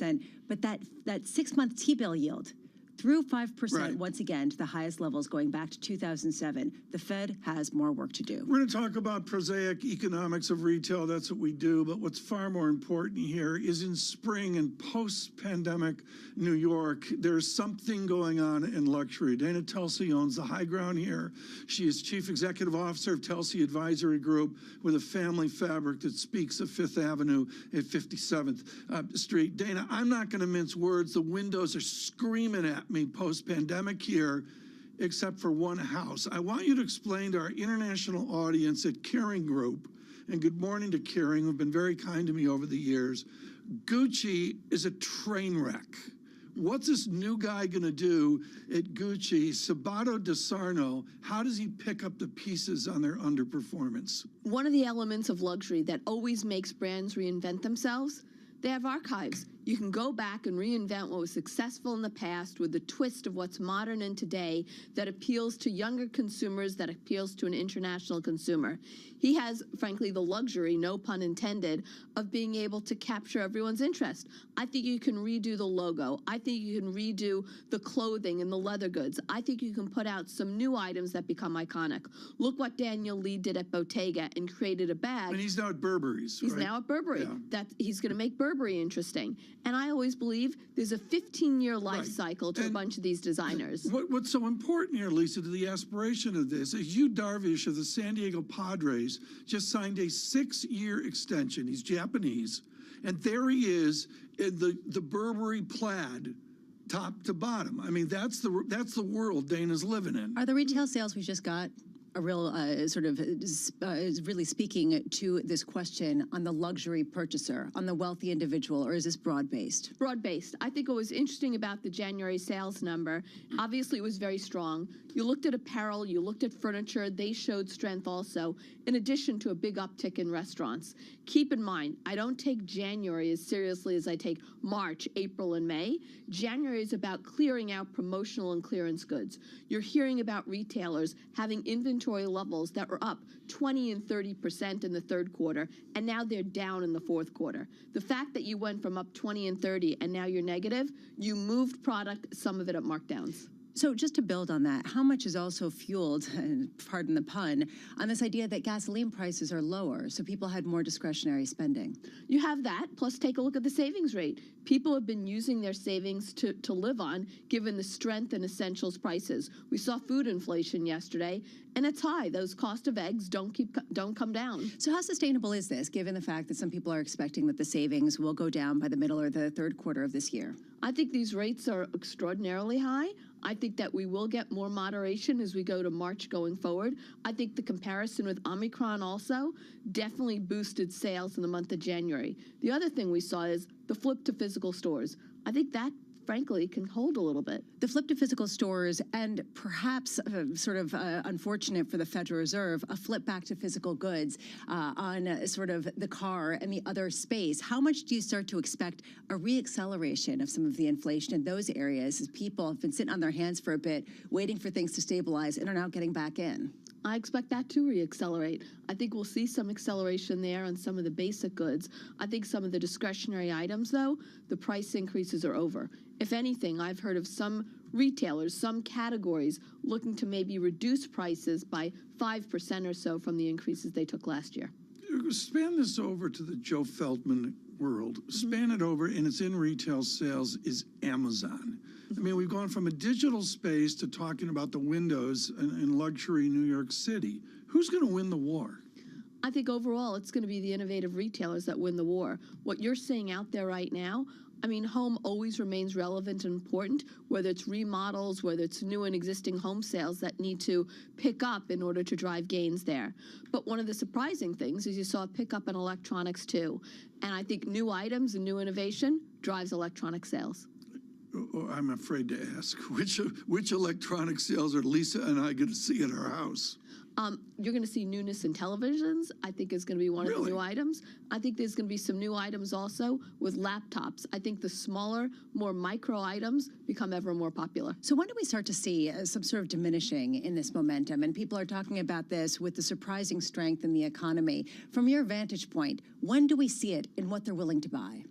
But that 6-month T-bill yield through 5% once again to the highest levels going back to 2007. The Fed has more work to do. We're going to talk about prosaic economics of retail. That's what we do. But what's far more important here is in spring and post-pandemic New York, there's something going on in luxury. Dana Telsey owns the high ground here. She is Chief Executive Officer of Telsey Advisory Group with a family fabric that speaks of Fifth Avenue at 57th Street. Dana, I'm not going to mince words. The windows are screaming at me post-pandemic here, except for one house. I want you to explain to our international audience at Kering Group, and good morning to Kering, who've been very kind to me over the years. Gucci is a train wreck. What's this new guy going to do at Gucci? Sabato De Sarno, how does he pick up the pieces on their underperformance? One of the elements of luxury that always makes brands reinvent themselves, they have archives. You can go back and reinvent what was successful in the past with the twist of what's modern in today that appeals to younger consumers, that appeals to an international consumer. He has, frankly, the luxury, no pun intended, of being able to capture everyone's interest. I think you can redo the logo. I think you can redo the clothing and the leather goods. I think you can put out some new items that become iconic. Look what Daniel Lee did at Bottega and created a bag. And he's now at Burberry's. He's now at Burberry. Yeah. That he's going to make Burberry interesting. And I always believe there's a 15-year life cycle to a bunch of these designers. What's so important here, Lisa, to the aspiration of this is Yu Darvish of the San Diego Padres just signed a 6-year extension. He's Japanese. And there he is in the Burberry plaid, top to bottom. I mean, that's the world Dana's living in. Are the retail sales we just got a real really speaking to this question on the luxury purchaser, on the wealthy individual, or is this broad-based? Broad-based. I think what was interesting about the January sales number, obviously it was very strong. You looked at apparel, you looked at furniture, they showed strength also, in addition to a big uptick in restaurants. Keep in mind, I don't take January as seriously as I take March, April, and May. January is about clearing out promotional and clearance goods. You're hearing about retailers having inventory levels that were up 20 and 30% in the third quarter, and now they're down in the fourth quarter. The fact that you went from up 20 and 30 and now you're negative, you moved product, some of it at markdowns. So just to build on that, how much is also fueled, pardon the pun, on this idea that gasoline prices are lower, so people had more discretionary spending? You have that, plus take a look at the savings rate. People have been using their savings to live on, given the strength in essentials prices. We saw food inflation yesterday, and it's high. Those cost of eggs don't come down. So how sustainable is this, given the fact that some people are expecting that the savings will go down by the middle or the third quarter of this year? I think these rates are extraordinarily high. I think that we will get more moderation as we go to March going forward. I think the comparison with Omicron also definitely boosted sales in the month of January. The other thing we saw is the flip to physical stores. I think that, frankly, can hold a little bit. The flip to physical stores and perhaps unfortunate for the Federal Reserve, a flip back to physical goods on sort of the car and the other space. How much do you start to expect a reacceleration of some of the inflation in those areas as people have been sitting on their hands for a bit, waiting for things to stabilize and are now getting back in? I expect that to reaccelerate. I think we'll see some acceleration there on some of the basic goods. I think some of the discretionary items, though, the price increases are over. If anything, I've heard of some retailers, some categories, looking to maybe reduce prices by 5% or so from the increases they took last year. Span this over to the Joe Feldman world. Span it over, and it's in retail sales, is Amazon. I mean, we've gone from a digital space to talking about the windows in luxury New York City. Who's going to win the war? I think overall it's going to be the innovative retailers that win the war. What you're seeing out there right now, I mean, home always remains relevant and important, whether it's remodels, whether it's new and existing home sales that need to pick up in order to drive gains there. But one of the surprising things is you saw a pickup in electronics too. And I think new items and new innovation drives electronic sales. I'm afraid to ask, which electronic sales are Lisa and I going to see at our house? You're going to see newness in televisions, I think is going to be one of the new items. I think there's going to be some new items also with laptops. I think the smaller, more micro items become ever more popular. So when do we start to see some sort of diminishing in this momentum? And people are talking about this with the surprising strength in the economy. From your vantage point, when do we see it in what they're willing to buy?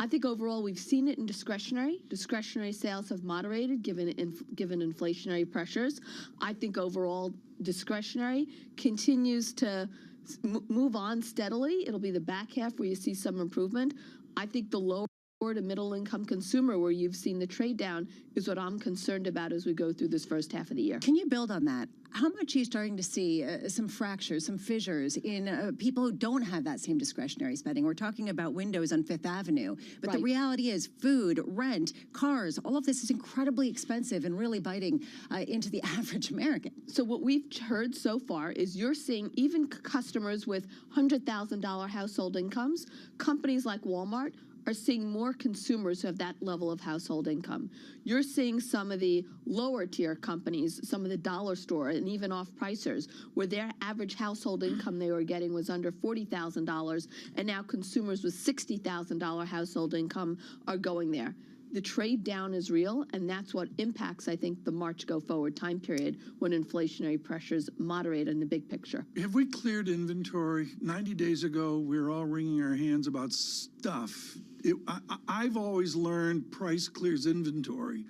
I think overall we've seen it in discretionary. Discretionary sales have moderated given inflationary pressures. I think overall discretionary continues to move on steadily. It'll be the back half where you see some improvement. I think the lower to middle income consumer where you've seen the trade down is what I'm concerned about as we go through this first half of the year. Can you build on that? How much are you starting to see some fractures, some fissures in people who don't have that same discretionary spending? We're talking about windows on Fifth Avenue, but the reality is food, rent, cars, all of this is incredibly expensive and really biting into the average American. So what we've heard so far is you're seeing even customers with $100,000 household incomes, companies like Walmart, are seeing more consumers who have that level of household income. You're seeing some of the lower tier companies, some of the dollar store and even off-pricers, where their average household income they were getting was under $40,000, and now consumers with $60,000 household income are going there. The trade down is real, and that's what impacts, I think, the March go-forward time period when inflationary pressures moderate in the big picture. Have we cleared inventory? 90 days ago, we were all wringing our hands about stuff. I've always learned price clears inventory.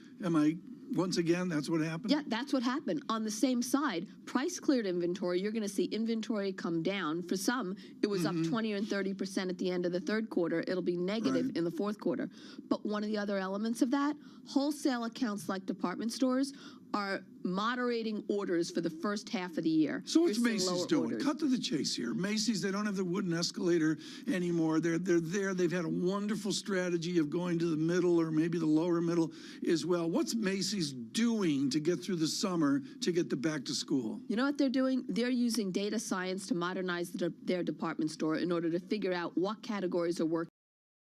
Once again, that's what happened? Yeah, that's what happened. On the same side, price cleared inventory, you're going to see inventory come down. For some, it was up 20 or 30% at the end of the third quarter. It'll be negative in the fourth quarter. But one of the other elements of that, wholesale accounts like department stores are moderating orders for the first half of the year. So what's Macy's doing? Cut to the chase here. Macy's, they don't have the wooden escalator anymore. They're there. They've had a wonderful strategy of going to the middle or maybe the lower middle as well. What's Macy's doing to get through the summer to get to back to school? You know what they're doing? They're using data science to modernize their department store in order to figure out what categories are working.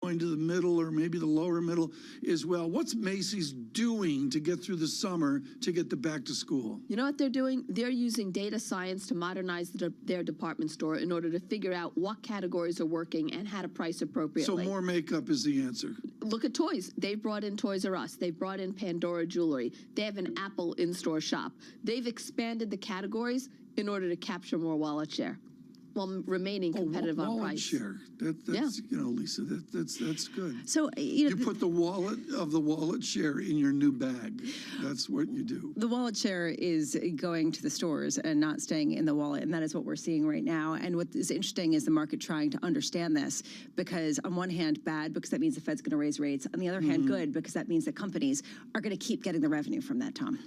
Going to the middle or maybe the lower middle as well. What's Macy's doing to get through the summer to get to back to school? You know what they're doing? They're using data science to modernize their department store in order to figure out what categories are working and how to price appropriately. So more makeup is the answer. Look at toys. They've brought in Toys R Us. They've brought in Pandora Jewelry. They have an Apple in-store shop. They've expanded the categories in order to capture more wallet share, while remaining competitive on price. Share. That's you know, Lisa, that's good. So you put the wallet share in your new bag. That's what you do. The wallet share is going to the stores and not staying in the wallet, and that is what we're seeing right now. And what is interesting is the market trying to understand this, because on one hand, bad, because that means the Fed's going to raise rates. On the other hand, good, because that means that companies are going to keep getting the revenue from that, Tom.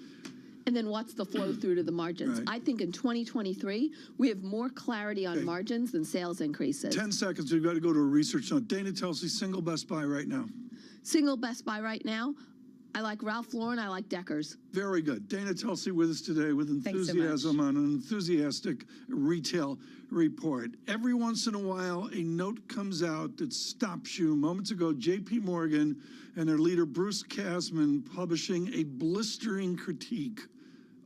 And then what's the flow through to the margins? I think in 2023, we have more clarity on margins than sales increases. 10 seconds, we've got to go to a research note. Dana Telsey, single best buy right now. Single best buy right now, I like Ralph Lauren, I like Deckers. Very good. Dana Telsey with us today with enthusiasm on an enthusiastic retail report. Every once in a while, a note comes out that stops you. Moments ago, J.P. Morgan and their leader, Bruce Kasman, publishing a blistering critique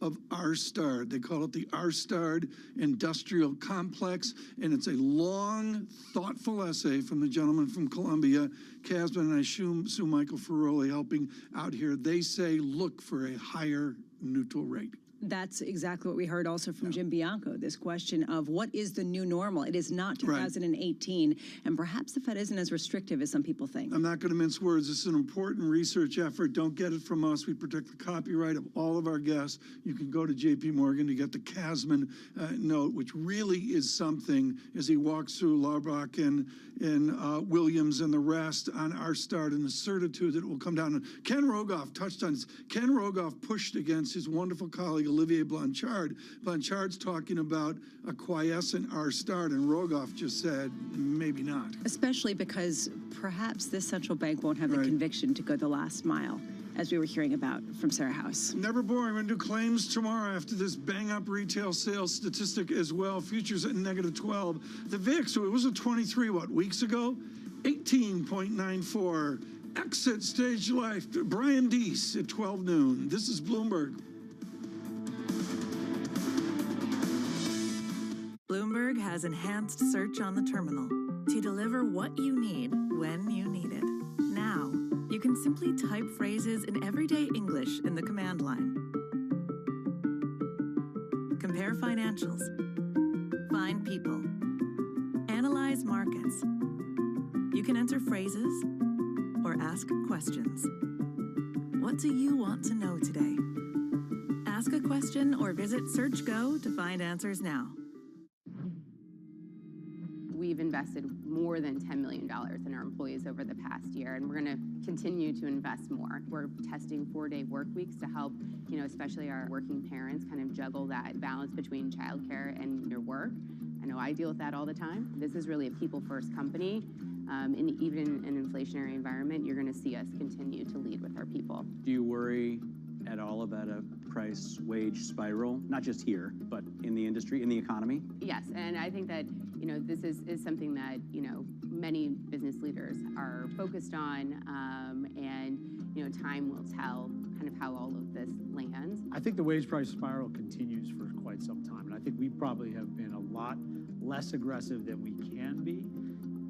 of R-Star. They call it the R-Star Industrial Complex, and it's a long, thoughtful essay from the gentleman from Columbia, Kasman, and I assume Sue Michael Ferroli helping out here. They say, look for a higher neutral rate. That's exactly what we heard also from Jim Bianco, this question of what is the new normal? It is not 2018, and perhaps the Fed isn't as restrictive as some people think. I'm not going to mince words. This is an important research effort. Don't get it from us. We protect the copyright of all of our guests. You can go to J.P. Morgan to get the Kasman note, which really is something as he walks through Laubach and Williams and the rest on R-Star and the certitude that it will come down. Ken Rogoff touched on this. Ken Rogoff pushed against his wonderful colleague, Olivier Blanchard. Blanchard's talking about a quiescent R-start, and Rogoff just said, maybe not. Especially because perhaps this central bank won't have the conviction to go the last mile, as we were hearing about from Sarah House. Never boring. We're going to do claims tomorrow after this bang-up retail sales statistic as well. Futures at -12. The VIX, it was a 23, weeks ago? 18.94. Exit Stage Life. Brian Deese at 12 noon. This is Bloomberg. Bloomberg has enhanced search on the terminal to deliver what you need when you need it. Now, you can simply type phrases in everyday English in the command line. Compare financials. Find people. Analyze markets. You can enter phrases or ask questions. What do you want to know today? Ask a question or visit SearchGo to find answers now. We've invested more than $10 million in our employees over the past year, and we're going to continue to invest more. We're testing 4-day work weeks to help, especially our working parents kind of juggle that balance between childcare and their work. I know I deal with that all the time. This is really a people-first company. And even in an inflationary environment, you're going to see us continue to lead with our people. Do you worry at all about a price wage spiral, not just here, but in the industry, in the economy? Yes, and I think that this is something that many business leaders are focused on, and time will tell kind of how all of this lands. I think the wage price spiral continues for quite some time, and I think we probably have been a lot less aggressive than we can be,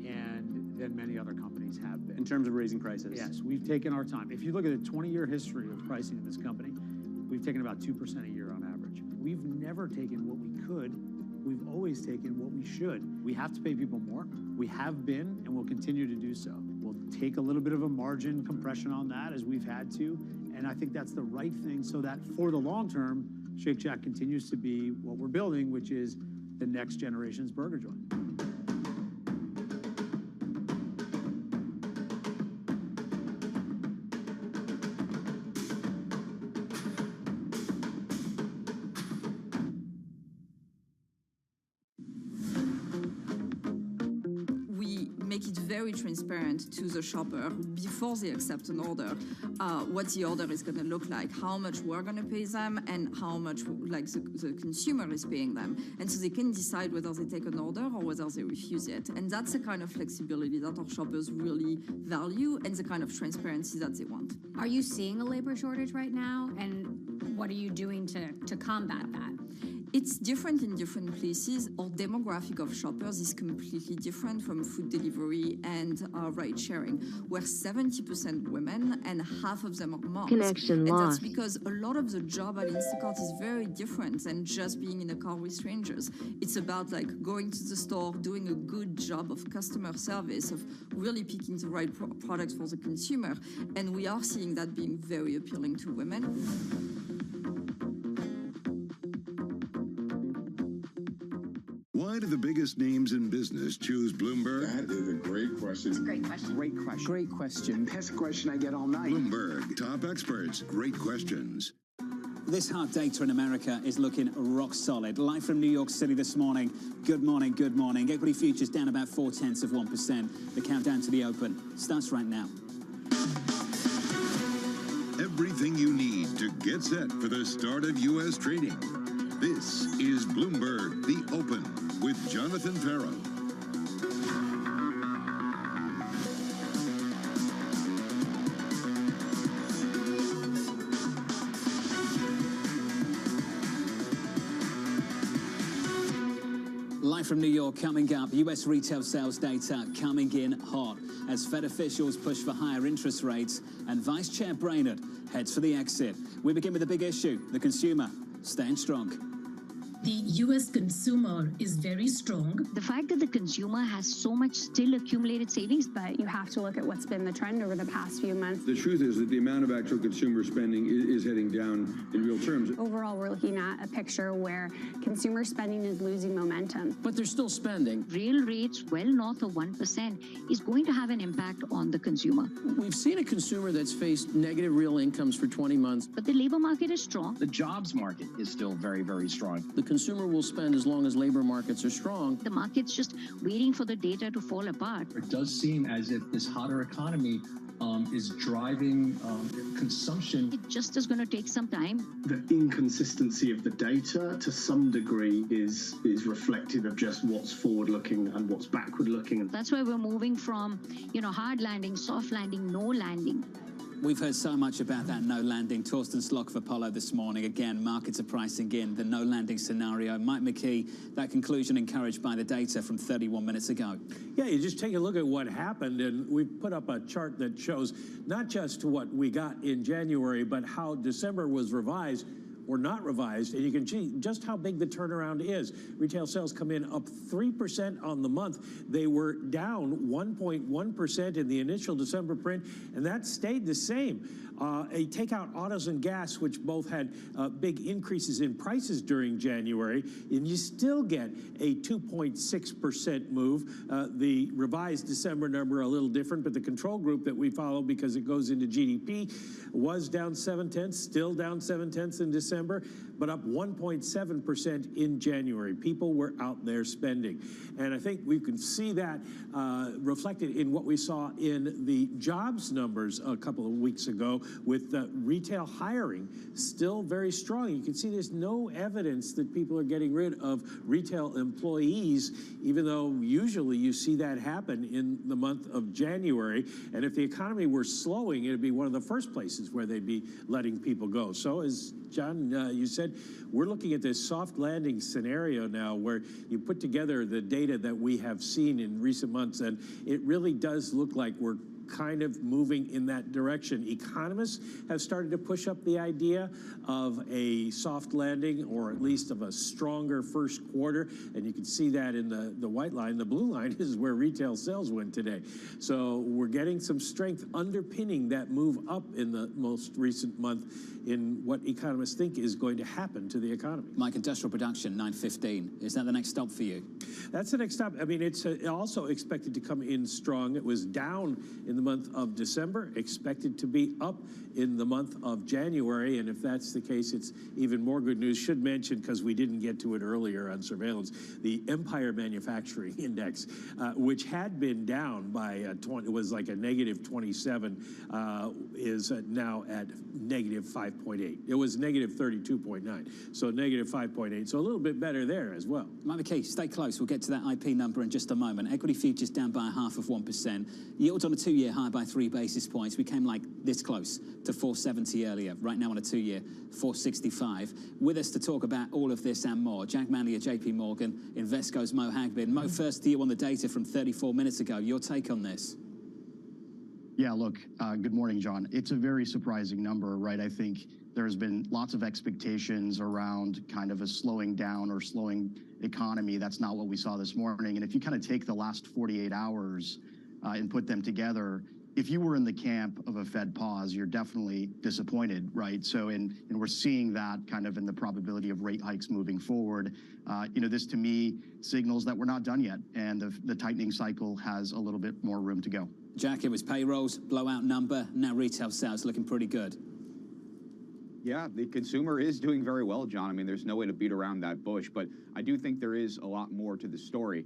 and than many other companies have been. In terms of raising prices? Yes, we've taken our time. If you look at the 20-year history of pricing in this company, we've taken about 2% a year on average. We've never taken what we could. We've always taken what we should. We have to pay people more. We have been, and we'll continue to do so. We'll take a little bit of a margin compression on that, as we've had to, and I think that's the right thing, so that for the long term, Shake Shack continues to be what we're building, which is the next generation's burger joint. Very transparent to the shopper before they accept an order, what the order is going to look like, how much we're going to pay them, and how much the consumer is paying them, and so they can decide whether they take an order or whether they refuse it. And that's the kind of flexibility that our shoppers really value, and the kind of transparency that they want. Are you seeing a labor shortage right now, and what are you doing to combat that? It's different in different places. Our demographic of shoppers is completely different from food delivery and ride sharing. We're 70% women and half of them are moms. Connection lost. And that's because a lot of the job at Instacart is very different than just being in a car with strangers. It's about going to the store, doing a good job of customer service, of really picking the right products for the consumer. And we are seeing that being very appealing to women. Why do the biggest names in business choose Bloomberg? That is a great question. It's a great question. Great question. Great question. That's a question I get all night. Bloomberg, top experts, great questions. This hard data in America is looking rock solid. Live from New York City this morning. Good morning, good morning. Equity futures down about 0.4%. The countdown to the open starts right now. Everything you need to get set for the start of U.S. trading. This is Bloomberg, The Open, with Jonathan Farrow. Live from New York coming up, U.S. retail sales data coming in hot as Fed officials push for higher interest rates and Vice Chair Brainerd heads for the exit. We begin with the big issue, the consumer staying strong. The U.S. consumer is very strong. The fact that the consumer has so much still accumulated savings. But you have to look at what's been the trend over the past few months. The truth is that the amount of actual consumer spending is heading down in real terms. Overall, we're looking at a picture where consumer spending is losing momentum. But they're still spending. Real rates well north of 1% is going to have an impact on the consumer. We've seen a consumer that's faced negative real incomes for 20 months. But the labor market is strong. The jobs market is still very, very strong. The consumer will spend as long as labor markets are strong. The market's just waiting for the data to fall apart. It does seem as if this hotter economy is driving consumption. It just is going to take some time. The inconsistency of the data to some degree is reflective of just what's forward-looking and what's backward-looking. That's why we're moving from, hard landing, soft landing, no landing. We've heard so much about that no landing. Torsten Slok of Apollo this morning. Again, markets are pricing in the no landing scenario. Mike McKee, that conclusion encouraged by the data from 31 minutes ago. Yeah, you just take a look at what happened, and we put up a chart that shows not just what we got in January, but how December was revised or not revised, and you can see just how big the turnaround is. Retail sales come in up 3% on the month. They were down 1.1% in the initial December print, and that stayed the same. Take out autos and gas, which both had big increases in prices during January, and you still get a 2.6% move. The revised December number a little different, but the control group that we follow, because it goes into GDP, was down 0.7, still down 0.7 in December, but up 1.7% in January. People were out there spending. And I think we can see that reflected in what we saw in the jobs numbers a couple of weeks ago, with retail hiring still very strong. You can see there's no evidence that people are getting rid of retail employees, even though usually you see that happen in the month of January. And if the economy were slowing, it'd be one of the first places where they'd be letting people go. So as John, you said, we're looking at this soft landing scenario now, where you put together the data that we have seen in recent months, and it really does look like we're kind of moving in that direction. Economists have started to push up the idea of a soft landing, or at least of a stronger first quarter, and you can see that in the white line. The blue line is where retail sales went today. So we're getting some strength underpinning that move up in the most recent month in what economists think is going to happen to the economy. Mike, industrial production, 9:15. Is that the next stop for you? That's the next stop. I mean, it's also expected to come in strong. It was down in the month of December, expected to be up in the month of January. And if that's the case, it's even more good news. Should mention, because we didn't get to it earlier on surveillance, the Empire Manufacturing Index, which had been down by 20, it was like a negative 27, is now at negative 5.8. It was negative 32.9, so negative 5.8. So a little bit better there as well. Mike McKee, stay close. We'll get to that IP number in just a moment. Equity futures down by 0.5%. Yields on a 2-year high by 3 basis points. We came like this close to 470 earlier. Right now on a 2-year, 465. With us to talk about all of this and more, Jack Manley of JP Morgan, Invesco's Mo Hagbin. Mo, first to you on the data from 34 minutes ago. Your take on this? Yeah, look, good morning, John. It's a very surprising number, right? I think there's been lots of expectations around kind of a slowing down or slowing economy. That's not what we saw this morning. And if you kind of take the last 48 hours and put them together, if you were in the camp of a Fed pause, you're definitely disappointed, right? So, and we're seeing that kind of in the probability of rate hikes moving forward. This to me signals that we're not done yet, and the tightening cycle has a little bit more room to go. Jack, it was payrolls, blowout number, now retail sales looking pretty good. Yeah, the consumer is doing very well, John. I mean, there's no way to beat around that bush, but I do think there is a lot more to the story.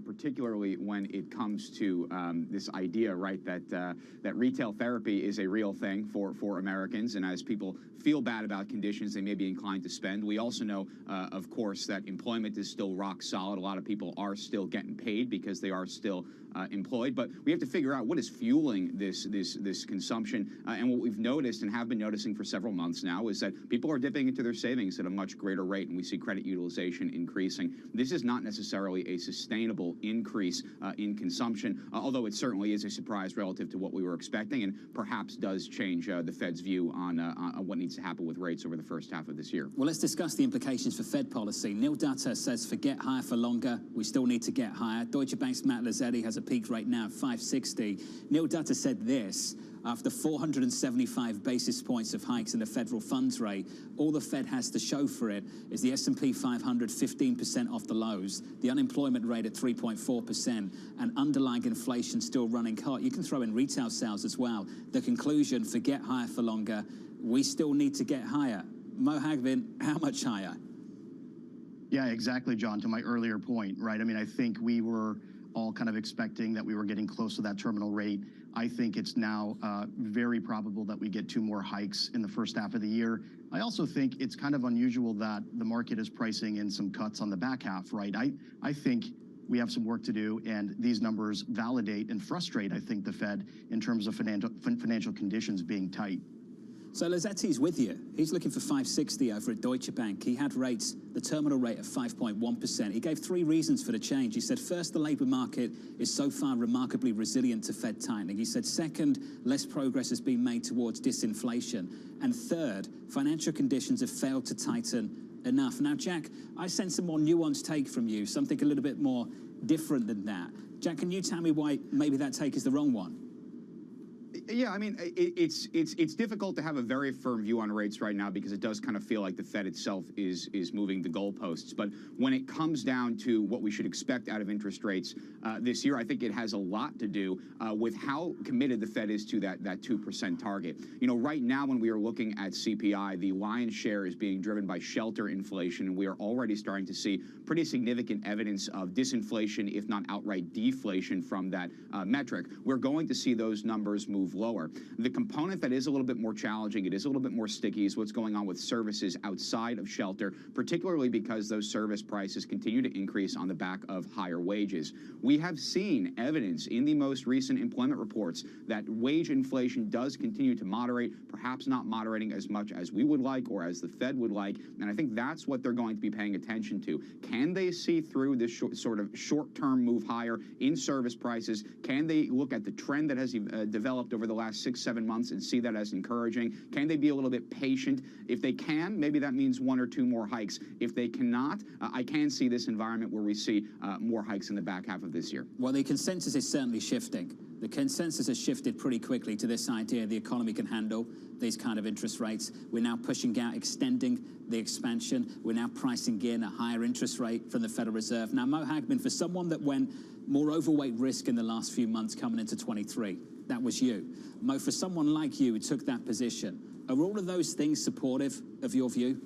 Particularly when it comes to this idea, right, that retail therapy is a real thing for Americans, and as people feel bad about conditions, they may be inclined to spend. We also know, of course, that employment is still rock solid. A lot of people are still getting paid because they are still employed. But we have to figure out what is fueling this consumption. And what we've noticed and have been noticing for several months now is that people are dipping into their savings at a much greater rate, and we see credit utilization increasing. This is not necessarily a sustainable increase in consumption, although it certainly is a surprise relative to what we were expecting, and perhaps does change the Fed's view on what needs to happen with rates over the first half of this year. Well, let's discuss the implications for Fed policy. Neil Dutta says forget higher for longer. We still need to get higher. Deutsche Bank's Matt Lazzetti has a peak rate now at 5.60. Neil Dutta said this: after 475 basis points of hikes in the federal funds rate, all the Fed has to show for it is the S&P 500 15% off the lows, the unemployment rate at 3.4%, and underlying inflation still running hot. You can throw in retail sales as well. The conclusion, forget higher for longer. We still need to get higher. Mo Hagbin, how much higher? Yeah, exactly, John, to my earlier point, right? I mean, I think we were all kind of expecting that we were getting close to that terminal rate. I think it's now very probable that we get 2 more hikes in the first half of the year. I also think it's kind of unusual that the market is pricing in some cuts on the back half, right? I think we have some work to do, and these numbers validate and frustrate, I think, the Fed in terms of financial conditions being tight. So Lazzetti's with you. He's looking for 5.60 over at Deutsche Bank. He had rates, the terminal rate of 5.1%. He gave 3 reasons for the change. He said, first, the labour market is so far remarkably resilient to Fed tightening. He said, second, less progress has been made towards disinflation. And third, financial conditions have failed to tighten enough. Now, Jack, I sense a more nuanced take from you, something a little bit more different than that. Jack, can you tell me why maybe that take is the wrong one? Yeah, I mean, it's difficult to have a very firm view on rates right now because it does kind of feel like the Fed itself is moving the goalposts. But when it comes down to what we should expect out of interest rates this year, I think it has a lot to do with how committed the Fed is to that 2% target. You know, right now when we are looking at CPI, the lion's share is being driven by shelter inflation, and we are already starting to see pretty significant evidence of disinflation, if not outright deflation, from that metric. We're going to see those numbers move lower. The component that is a little bit more challenging, it is a little bit more sticky, is what's going on with services outside of shelter, particularly because those service prices continue to increase on the back of higher wages. We have seen evidence in the most recent employment reports that wage inflation does continue to moderate, perhaps not moderating as much as we would like or as the Fed would like, and I think that's what they're going to be paying attention to. Can they see through this sort of short-term move higher in service prices? Can they look at the trend that has developed over the last 6-7 months and see that as encouraging? Can they be a little bit patient? If they can, maybe that means 1 or 2 more hikes. If they cannot, I can see this environment where we see more hikes in the back half of this year. Well, the consensus is certainly shifting. The consensus has shifted pretty quickly to this idea the economy can handle these kind of interest rates. We're now pushing out, extending the expansion. We're now pricing in a higher interest rate from the Federal Reserve. Now, Mo Hagbin, for someone that went more overweight risk in the last few months coming into 23, that was you. Mo, for someone like you who took that position, are all of those things supportive of your view?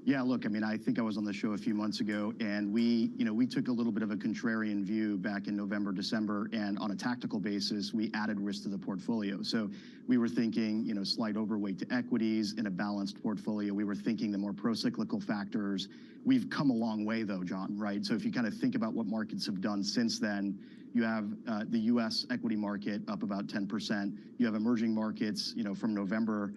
Yeah, look, I mean, I think I was on the show a few months ago, and we took a little bit of a contrarian view back in November, December, and on a tactical basis, we added risk to the portfolio. So we were thinking, slight overweight to equities in a balanced portfolio. We were thinking the more pro-cyclical factors. We've come a long way, though, John, right? So if you kind of think about what markets have done since then, you have the U.S. equity market up about 10%. You have emerging markets, from November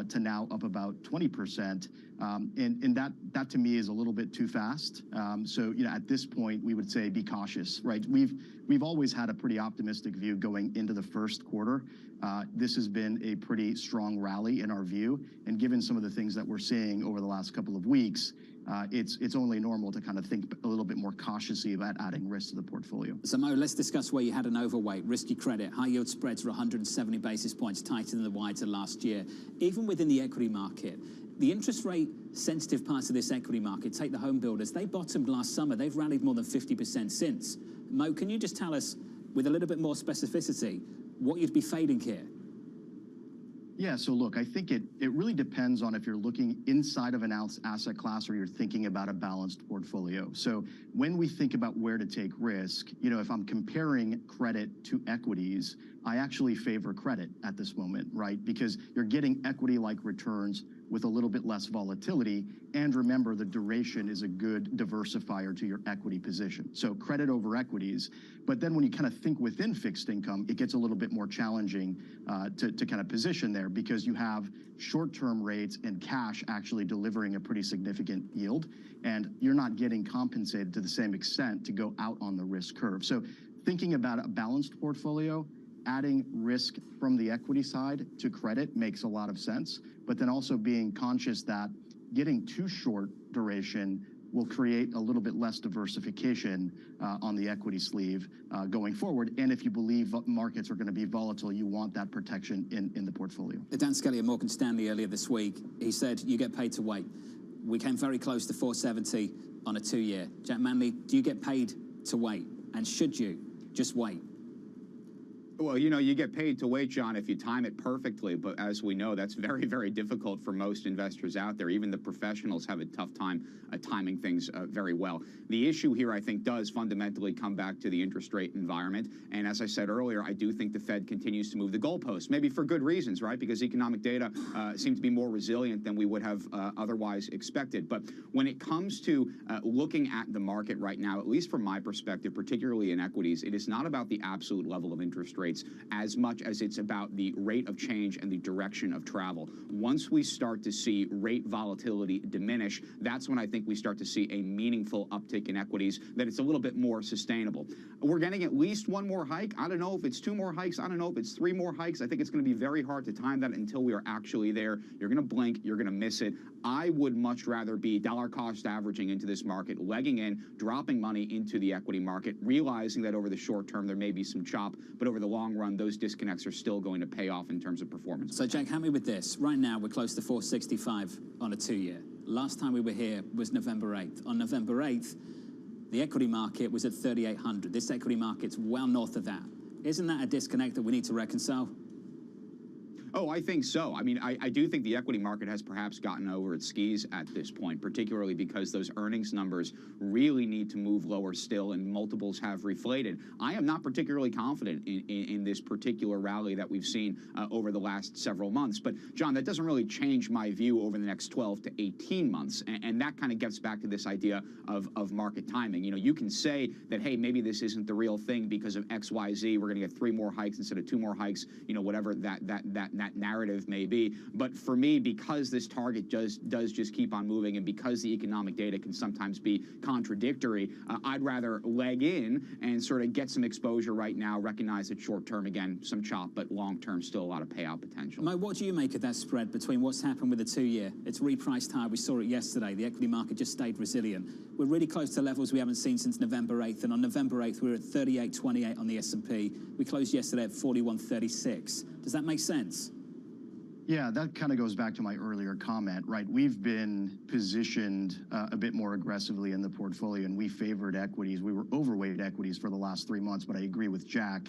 to now up about 20%. And that to me is a little bit too fast. So at this point, we would say be cautious, right? We've always had a pretty optimistic view going into the first quarter. This has been a pretty strong rally in our view, and given some of the things that we're seeing over the last couple of weeks, it's only normal to kind of think a little bit more cautiously about adding risk to the portfolio. So Mo, let's discuss where you had an overweight. Risky credit, high yield spreads were 170 basis points tighter than the wider last year. Even within the equity market, the interest rate sensitive parts of this equity market, take the home builders, they bottomed last summer. They've rallied more than 50% since. Mo, can you just tell us with a little bit more specificity what you'd be fading here? Yeah, so look, I think it really depends on if you're looking inside of an asset class or you're thinking about a balanced portfolio. So when we think about where to take risk, if I'm comparing credit to equities, I actually favor credit at this moment, right? Because you're getting equity-like returns with a little bit less volatility. And remember, the duration is a good diversifier to your equity position. So credit over equities. But then when you kind of think within fixed income, it gets a little bit more challenging to kind of position there, because you have short-term rates and cash actually delivering a pretty significant yield, and you're not getting compensated to the same extent to go out on the risk curve. So thinking about a balanced portfolio, adding risk from the equity side to credit makes a lot of sense, but then also being conscious that getting too short duration will create a little bit less diversification on the equity sleeve going forward. And if you believe markets are going to be volatile, you want that protection in the portfolio. Dan Skelly of Morgan Stanley earlier this week, he said, you get paid to wait. We came very close to 470 on a 2-year. Jack Manley, do you get paid to wait? And should you just wait? Well, you know, you get paid to wait, John, if you time it perfectly. But as we know, that's very, very difficult for most investors out there. Even the professionals have a tough time timing things very well. The issue here, I think, does fundamentally come back to the interest rate environment. And as I said earlier, I do think the Fed continues to move the goalposts, maybe for good reasons, right? Because economic data seems to be more resilient than we would have otherwise expected. But when it comes to looking at the market right now, at least from my perspective, particularly in equities, it is not about the absolute level of interest rates as much as it's about the rate of change and the direction of travel. Once we start to see rate volatility diminish, that's when I think we start to see a meaningful uptick in equities, that it's a little bit more sustainable. We're getting at least one more hike. I don't know if it's 2 more hikes. I don't know if it's 3 more hikes. I think it's going to be very hard to time that until we are actually there. You're going to blink. You're going to miss it. I would much rather be dollar cost averaging into this market, legging in, dropping money into the equity market, realizing that over the short term there may be some chop, but over the long run, those disconnects are still going to pay off in terms of performance. So, Jack, help me with this. Right now, we're close to 465 on a 2-year. Last time we were here was November 8th. On November 8th, the equity market was at 3,800. This equity market's well north of that. Isn't that a disconnect that we need to reconcile? Oh, I think so. I mean, I do think the equity market has perhaps gotten over its skis at this point, particularly because those earnings numbers really need to move lower still, and multiples have reflated. I am not particularly confident in this particular rally that we've seen over the last several months. But, John, that doesn't really change my view over the next 12 to 18 months. And that kind of gets back to this idea of market timing. You know, you can say that, hey, maybe this isn't the real thing because of X, Y, Z. We're going to get 3 more hikes instead of 2 more hikes, you know, whatever that narrative may be. But for me, because this target does just keep on moving, and because the economic data can sometimes be contradictory, I'd rather leg in and sort of get some exposure right now, recognize that short term, again, some chop, but long term, still a lot of payout potential. Mo, what do you make of that spread between what's happened with the 2-year? It's repriced high. We saw it yesterday. The equity market just stayed resilient. We're really close to levels we haven't seen since November 8th. And on November 8th, we were at 38.28 on the S&P. We closed yesterday at 41.36. Does that make sense? Yeah, that kind of goes back to my earlier comment, right? We've been positioned a bit more aggressively in the portfolio, and we favored equities. We were overweight equities for the last 3 months, but I agree with Jack.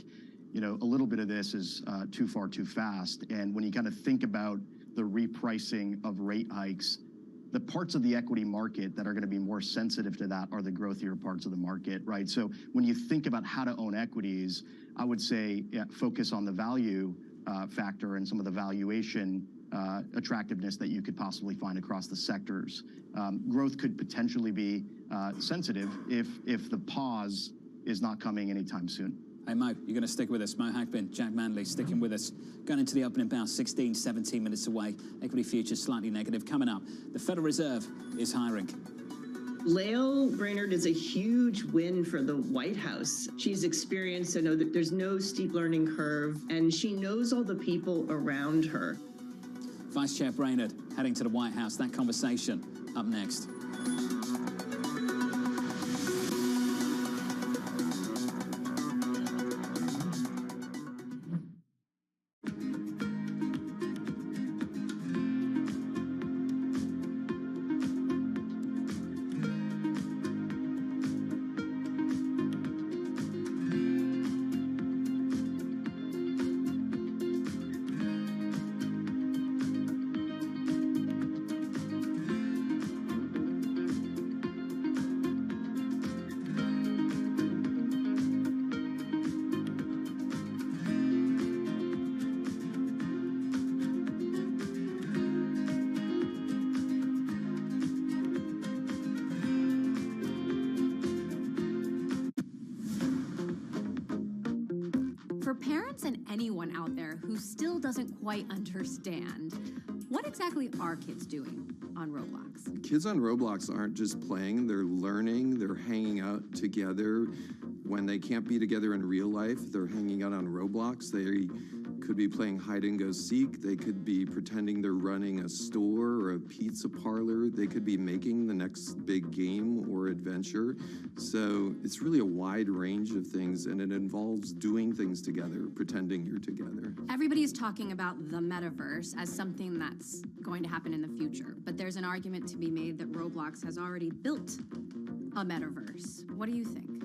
You know, a little bit of this is too far too fast. And when you kind of think about the repricing of rate hikes, the parts of the equity market that are going to be more sensitive to that are the growthier parts of the market, right? So when you think about how to own equities, I would say focus on the value factor and some of the valuation attractiveness that you could possibly find across the sectors. Growth could potentially be sensitive if the pause is not coming anytime soon. Hey, Mo, you're going to stick with us. Mo Hagbin, Jack Manley, sticking with us. Going into the opening bout, 16, 17 minutes away. Equity futures slightly negative. Coming up, the Federal Reserve is hiring. Lael Brainerd is a huge win for the White House. She's experienced to know that there's no steep learning curve, and she knows all the people around her. Vice Chair Brainerd heading to the White House. That conversation up next. and anyone out there who still doesn't quite understand, what exactly are kids doing on Roblox? Kids on Roblox aren't just playing, they're learning, they're hanging out together. When they can't be together in real life, they're hanging out on Roblox. They could be playing hide and go seek. They could be pretending they're running a store or a pizza parlor. They could be making the next big game or adventure. So it's really a wide range of things, and it involves doing things together, pretending you're together. Everybody's talking about the metaverse as something that's going to happen in the future, but there's an argument to be made that Roblox has already built a metaverse. What do you think?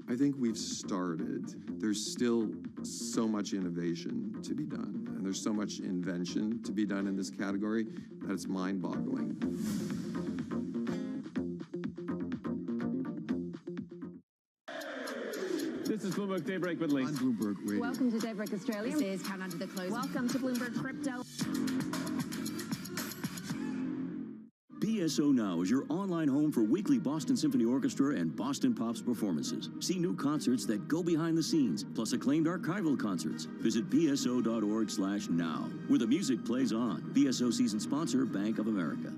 I think we've started. There's still so much innovation to be done, and there's so much invention to be done in this category that it's mind-boggling. This is Bloomberg Daybreak with Lee. On Bloomberg Radio. Welcome to Daybreak Australia. This is Countdown to the Close. Welcome to Bloomberg Crypto. BSO Now is your online home for weekly Boston Symphony Orchestra and Boston Pops performances. See new concerts that go behind the scenes, plus acclaimed archival concerts. Visit bso.org/now, where the music plays on. BSO season sponsor, Bank of America.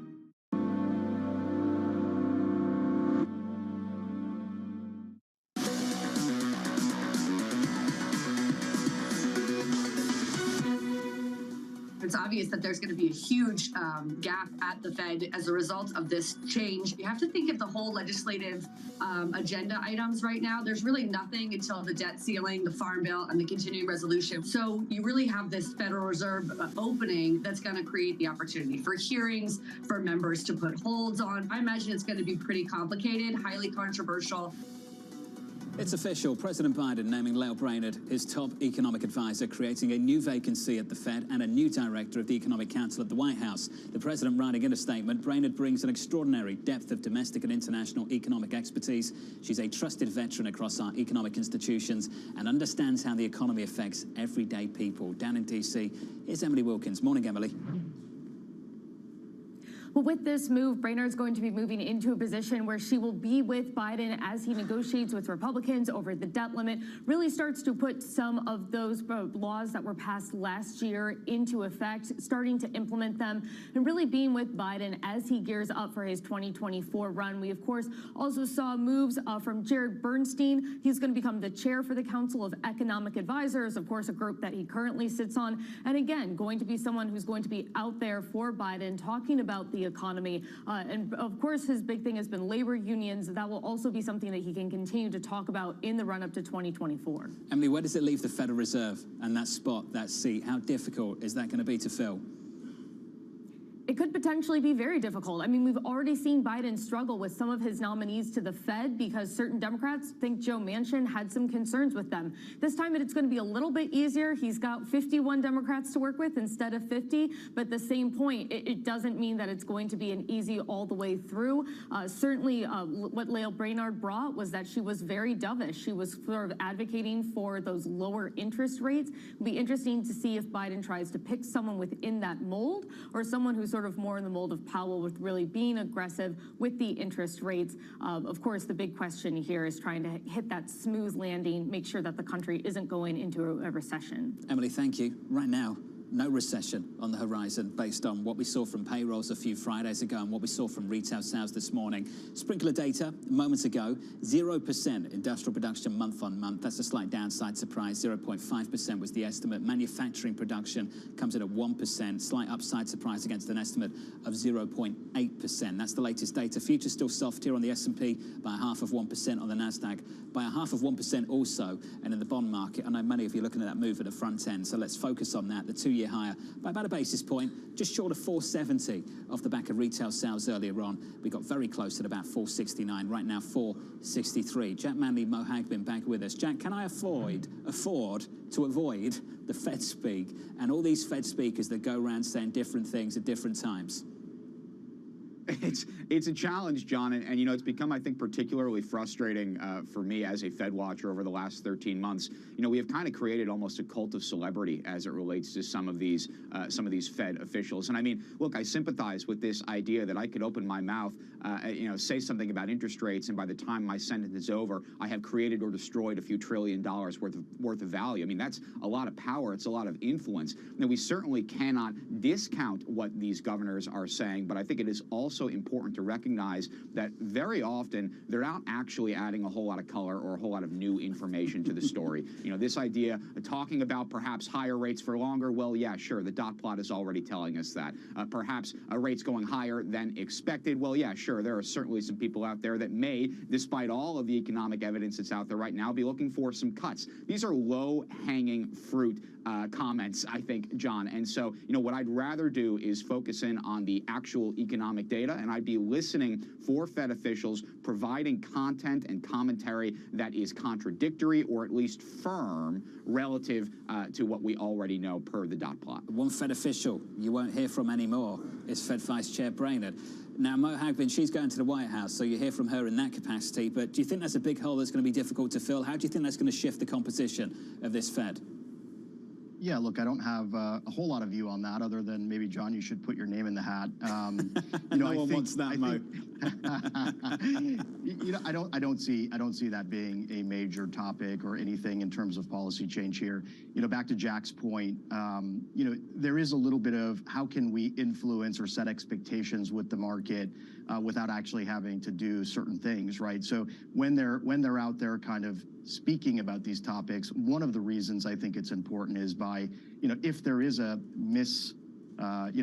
It's obvious that there's going to be a huge gap at the Fed as a result of this change. You have to think of the whole legislative agenda items right now. There's really nothing until the debt ceiling, the Farm Bill, and the continuing resolution. So you really have this Federal Reserve opening that's going to create the opportunity for hearings, for members to put holds on. I imagine it's going to be pretty complicated, highly controversial. It's official. President Biden naming Lael Brainard his top economic advisor, creating a new vacancy at the Fed and a new director of the Economic Council at the White House. The president writing in a statement, Brainard brings an extraordinary depth of domestic and international economic expertise. She's a trusted veteran across our economic institutions and understands how the economy affects everyday people. Down in D.C., here's Emily Wilkins. Morning, Emily. Well, with this move, Brainard's going to be moving into a position where she will be with Biden as he negotiates with Republicans over the debt limit, really starts to put some of those laws that were passed last year into effect, starting to implement them, and really being with Biden as he gears up for his 2024 run. We, of course, also saw moves from Jared Bernstein. He's going to become the chair for the Council of Economic Advisors, of course, a group that he currently sits on. And again, going to be someone who's going to be out there for Biden, talking about the economy. And of course, his big thing has been labor unions. That will also be something that he can continue to talk about in the run up to 2024. Emily, where does it leave the Federal Reserve and that spot, that seat? How difficult is that going to be to fill? It could potentially be very difficult. I mean, we've already seen Biden struggle with some of his nominees to the Fed because certain Democrats think Joe Manchin had some concerns with them. This time it's going to be a little bit easier. He's got 51 Democrats to work with instead of 50. But at the same point, it doesn't mean that it's going to be an easy all the way through. Certainly what Lael Brainard brought was that she was very dovish. She was sort of advocating for those lower interest rates. It'll be interesting to see if Biden tries to pick someone within that mold or someone who's sort of more in the mold of Powell with really being aggressive with the interest rates. Of course, the big question here is trying to hit that smooth landing, make sure that the country isn't going into a recession. Emily, thank you. Right now, no recession on the horizon based on what we saw from payrolls a few Fridays ago and what we saw from retail sales this morning. Sprinkler data moments ago, 0% industrial production month on month. That's a slight downside surprise. 0.5% was the estimate. Manufacturing production comes in at 1%. Slight upside surprise against an estimate of 0.8%. That's the latest data. Futures still soft here on the S&P by 0.5% on the Nasdaq, by 0.5% also. And in the bond market, I know many of you are looking at that move at the front end, so let's focus on that. The 2-year higher by about a basis point, just short of 470 off the back of retail sales earlier on. We got very close at about 469, right now 463. Jack Manley, Mo Hagbin back with us. Jack, can I afford to avoid the Fed speak and all these Fed speakers that go around saying different things at different times? It's a challenge, John, and you know, it's become, I think, particularly frustrating for me as a Fed watcher over the last 13 months. You know, we have kind of created almost a cult of celebrity as it relates to some of these Fed officials. And I mean, look, I sympathize with this idea that I could open my mouth, you know, say something about interest rates, and by the time my sentence is over, I have created or destroyed a few $1 trillion worth of value. I mean, that's a lot of power. It's a lot of influence. Now, we certainly cannot discount what these governors are saying, but I think it is also important to recognize that very often they're not actually adding a whole lot of color or a whole lot of new information to the story. You know, this idea of talking about perhaps higher rates for longer, well, yeah, sure, the dot plot is already telling us that. Perhaps rates going higher than expected, well, yeah, sure, there are certainly some people out there that may, despite all of the economic evidence that's out there right now, be looking for some cuts. These are low-hanging fruit comments, I think, John. And so, you know, what I'd rather do is focus in on the actual economic data, and I'd be listening for Fed officials providing content and commentary that is contradictory or at least firm relative to what we already know per the dot plot. One Fed official you won't hear from anymore is Fed Vice Chair Brainerd. Now, Mo Hagbin, she's going to the White House, so you hear from her in that capacity, but do you think that's a big hole that's going to be difficult to fill? How do you think that's going to shift the composition of this Fed? Yeah, look, I don't have a whole lot of view on that, other than maybe, John, you should put your name in the hat. You know, no one wants that, Mo. You know, I don't see that being a major topic or anything in terms of policy change here. You know, back to Jack's point, you know, there is a little bit of how can we influence or set expectations with the market without actually having to do certain things, right? So when they're out there kind of speaking about these topics, one of the reasons I think it's important is by, you know, if there is a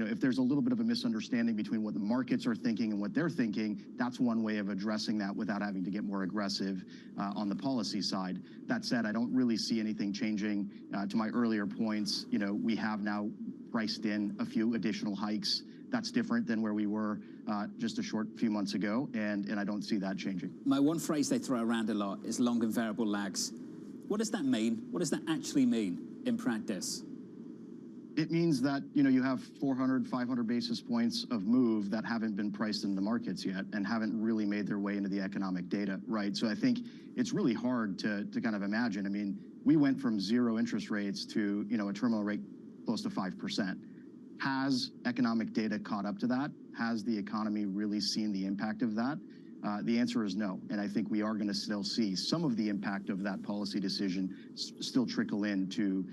if there's a little bit of a misunderstanding between what the markets are thinking and what they're thinking, that's one way of addressing that without having to get more aggressive on the policy side. That said, I don't really see anything changing. To my earlier points, you know, we have now priced in a few additional hikes. That's different than where we were just a short few months ago, and I don't see that changing. My one phrase they throw around a lot is long and variable lags. What does that mean? What does that actually mean in practice? It means that, you know, you have 400, 500 basis points of move that haven't been priced in the markets yet and haven't really made their way into the economic data, right? So I think it's really hard to kind of imagine. I mean, we went from 0 interest rates to, you know, a terminal rate close to 5%. Has economic data caught up to that? Has the economy really seen the impact of that? The answer is no, and I think we are going to still see some of the impact of that policy decision still trickle into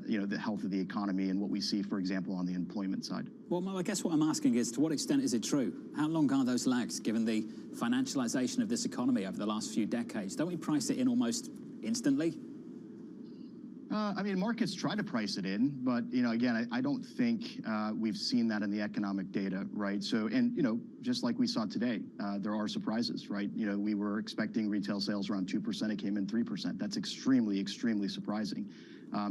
you know, the health of the economy and what we see, for example, on the employment side. Well, Mo, I guess what I'm asking is, to what extent is it true? How long are those lags, given the financialization of this economy over the last few decades? Don't we price it in almost instantly? I mean, markets try to price it in, but, you know, again, I don't think we've seen that in the economic data, right? So, and, you know, just like we saw today, there are surprises, right? You know, we were expecting retail sales around 2%, it came in 3%. That's extremely, extremely surprising.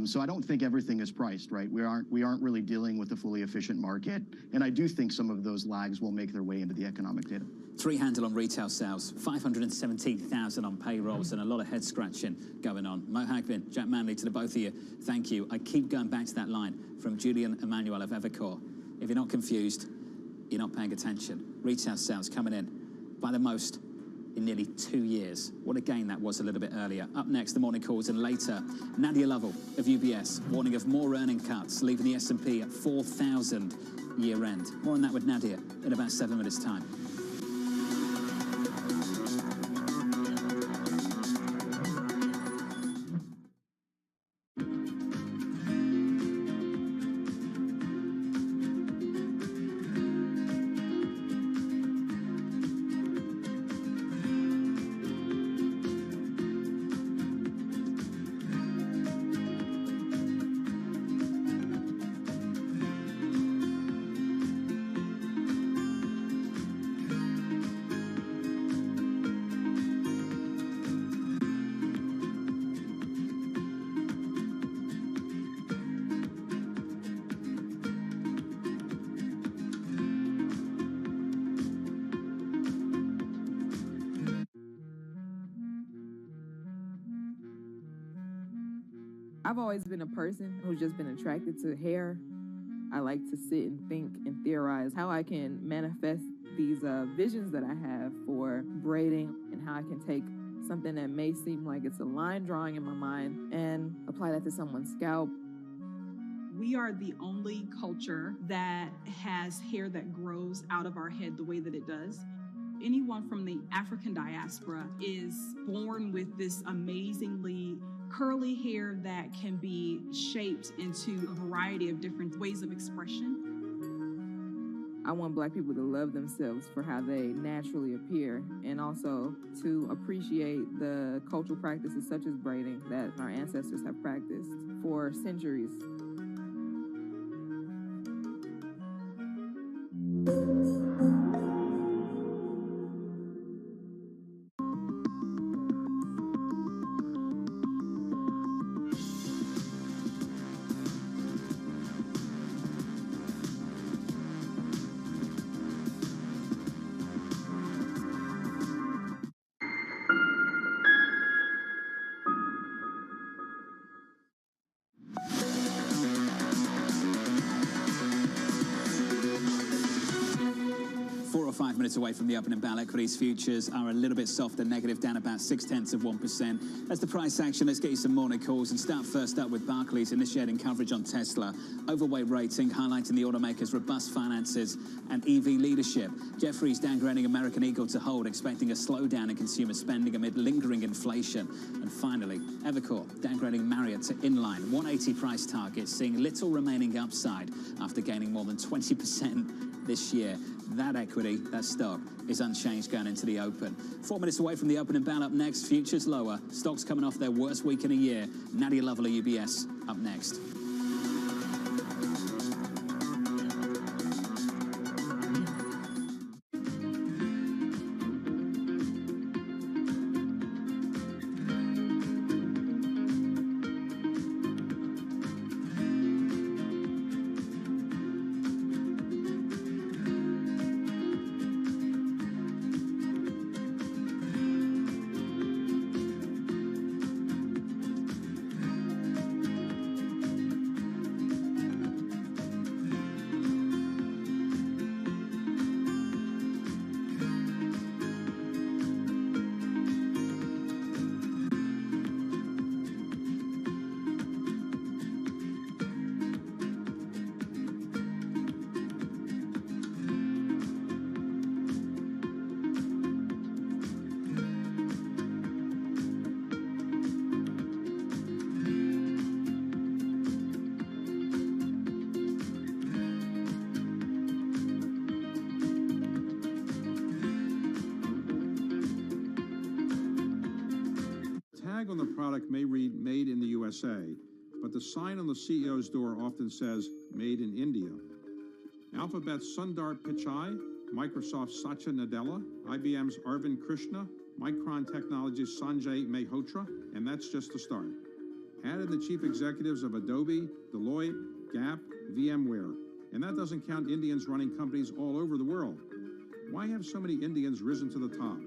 So I don't think everything is priced, right? We aren't really dealing with a fully efficient market, and I do think some of those lags will make their way into the economic data. 3 handle on retail sales, 517,000 on payrolls, and a lot of head scratching going on. Mo Hagbin, Jack Manley, to the both of you, thank you. I keep going back to that line from Julian Emmanuel of Evercore. If you're not confused, you're not paying attention. Retail sales coming in by the most in nearly 2 years. What a gain that was a little bit earlier. Up next, the morning calls, and later, Nadia Lovell of UBS, warning of more earning cuts, leaving the S&P at 4,000 year end. More on that with Nadia in about 7 minutes' time. I've always been a person who's just been attracted to hair. I like to sit and think and theorize how I can manifest these visions that I have for braiding and how I can take something that may seem like it's a line drawing in my mind and apply that to someone's scalp. We are the only culture that has hair that grows out of our head the way that it does. Anyone from the African diaspora is born with this amazingly curly hair that can be shaped into a variety of different ways of expression. I want Black people to love themselves for how they naturally appear, and also to appreciate the cultural practices such as braiding that our ancestors have practiced for centuries. Minutes away from the opening bell, equities futures are a little bit softer, negative, down about 0.6%. That's the price action. Let's get you some morning calls and start first up with Barclays initiating coverage on Tesla. Overweight rating highlighting the automaker's robust finances and EV leadership. Jefferies downgrading American Eagle to hold, expecting a slowdown in consumer spending amid lingering inflation. And finally, Evercore downgrading Marriott to inline, 180 price target, seeing little remaining upside after gaining more than 20% this year. That equity, that stock, is unchanged going into the open. 4 minutes away from the opening bell. Up next, futures lower. Stocks coming off their worst week in a year. Nadia Lovell of UBS up next. On the product may read Made in the USA, but the sign on the CEO's door often says Made in India. Alphabet's Sundar Pichai, Microsoft's Satya Nadella, IBM's Arvind Krishna, Micron Technology's Sanjay Mehrotra, and that's just the start. Add in the chief executives of Adobe, Deloitte, Gap, VMware, and that doesn't count Indians running companies all over the world. Why have so many Indians risen to the top?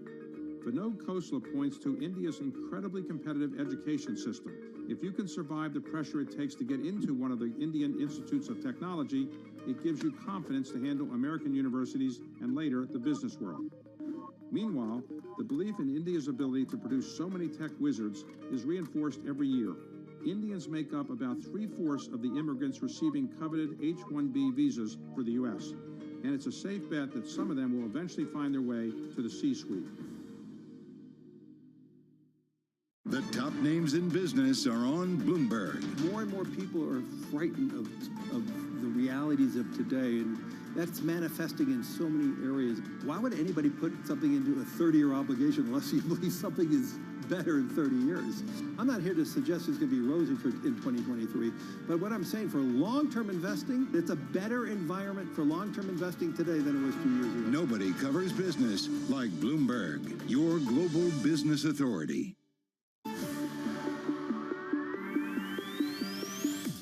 Vinod Khosla points to India's incredibly competitive education system. If you can survive the pressure it takes to get into one of the Indian institutes of technology, it gives you confidence to handle American universities and later the business world. Meanwhile, the belief in India's ability to produce so many tech wizards is reinforced every year. Indians make up about 3/4 of the immigrants receiving coveted H-1B visas for the U.S., and it's a safe bet that some of them will eventually find their way to the C-suite. The top names in business are on Bloomberg. More and more people are frightened of the realities of today, and that's manifesting in so many areas. Why would anybody put something into a 30-year obligation unless you believe something is better in 30 years? I'm not here to suggest it's going to be rosy in 2023, but what I'm saying for long-term investing, it's a better environment for long-term investing today than it was 2 years ago. Nobody covers business like Bloomberg, your global business authority.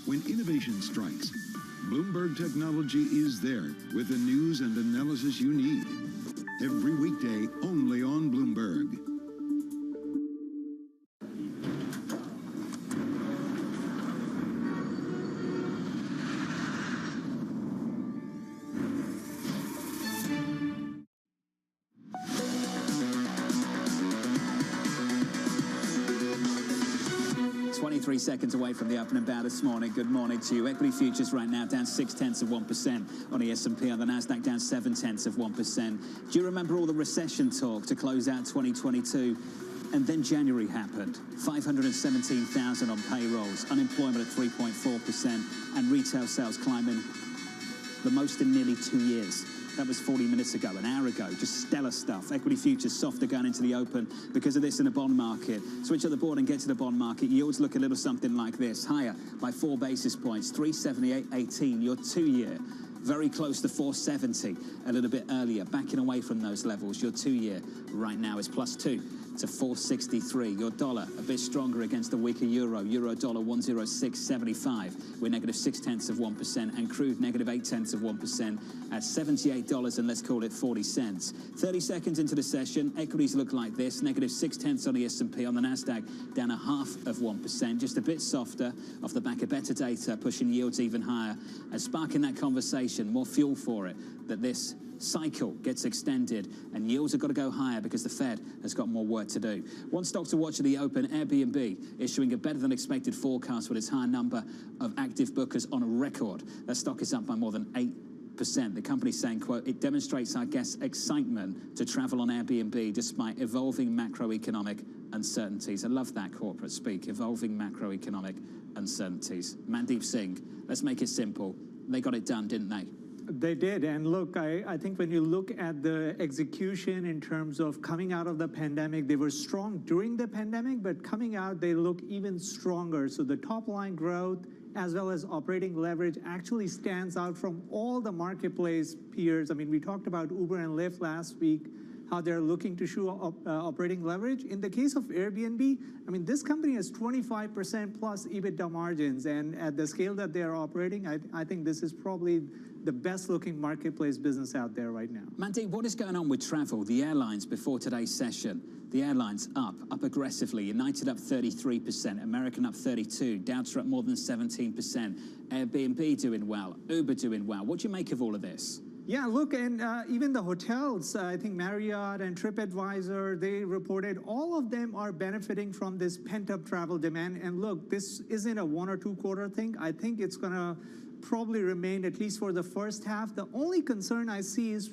When innovation strikes, Bloomberg Technology is there with the news and analysis you need. Every weekday, only on Bloomberg. 23 seconds away from the opening bow this morning. Good morning to you. Equity futures right now down 0.6% on the S&P, on the Nasdaq down 0.7%. Do you remember all the recession talk to close out 2022? And then January happened. 517,000 on payrolls, unemployment at 3.4%, and retail sales climbing the most in nearly 2 years. That was 40 minutes ago, an hour ago. Just stellar stuff. Equity futures softer going into the open because of this in the bond market. Switch at the board and get to the bond market. Yields look a little something like this. Higher by 4 basis points, 378.18. Your 2-year. Very close to 470 a little bit earlier. Backing away from those levels. Your 2-year right now is +2 to 463. Your dollar a bit stronger against the weaker euro. Euro dollar 106.75. We're -0.6%, and crude -0.8% at $78 and let's call it 40 cents. 30 seconds into the session, equities look like this. -0.6 on the S&P, on the Nasdaq down 0.5%, just a bit softer off the back of better data, pushing yields even higher and sparking that conversation. More fuel for it that this cycle gets extended and yields have got to go higher because the Fed has got more work to do. One stock to watch at the open, Airbnb, issuing a better than expected forecast with its high number of active bookers on a record. That stock is up by more than 8%. The company's saying, quote, it demonstrates our guests' excitement to travel on Airbnb despite evolving macroeconomic uncertainties. I love that corporate speak, evolving macroeconomic uncertainties. Mandeep Singh, let's make it simple. They got it done, didn't they? They did. And look, I think when you look at the execution in terms of coming out of the pandemic, they were strong during the pandemic, but coming out, they look even stronger. So the top line growth as well as operating leverage actually stands out from all the marketplace peers. I mean, we talked about Uber and Lyft last week, how they're looking to show operating leverage. In the case of Airbnb, I mean, this company has 25% plus EBITDA margins, and at the scale that they're operating, I think this is probably the best looking marketplace business out there right now. Mandeep, what is going on with travel? The airlines before today's session, the airlines up aggressively. United up 33%, American up 32%, Delta up more than 17%, Airbnb doing well, Uber doing well. What do you make of all of this? Yeah, look, and even the hotels, I think Marriott and TripAdvisor, they reported all of them are benefiting from this pent-up travel demand. And look, this isn't a 1 or 2 quarter thing. I think it's going to probably remain at least for the first half. The only concern I see is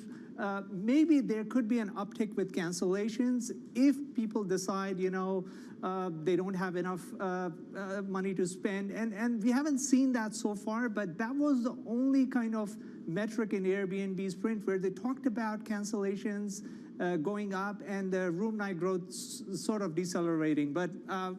maybe there could be an uptick with cancellations if people decide, you know, they don't have enough money to spend. And we haven't seen that so far, but that was the only kind of metric in Airbnb's print where they talked about cancellations going up and the room night growth sort of decelerating. But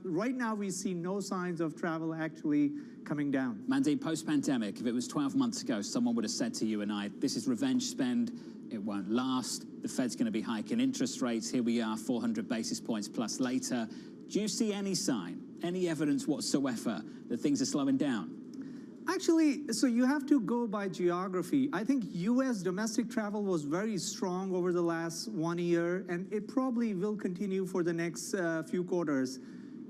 right now we see no signs of travel actually coming down. Mandeep, post-pandemic, if it was 12 months ago, someone would have said to you and I, this is revenge spend, it won't last, the Fed's going to be hiking interest rates, here we are 400 basis points plus later. Do you see any sign, any evidence whatsoever that things are slowing down? Actually, so you have to go by geography. I think U.S. domestic travel was very strong over the last 1 year, and it probably will continue for the next few quarters.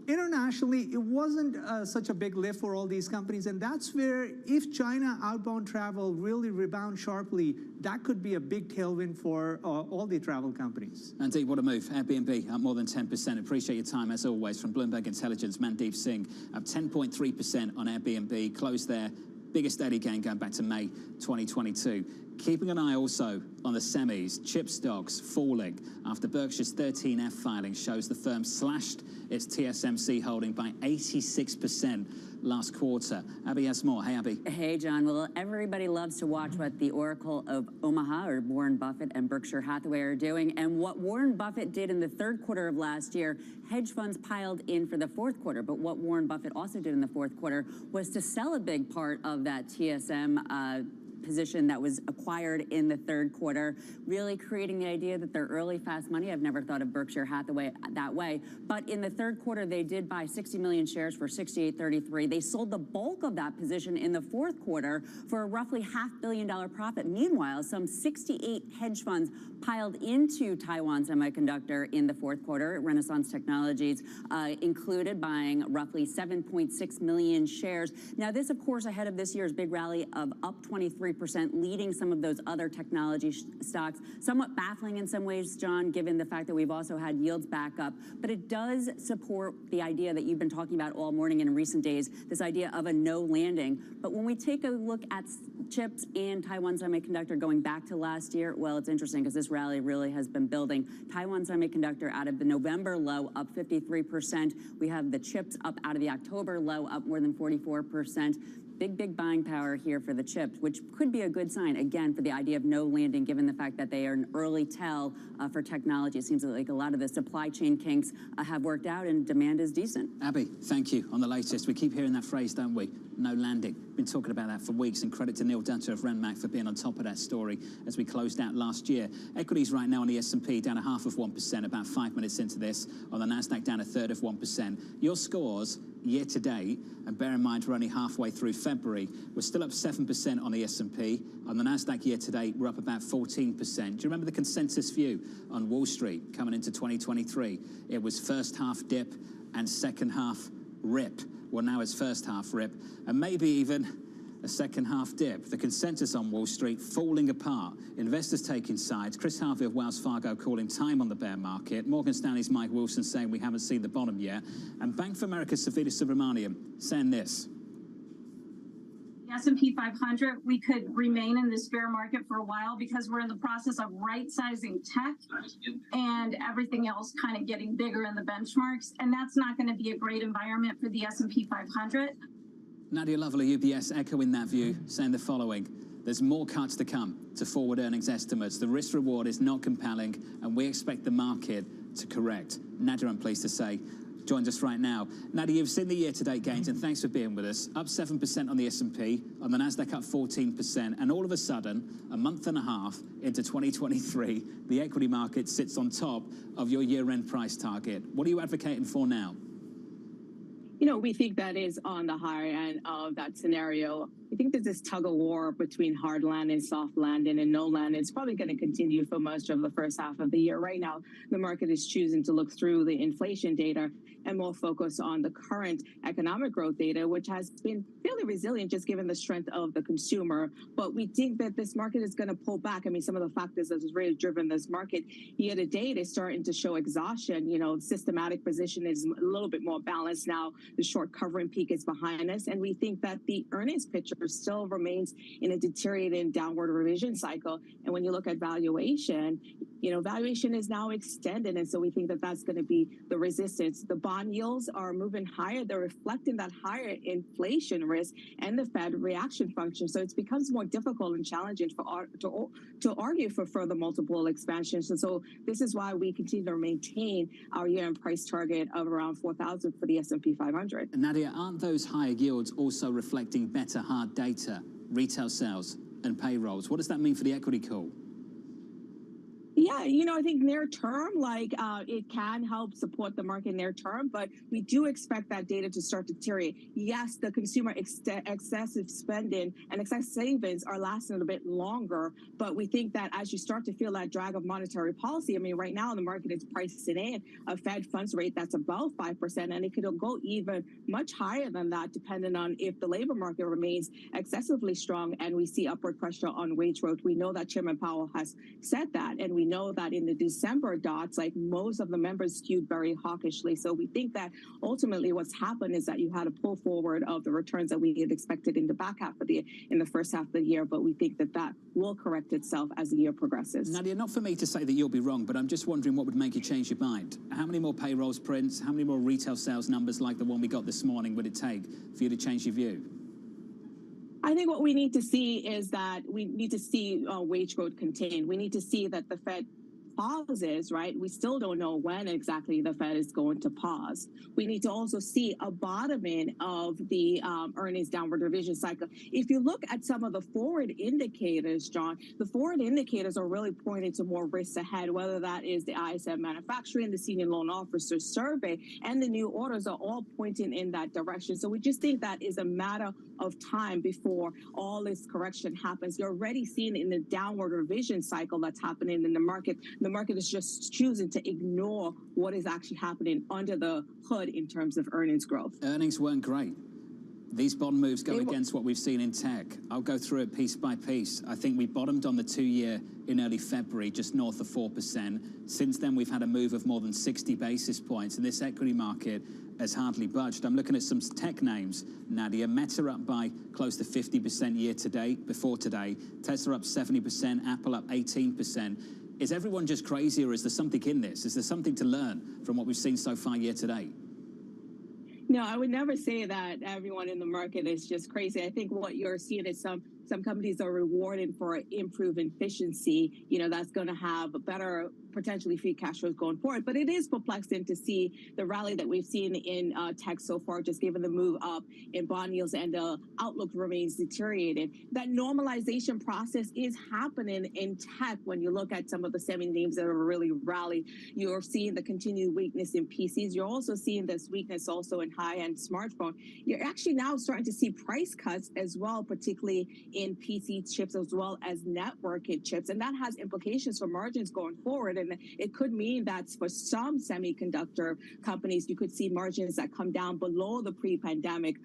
Internationally, it wasn't such a big lift for all these companies, and that's where if China outbound travel really rebounds sharply, that could be a big tailwind for all the travel companies. Mandeep, what a move. Airbnb up more than 10%. Appreciate your time as always. From Bloomberg Intelligence, Mandeep Singh up 10.3% on Airbnb. Closed there. Biggest daily gain going back to May 2022. Keeping an eye also on the semis, chip stocks falling after Berkshire's 13F filing shows the firm slashed its TSMC holding by 86% last quarter. Abby has more. Hey, Abby. Hey, John. Well, everybody loves to watch what the Oracle of Omaha, or Warren Buffett and Berkshire Hathaway, are doing. And what Warren Buffett did in the third quarter of last year, hedge funds piled in for the fourth quarter. But what Warren Buffett also did in the fourth quarter was to sell a big part of that TSM position that was acquired in the third quarter, really creating the idea that they're early fast money. I've never thought of Berkshire Hathaway that way. But in the third quarter, they did buy 60 million shares for $68.33. They sold the bulk of that position in the fourth quarter for a roughly $500 million profit. Meanwhile, some 68 hedge funds piled into Taiwan Semiconductor in the fourth quarter. Renaissance Technologies included, buying roughly 7.6 million shares. Now, this, of course, ahead of this year's big rally of up 23% 53%, leading some of those other technology stocks. Somewhat baffling in some ways, John, given the fact that we've also had yields back up. But it does support the idea that you've been talking about all morning and in recent days, this idea of a no landing. But when we take a look at chips and Taiwan Semiconductor going back to last year, well, it's interesting because this rally really has been building. Taiwan Semiconductor out of the November low up 53%. We have the chips up out of the October low up more than 44%. Big buying power here for the chips, which could be a good sign, again, for the idea of no landing, given the fact that they are an early tell for technology. It seems like a lot of the supply chain kinks have worked out and demand is decent. Abby, thank you. On the latest, we keep hearing that phrase, don't we? No landing. Been talking about that for weeks, and credit to Neil Dutta of Renmac for being on top of that story as we closed out last year. Equities right now on the S&P down 0.5%, about 5 minutes into this. On the Nasdaq down 1/3%. Your scores year to date, and bear in mind we're only halfway through February, we're still up 7% on the S&P. On the Nasdaq year to date, we're up about 14%. Do you remember the consensus view on Wall Street coming into 2023? It was first half dip and second half rip. Well, now it's first half rip and maybe even a second half dip. The consensus on Wall Street falling apart. Investors taking sides. Chris Harvey of Wells Fargo calling time on the bear market. Morgan Stanley's Mike Wilson saying we haven't seen the bottom yet. And Bank of America's Savita Subramanian saying this. S&P 500, we could remain in this bear market for a while because we're in the process of right-sizing tech and everything else kind of getting bigger in the benchmarks. And that's not going to be a great environment for the S&P 500. Nadia Lovely, UBS, echoing that view, saying the following. There's more cuts to come to forward earnings estimates. The risk reward is not compelling, and we expect the market to correct. Nadia, I'm pleased to say, joins us right now. Nadia, you've seen the year-to-date gains, and thanks for being with us. Up 7% on the S&P, on the Nasdaq up 14%, and all of a sudden, a month and a half into 2023, the equity market sits on top of your year-end price target. What are you advocating for now? You know, we think that is on the higher end of that scenario. I think there's this tug of war between hard landing, soft landing, and no landing. It's probably going to continue for most of the first half of the year. Right now, the market is choosing to look through the inflation data and more focus on the current economic growth data, which has been fairly resilient just given the strength of the consumer. But we think that this market is going to pull back. I mean, some of the factors that has really driven this market year to date is starting to show exhaustion. You know, systematic position is a little bit more balanced now. The short covering peak is behind us. And we think that the earnings picture still remains in a deteriorating downward revision cycle. And when you look at valuation, you know, valuation is now extended. And so we think that that's going to be the resistance. The bond yields are moving higher. They're reflecting that higher inflation risk and the Fed reaction function. So it becomes more difficult and challenging to argue for further multiple expansions. And so this is why we continue to maintain our year-end price target of around 4,000 for the S&P 500. And Nadia, aren't those higher yields also reflecting better hard data, retail sales and payrolls? What does that mean for the equity call? Yeah, you know, I think near term, it can help support the market near term, but we do expect that data to start to deteriorate. Yes, the consumer excessive spending and excess savings are lasting a bit longer, but we think that as you start to feel that drag of monetary policy, I mean, right now the market is pricing in a Fed funds rate that's above 5%, and it could go even much higher than that, depending on if the labor market remains excessively strong and we see upward pressure on wage growth. We know that Chairman Powell has said that, and we know that in the December dots, like most of the members skewed very hawkishly. So we think that ultimately what's happened is that you had a pull forward of the returns that we had expected in the back half of in the first half of the year. But we think that that will correct itself as the year progresses. Nadia, not for me to say that you'll be wrong, but I'm just wondering what would make you change your mind. How many more payrolls prints, how many more retail sales numbers like the one we got this morning would it take for you to change your view? I think what we need to see is that we need to see wage growth contained. We need to see that the Fed pauses, right? We still don't know when exactly the Fed is going to pause. We need to also see a bottoming of the earnings downward revision cycle. If you look at some of the forward indicators, John, the forward indicators are really pointing to more risks ahead, whether that is the ISM manufacturing, the senior loan officer survey, and the new orders are all pointing in that direction. So we just think that is a matter of time before all this correction happens. You're already seeing in the downward revision cycle that's happening in the market. The market is just choosing to ignore what is actually happening under the hood in terms of earnings growth. Earnings weren't great. These bond moves go against what we've seen in tech. I'll go through it piece by piece. I think we bottomed on the 2-year in early February, just north of 4%. Since then, we've had a move of more than 60 basis points, and this equity market has hardly budged. I'm looking at some tech names. Nadia, Meta up by close to 50% year to date, before today. Tesla up 70%, Apple up 18%. Is everyone just crazy, or is there something in this? Is there something to learn from what we've seen so far year to date? No, I would never say that everyone in the market is just crazy. I think what you're seeing is some companies are rewarded for improved efficiency. You know, that's going to have a better, potentially free cash flows going forward. But it is perplexing to see the rally that we've seen in tech so far, just given the move up in bond yields, and the outlook remains deteriorated. That normalization process is happening in tech. When you look at some of the semi names that are really rallied, you're seeing the continued weakness in PCs. You're also seeing this weakness also in high-end smartphone. You're actually now starting to see price cuts as well, particularly in PC chips as well as networking chips. And that has implications for margins going forward. And it could mean that for some semiconductor companies, you could see margins that come down below the pre-pandemic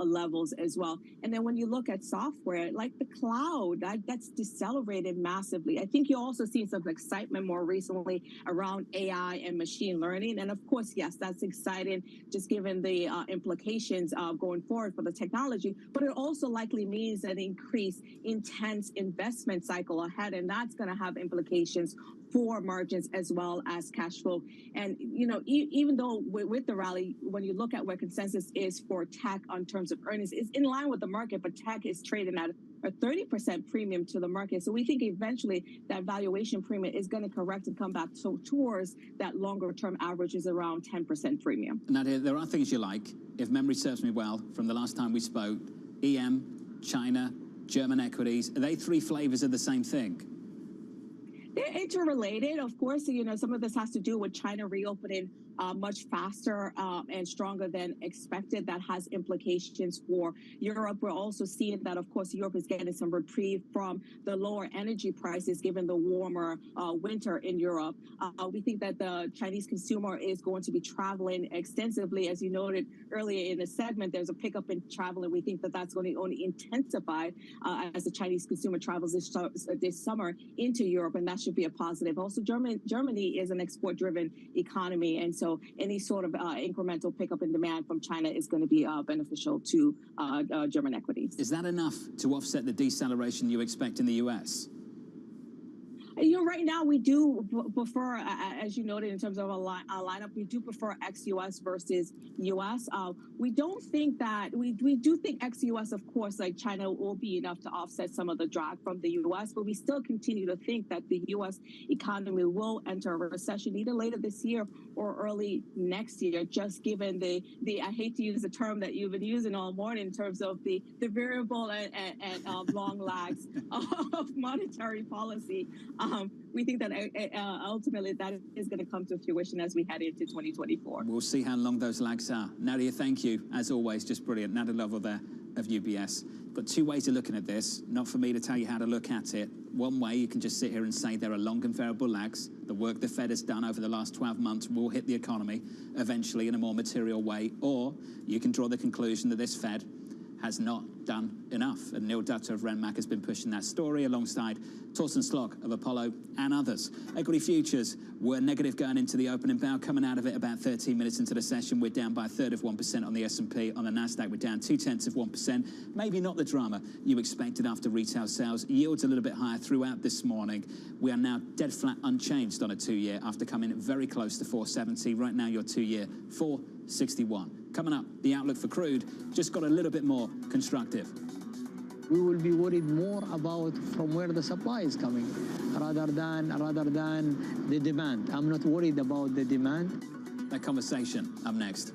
levels as well. And then when you look at software, like the cloud, that's decelerated massively. I think you also see some excitement more recently around AI and machine learning. And of course, yes, that's exciting, just given the implications going forward for the technology. But it also likely means an increased intense investment cycle ahead, and that's going to have implications for margins as well as cash flow. And, you know, even though with the rally, when you look at where consensus is for tech on terms of earnings, it's in line with the market, but tech is trading at a 30% premium to the market. So we think eventually that valuation premium is going to correct and come back towards that longer term average is around 10% premium. Nadia, there are things you like. If memory serves me well, from the last time we spoke, EM, China, German equities, are they three flavors of the same thing? They're interrelated. Of course, you know, some of this has to do with China reopening much faster and stronger than expected. That has implications for Europe. We're also seeing that, of course, Europe is getting some reprieve from the lower energy prices given the warmer winter in Europe. We think that the Chinese consumer is going to be traveling extensively. As you noted earlier in the segment, there's a pickup in travel, and we think that that's going to only intensify as the Chinese consumer travels this summer into Europe, and that should be a positive. Also, Germany is an export-driven economy, and so any sort of incremental pickup in demand from China is going to be beneficial to German equities. Is that enough to offset the deceleration you expect in the U.S.? You know, right now we do prefer, as you noted in terms of our lineup, we do prefer ex-US versus US. We don't think that, we do think ex-US, of course, like China will be enough to offset some of the drag from the US, but we still continue to think that the US economy will enter a recession either later this year or early next year, just given the I hate to use the term that you've been using all morning in terms of the variable and long lags of monetary policy. We think that ultimately that is going to come to fruition as we head into 2024. We'll see how long those lags are. Nadia, thank you. As always, just brilliant. Nadia Lovell there of UBS. Got two ways of looking at this. Not for me to tell you how to look at it. One way, you can just sit here and say there are long and variable lags. The work the Fed has done over the last 12 months will hit the economy eventually in a more material way. Or you can draw the conclusion that this Fed has not done enough. And Neil Dutta of Renmac has been pushing that story alongside Torsten Slok of Apollo and others. Equity futures were negative going into the opening bell. Coming out of it about 13 minutes into the session, we're down by 1/3% on the S&P. On the Nasdaq, we're down 0.2%. Maybe not the drama you expected after retail sales. Yields a little bit higher throughout this morning. We are now dead flat unchanged on a 2-year after coming very close to 470. Right now, your 2-year 461. Coming up, the outlook for crude just got a little bit more constructive. We will be worried more about from where the supply is coming rather than the demand. I'm not worried about the demand. That conversation up next.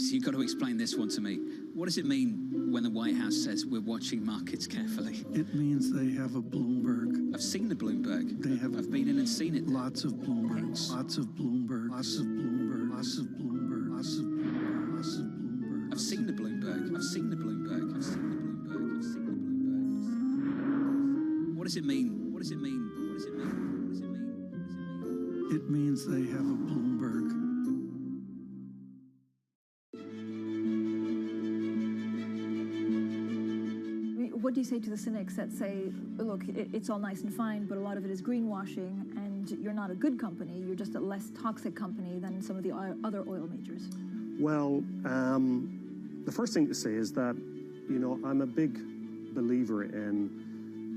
Alex, you've got to explain this one to me. What does it mean when the White House says we're watching markets carefully? It means they have a Bloomberg. I've seen the Bloomberg. They have. I've been in and seen it. Lots of Bloombergs. Lots of Bloomberg. Lots of Bloomberg. Lots of Bloomberg. Lots of Bloomberg. Lots of Bloomberg. I've seen the Bloomberg. I've seen the Bloomberg. I've seen the Bloomberg. I've seen the Bloomberg. What does it mean? What does it mean? What does it mean? What does it mean? What does it mean? It means they have a Bloomberg. What do you say to the cynics that say, look, it's all nice and fine, but a lot of it is greenwashing, and you're not a good company, you're just a less toxic company than some of the other oil majors? Well, the first thing to say is that, you know, I'm a big believer in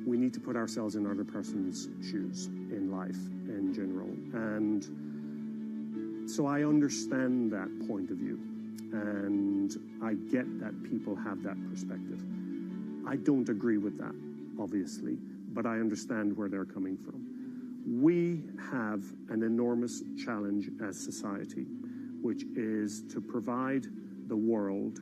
we need to put ourselves in other person's shoes in life in general. And so I understand that point of view, and I get that people have that perspective. I don't agree with that, obviously, but I understand where they're coming from. We have an enormous challenge as society, which is to provide the world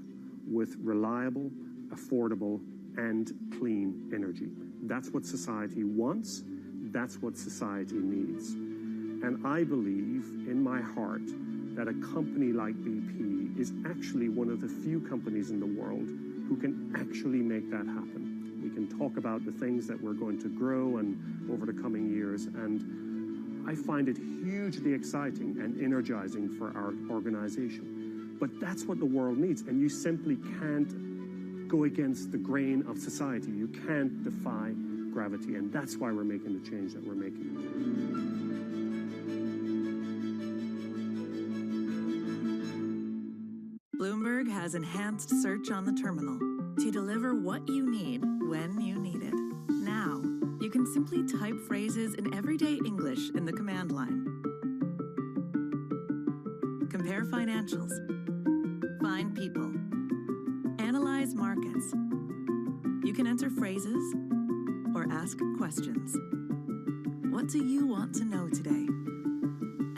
with reliable, affordable, and clean energy. That's what society wants. That's what society needs. And I believe in my heart that a company like BP is actually one of the few companies in the world who can actually make that happen. We can talk about the things that we're going to grow and over the coming years, and I find it hugely exciting and energizing for our organization. But that's what the world needs, and you simply can't go against the grain of society. You can't defy gravity, and that's why we're making the change that we're making. Bloomberg has enhanced search on the terminal to deliver what you need when you need it. Now, you can simply type phrases in everyday English in the command line. Compare financials. Find people. Analyze markets. You can enter phrases or ask questions. What do you want to know today?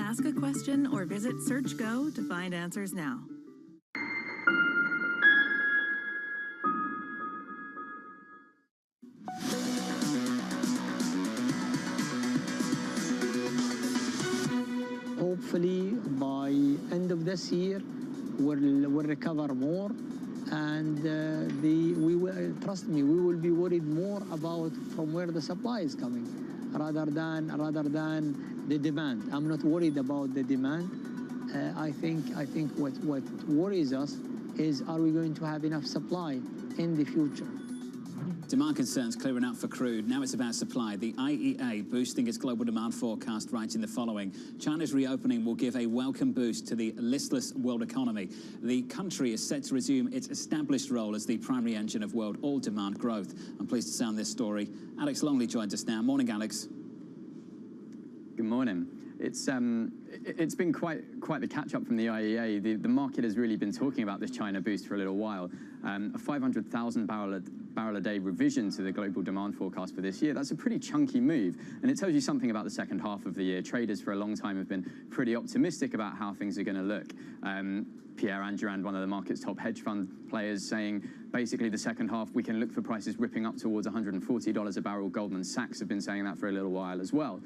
Ask a question or visit SearchGo to find answers now. Hopefully, by end of this year, we'll recover more, and we will, trust me, we will be worried more about from where the supply is coming, rather than the demand. I'm not worried about the demand. I think what worries us is, are we going to have enough supply in the future? Demand concerns clearing up for crude. Now it's about supply. The IEA boosting its global demand forecast, writing the following: China's reopening will give a welcome boost to the listless world economy. The country is set to resume its established role as the primary engine of world oil demand growth. I'm pleased to sound this story. Alex Longley joins us now. Morning, Alex. Good morning. It's been quite the catch-up from the IEA. The market has really been talking about this China boost for a little while. A 500,000 barrel a day revision to the global demand forecast for this year. That's a pretty chunky move, and it tells you something about the second half of the year. Traders for a long time have been pretty optimistic about how things are going to look. Pierre Andurand, one of the market's top hedge fund players, saying basically the second half we can look for prices ripping up towards $140 a barrel. Goldman Sachs have been saying that for a little while as well.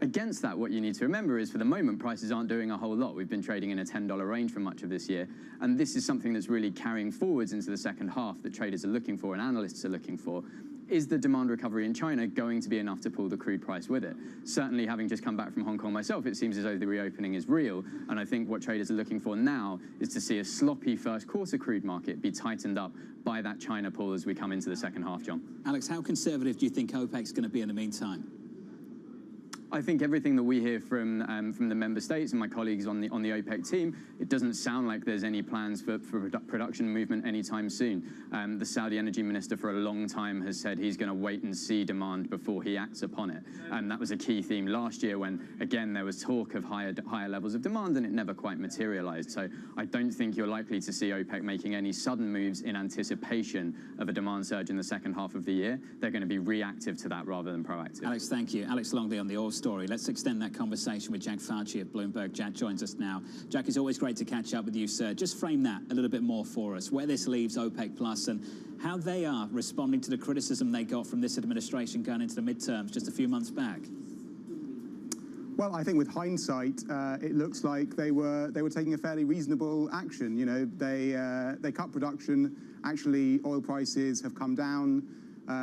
Against that, what you need to remember is for the moment prices aren't doing a whole lot. We've been trading in a $10 range for much of this year, and this is something that's really carrying forwards into the second half that traders are looking for and analysts are looking for. Is the demand recovery in China going to be enough to pull the crude price with it? Certainly, having just come back from Hong Kong myself, it seems as though the reopening is real, and I think what traders are looking for now is to see a sloppy first quarter crude market be tightened up by that China pull as we come into the second half, John. Alex, how conservative do you think OPEC's going to be in the meantime? I think everything that we hear from the member states and my colleagues on the OPEC team, it doesn't sound like there's any plans for production movement anytime soon. The Saudi energy minister for a long time has said he's going to wait and see demand before he acts upon it. And that was a key theme last year when, again, there was talk of higher levels of demand and it never quite materialized. So I don't think you're likely to see OPEC making any sudden moves in anticipation of a demand surge in the second half of the year. They're going to be reactive to that rather than proactive. Alex, thank you. Alex Longley on the oil story. story. Let's extend that conversation with Jack Fauci of Bloomberg. Jack joins us now. Jack, it's always great to catch up with you, sir. Just frame that a little bit more for us, where this leaves OPEC Plus and how they are responding to the criticism they got from this administration going into the midterms just a few months back. Well, I think with hindsight, it looks like they were taking a fairly reasonable action. You know, they cut production. Actually, oil prices have come down.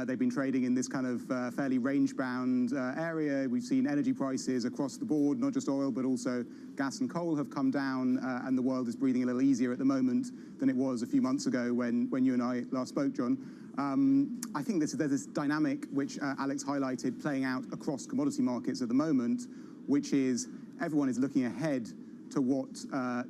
They've been trading in this kind of fairly range-bound area. We've seen energy prices across the board, not just oil, but also gas and coal have come down, and the world is breathing a little easier at the moment than it was a few months ago when you and I last spoke, John. I think there's this dynamic which Alex highlighted playing out across commodity markets at the moment, which is everyone is looking ahead to what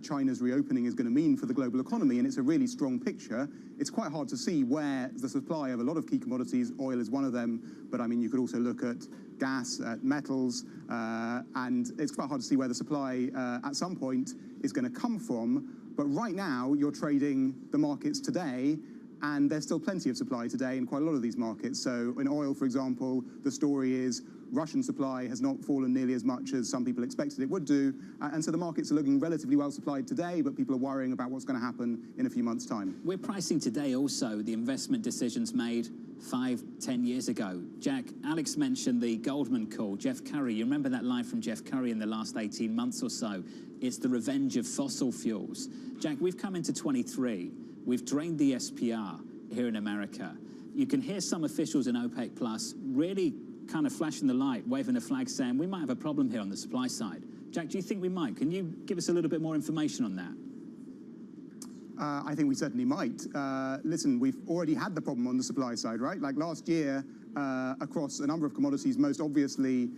China's reopening is going to mean for the global economy, and it's a really strong picture. It's quite hard to see where the supply of a lot of key commodities, oil is one of them, but I mean, you could also look at gas, at metals, and it's quite hard to see where the supply at some point is going to come from. But right now, you're trading the markets today, and there's still plenty of supply today in quite a lot of these markets. So in oil, for example, the story is Russian supply has not fallen nearly as much as some people expected it would do. And so the markets are looking relatively well supplied today, but people are worrying about what's going to happen in a few months' time. We're pricing today also the investment decisions made 5-10 years ago. Jack, Alex mentioned the Goldman call. Jeff Curry, you remember that line from Jeff Curry in the last 18 months or so? It's the revenge of fossil fuels. Jack, we've come into 23. We've drained the SPR here in America. You can hear some officials in OPEC Plus really kind of flashing the light, waving a flag saying we might have a problem here on the supply side. Jack, do you think we might? Can you give us a little bit more information on that? I think we certainly might. Listen, we've already had the problem on the supply side, right? Like last year, across a number of commodities, most obviously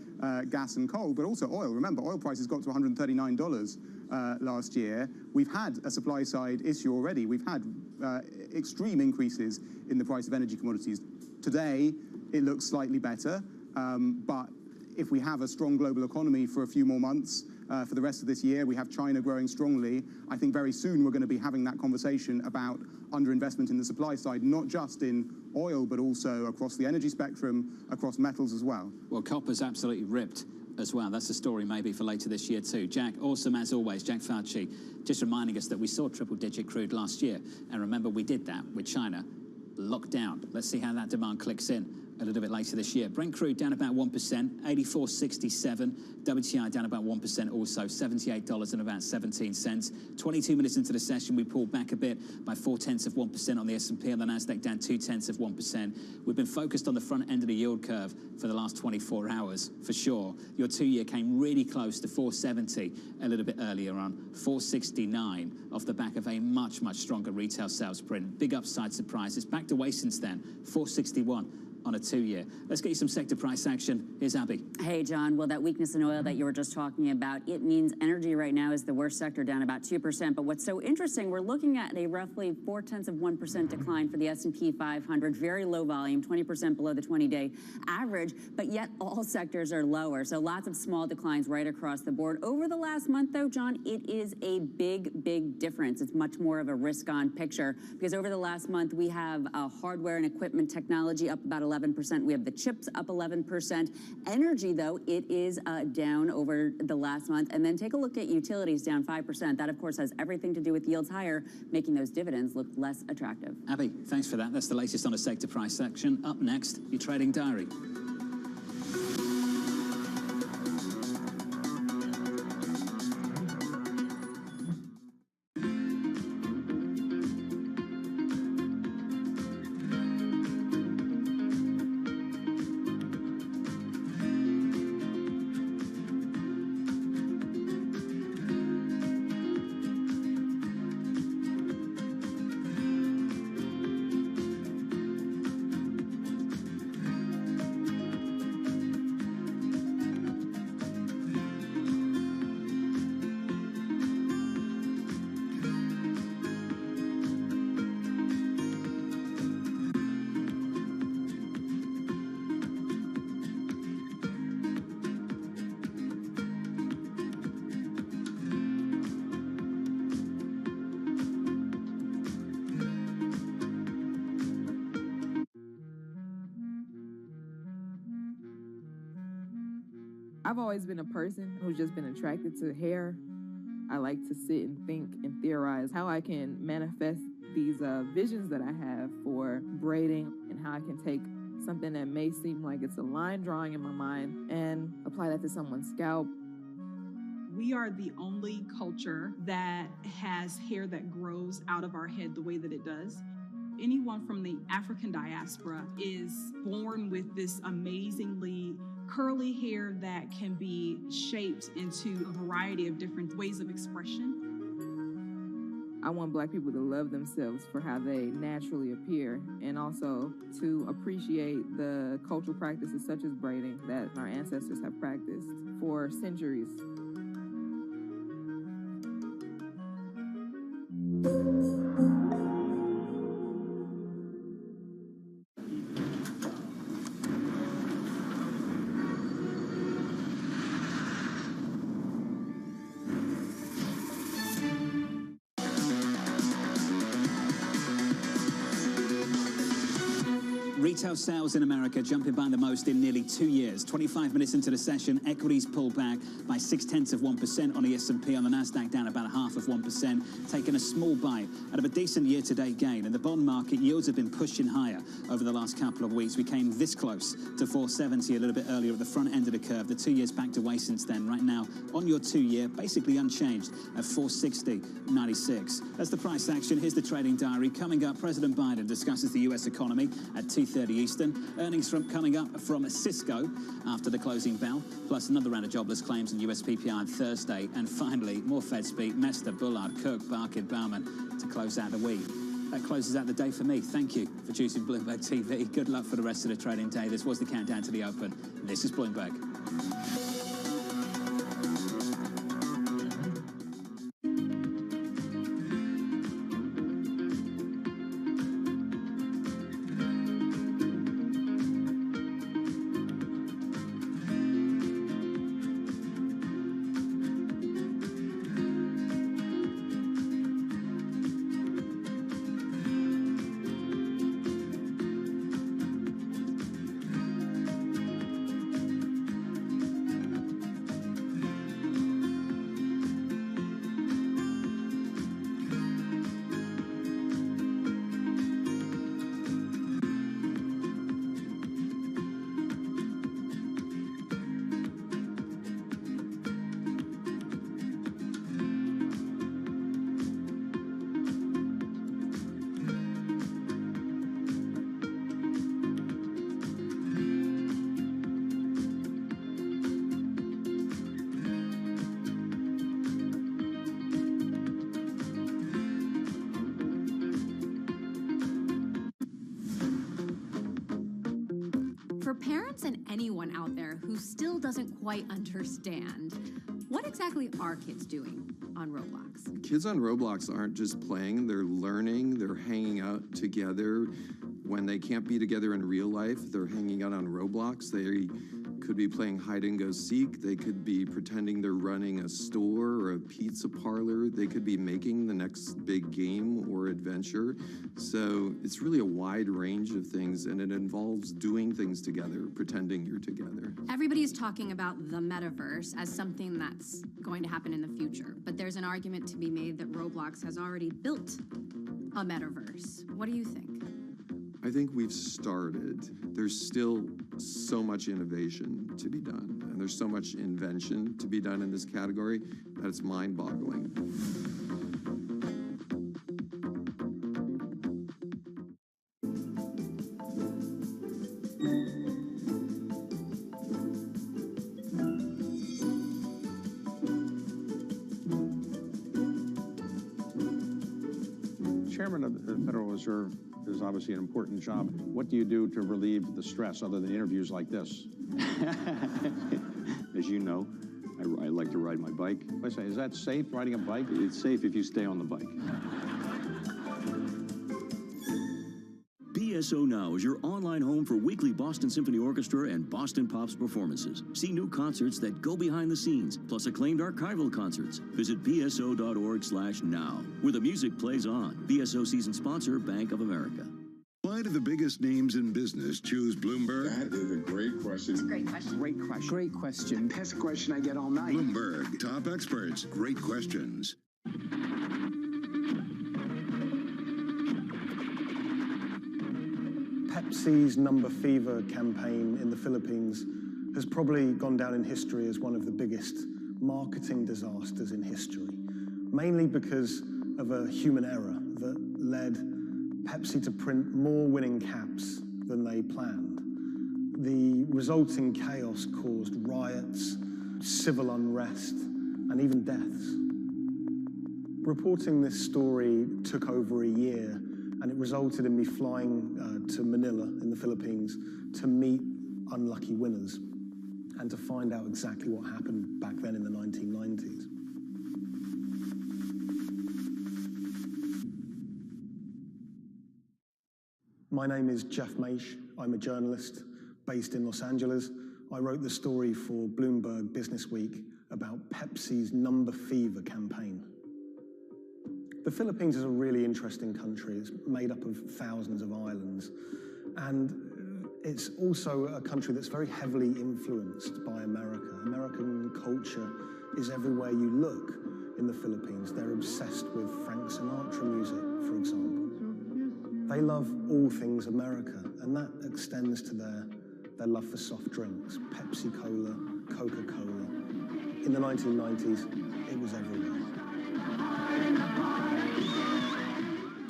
gas and coal, but also oil. Remember, oil prices got to $139 last year. We've had a supply side issue already. We've had extreme increases in the price of energy commodities. Today, it looks slightly better, but if we have a strong global economy for a few more months, for the rest of this year, we have China growing strongly. I think very soon we're going to be having that conversation about underinvestment in the supply side, not just in oil, but also across the energy spectrum, across metals as well. Well, copper's absolutely ripped as well. That's a story maybe for later this year too. Jack, awesome as always. Jack Fauci, just reminding us that we saw triple-digit crude last year. And remember, we did that with China locked down. Let's see how that demand clicks in a little bit later this year. Brent crude down about 1%, 84.67. WTI down about 1% also, $78 and about 17 cents. 22 minutes into the session, we pulled back a bit by 0.4% on the S&P, and the Nasdaq down 0.2%. We've been focused on the front end of the yield curve for the last 24 hours, for sure. Your 2-year came really close to 470 a little bit earlier on, 469 off the back of a much, much stronger retail sales print. Big upside surprise. It's back to way since then, 461. On a 2-year. Let's get you some sector price action. Here's Abby. Hey, John. Well, that weakness in oil that you were just talking about, it means energy right now is the worst sector, down about 2%. But what's so interesting, we're looking at a roughly 0.4% decline for the S&P 500. Very low volume, 20% below the 20-day average, but yet all sectors are lower. So lots of small declines right across the board. Over the last month, though, John, it is a big, big difference. It's much more of a risk-on picture because over the last month, we have hardware and equipment technology up about 11%. We have the chips up 11%. Energy, though, it is down over the last month. And then take a look at utilities, down 5%. That, of course, has everything to do with yields higher, making those dividends look less attractive. Abby, thanks for that. That's the latest on a sector price action. Up next, your trading diary. I've always been a person who's just been attracted to hair. I like to sit and think and theorize how I can manifest these visions that I have for braiding and how I can take something that may seem like it's a line drawing in my mind and apply that to someone's scalp. We are the only culture that has hair that grows out of our head the way that it does. Anyone from the African diaspora is born with this amazingly curly hair that can be shaped into a variety of different ways of expression. I want Black people to love themselves for how they naturally appear and also to appreciate the cultural practices such as braiding that our ancestors have practiced for centuries. Retail sales in America jumping by the most in nearly 2 years. 25 minutes into the session, equities pulled back by 0.6% on the S&P, on the Nasdaq down about 0.5%, taking a small bite out of a decent year-to-date gain. In the bond market, yields have been pushing higher over the last couple of weeks. We came this close to 470 a little bit earlier at the front end of the curve. The 2 years backed away since then. Right now, on your 2-year, basically unchanged at 460.96. That's the price action. Here's the trading diary. Coming up, President Biden discusses the U.S. economy at 2:30 Eastern. Earnings coming up from Cisco after the closing bell, plus another round of jobless claims and US PPI on Thursday. And finally, more Fed speak. Mester, Bullard, Cook, Barkin, Bauman to close out the week. That closes out the day for me. Thank you for choosing Bloomberg TV. Good luck for the rest of the trading day. This was the countdown to the open. This is Bloomberg. For parents and anyone out there who still doesn't quite understand, what exactly are kids doing on Roblox? Kids on Roblox aren't just playing, they're learning, they're hanging out together. When they can't be together in real life, they're hanging out on Roblox. They could be playing hide and go seek. They could be pretending they're running a store or a pizza parlor. They could be making the next big game or adventure. So it's really a wide range of things, and it involves doing things together, pretending you're together. Everybody's talking about the metaverse as something that's going to happen in the future, but there's an argument to be made that Roblox has already built a metaverse. What do you think? I think we've started. There's still so much innovation to be done, and there's so much invention to be done in this category that it's mind-boggling. Chairman of the Federal Reserve is obviously an important job. What do you do to relieve the stress other than interviews like this? As you know, I like to ride my bike. I say, is that safe, riding a bike? It's safe if you stay on the bike. BSO Now is your online home for weekly Boston Symphony Orchestra and Boston Pops performances. See new concerts that go behind the scenes, plus acclaimed archival concerts. Visit bso.org/now, where the music plays on. BSO season sponsor, Bank of America. Why do the biggest names in business choose Bloomberg? That is a great question. question. It's a great question. Great question. Great question. That's a question I get all night. Bloomberg, top experts, great questions. Pepsi's Number Fever campaign in the Philippines has probably gone down in history as one of the biggest marketing disasters in history, mainly because of a human error that led Pepsi to print more winning caps than they planned. The resulting chaos caused riots, civil unrest, and even deaths. Reporting this story took over a year, and it resulted in me flying to Manila in the Philippines to meet unlucky winners and to find out exactly what happened back then in the 1990s. My name is Jeff Maish. I'm a journalist based in Los Angeles. I wrote the story for Bloomberg Business Week about Pepsi's Number Fever campaign. The Philippines is a really interesting country. It's made up of thousands of islands, and it's also a country that's very heavily influenced by America. American culture is everywhere you look in the Philippines. They're obsessed with Frank Sinatra music, for example. They love all things America, and that extends to their love for soft drinks, Pepsi-Cola, Coca-Cola. In the 1990s, it was everywhere.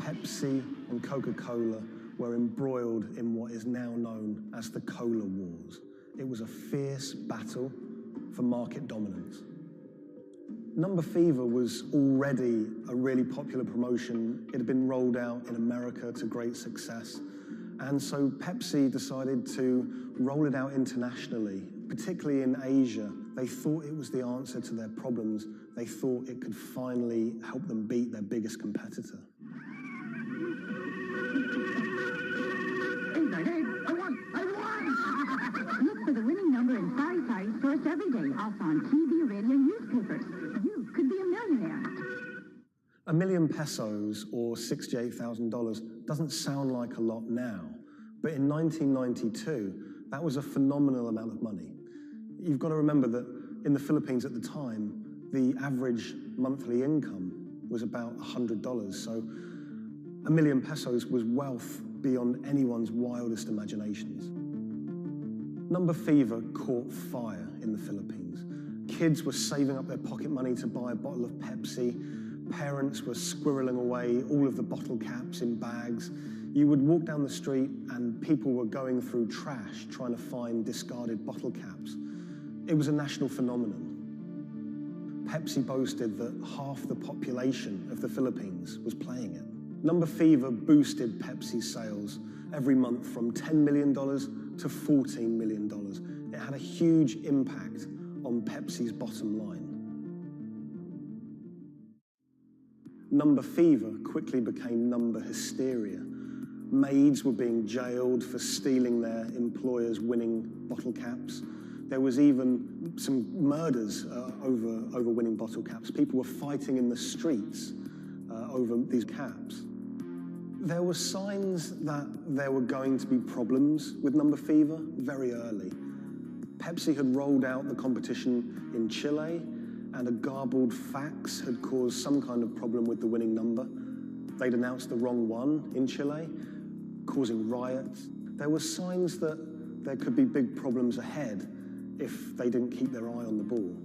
Pepsi and Coca-Cola were embroiled in what is now known as the Cola Wars. It was a fierce battle for market dominance. Number Fever was already a really popular promotion. It had been rolled out in America to great success. And so Pepsi decided to roll it out internationally, particularly in Asia. They thought it was the answer to their problems. They thought it could finally help them beat their biggest competitor. Look for the winning number in Sari stores every day, also on TV, radio, and newspapers. You could be a millionaire. $1 million pesos, or $68,000, doesn't sound like a lot now, but in 1992, that was a phenomenal amount of money. You've got to remember that in the Philippines at the time, the average monthly income was about $100, so $1 million pesos was wealth beyond anyone's wildest imaginations. Number Fever caught fire in the Philippines. Kids were saving up their pocket money to buy a bottle of Pepsi. Parents were squirreling away all of the bottle caps in bags. You would walk down the street and people were going through trash trying to find discarded bottle caps. It was a national phenomenon. Pepsi boasted that half the population of the Philippines was playing it. Number Fever boosted Pepsi's sales every month from $10 million to $14 million. It had a huge impact on Pepsi's bottom line. Number Fever quickly became number hysteria. Maids were being jailed for stealing their employers' winning bottle caps. There was even some murders over winning bottle caps. People were fighting in the streets over these caps. There were signs that there were going to be problems with Number Fever very early. Pepsi had rolled out the competition in Chile, and a garbled fax had caused some kind of problem with the winning number. They'd announced the wrong one in Chile, causing riots. There were signs that there could be big problems ahead if they didn't keep their eye on the ball.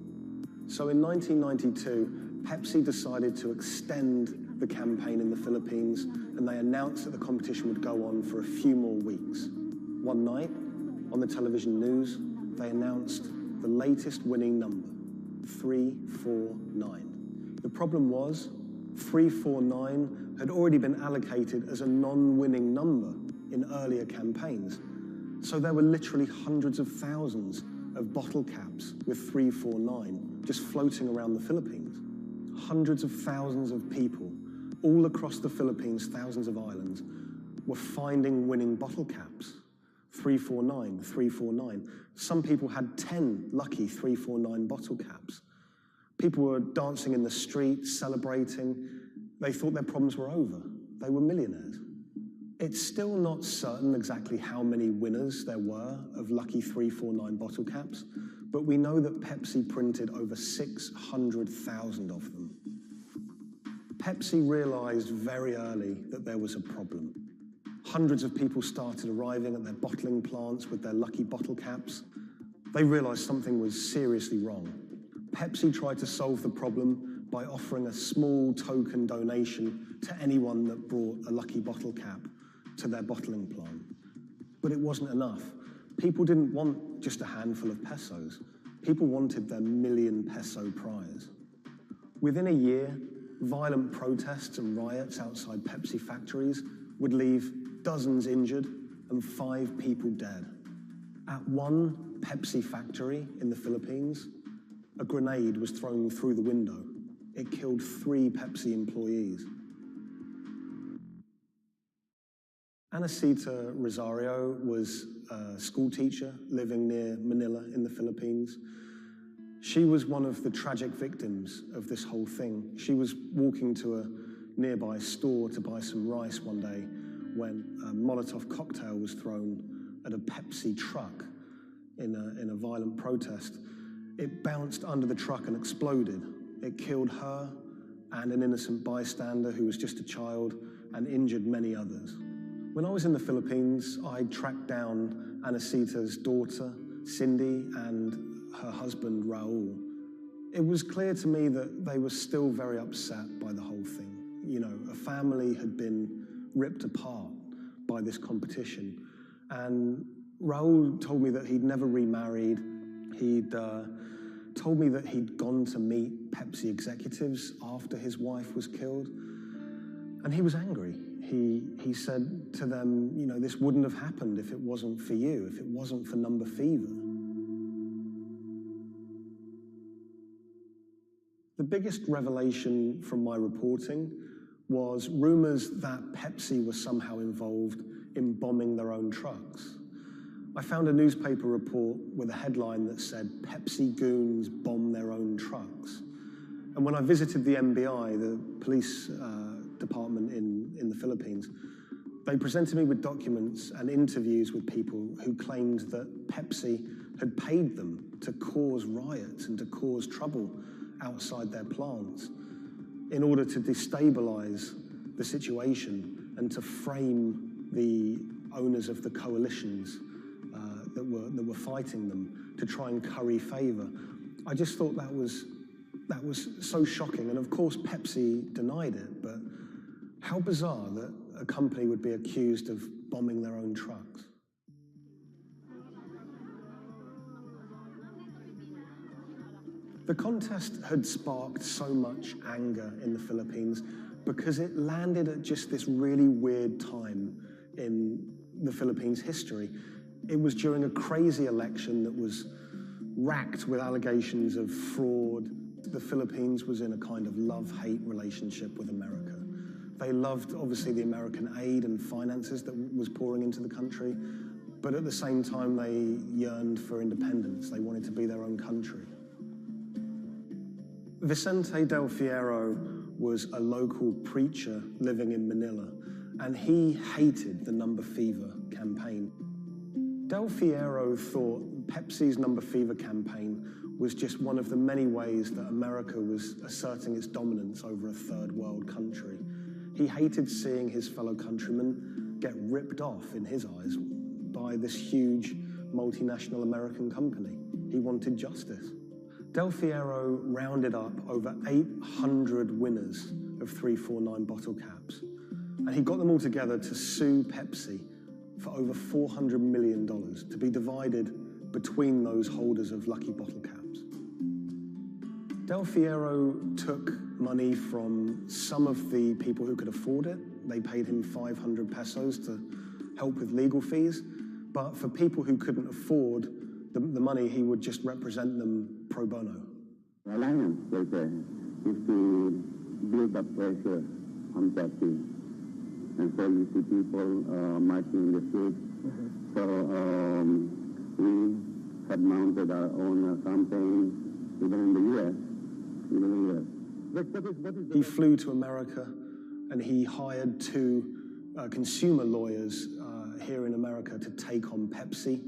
So in 1992, Pepsi decided to extend the campaign in the Philippines, and they announced that the competition would go on for a few more weeks. One night, on the television news, they announced the latest winning number, 349. The problem was, 349 had already been allocated as a non-winning number in earlier campaigns. So there were literally hundreds of thousands of bottle caps with 349 just floating around the Philippines. Hundreds of thousands of people all across the Philippines, thousands of islands, were finding winning bottle caps. 349, 349. Some people had 10 lucky 349 bottle caps. People were dancing in the streets, celebrating. They thought their problems were over. They were millionaires. It's still not certain exactly how many winners there were of Lucky 349 bottle caps, but we know that Pepsi printed over 600,000 of them. Pepsi realized very early that there was a problem. Hundreds of people started arriving at their bottling plants with their Lucky bottle caps. They realized something was seriously wrong. Pepsi tried to solve the problem by offering a small token donation to anyone that brought a Lucky bottle cap to their bottling plant. But it wasn't enough. People didn't want just a handful of pesos. People wanted their million peso prize. Within a year, violent protests and riots outside Pepsi factories would leave dozens injured and 5 people dead. At one Pepsi factory in the Philippines, a grenade was thrown through the window. It killed 3 Pepsi employees. Anacita Rosario was a school teacher living near Manila in the Philippines. She was one of the tragic victims of this whole thing. She was walking to a nearby store to buy some rice one day when a Molotov cocktail was thrown at a Pepsi truck in a violent protest. It bounced under the truck and exploded. It killed her and an innocent bystander who was just a child and injured many others. When I was in the Philippines, I tracked down Anacita's daughter, Cindy, and her husband, Raul. It was clear to me that they were still very upset by the whole thing. You know, a family had been ripped apart by this competition. And Raul told me that he'd never remarried. He'd told me that he'd gone to meet Pepsi executives after his wife was killed. And he was angry. He said to them, you know, this wouldn't have happened if it wasn't for you, if it wasn't for Number Fever. The biggest revelation from my reporting was rumors that Pepsi was somehow involved in bombing their own trucks. I found a newspaper report with a headline that said, "Pepsi goons bomb their own trucks." And when I visited the MBI, the police department in the Philippines, they presented me with documents and interviews with people who claimed that Pepsi had paid them to cause riots and to cause trouble outside their plants in order to destabilize the situation and to frame the owners of the coalitions that were fighting them to try and curry favor. I just thought that was so shocking. And of course, Pepsi denied it, but how bizarre that a company would be accused of bombing their own trucks. The contest had sparked so much anger in the Philippines because it landed at just this really weird time in the Philippines' history. It was during a crazy election that was racked with allegations of fraud. The Philippines was in a kind of love-hate relationship with America. They loved, obviously, the American aid and finances that was pouring into the country, but at the same time, they yearned for independence. They wanted to be their own country. Vicente Del Fierro was a local preacher living in Manila, and he hated the Number Fever campaign. Del Fierro thought Pepsi's Number Fever campaign was just one of the many ways that America was asserting its dominance over a third world country. He hated seeing his fellow countrymen get ripped off, in his eyes, by this huge multinational American company. He wanted justice. Del Fierro rounded up over 800 winners of 349 bottle caps, and he got them all together to sue Pepsi for over $400 million to be divided between those holders of Lucky bottle caps. Del Fierro took money from some of the people who could afford it. They paid him 500 pesos to help with legal fees, but for people who couldn't afford the money, he would just represent them pro bono. The alliance is to build up pressure on Pepsi. And so you see people marching in the streets. So we had mounted our own campaign, even in the U.S. He flew to America and he hired 2 consumer lawyers here in America to take on Pepsi.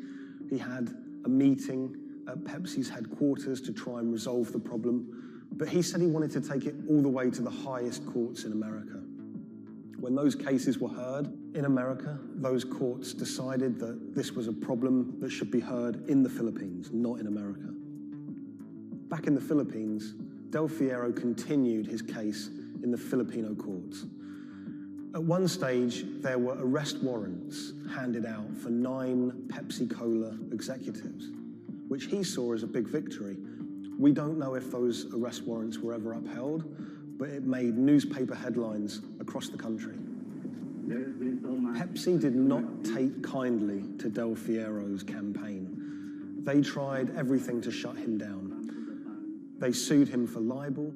He had a meeting at Pepsi's headquarters to try and resolve the problem, but he said he wanted to take it all the way to the highest courts in America. When those cases were heard in America, those courts decided that this was a problem that should be heard in the Philippines, not in America. Back in the Philippines, Del Fierro continued his case in the Filipino courts. At one stage, there were arrest warrants handed out for 9 Pepsi-Cola executives, which he saw as a big victory. We don't know if those arrest warrants were ever upheld, but it made newspaper headlines across the country. Pepsi did not take kindly to Del Fierro's campaign. They tried everything to shut him down. They sued him for libel.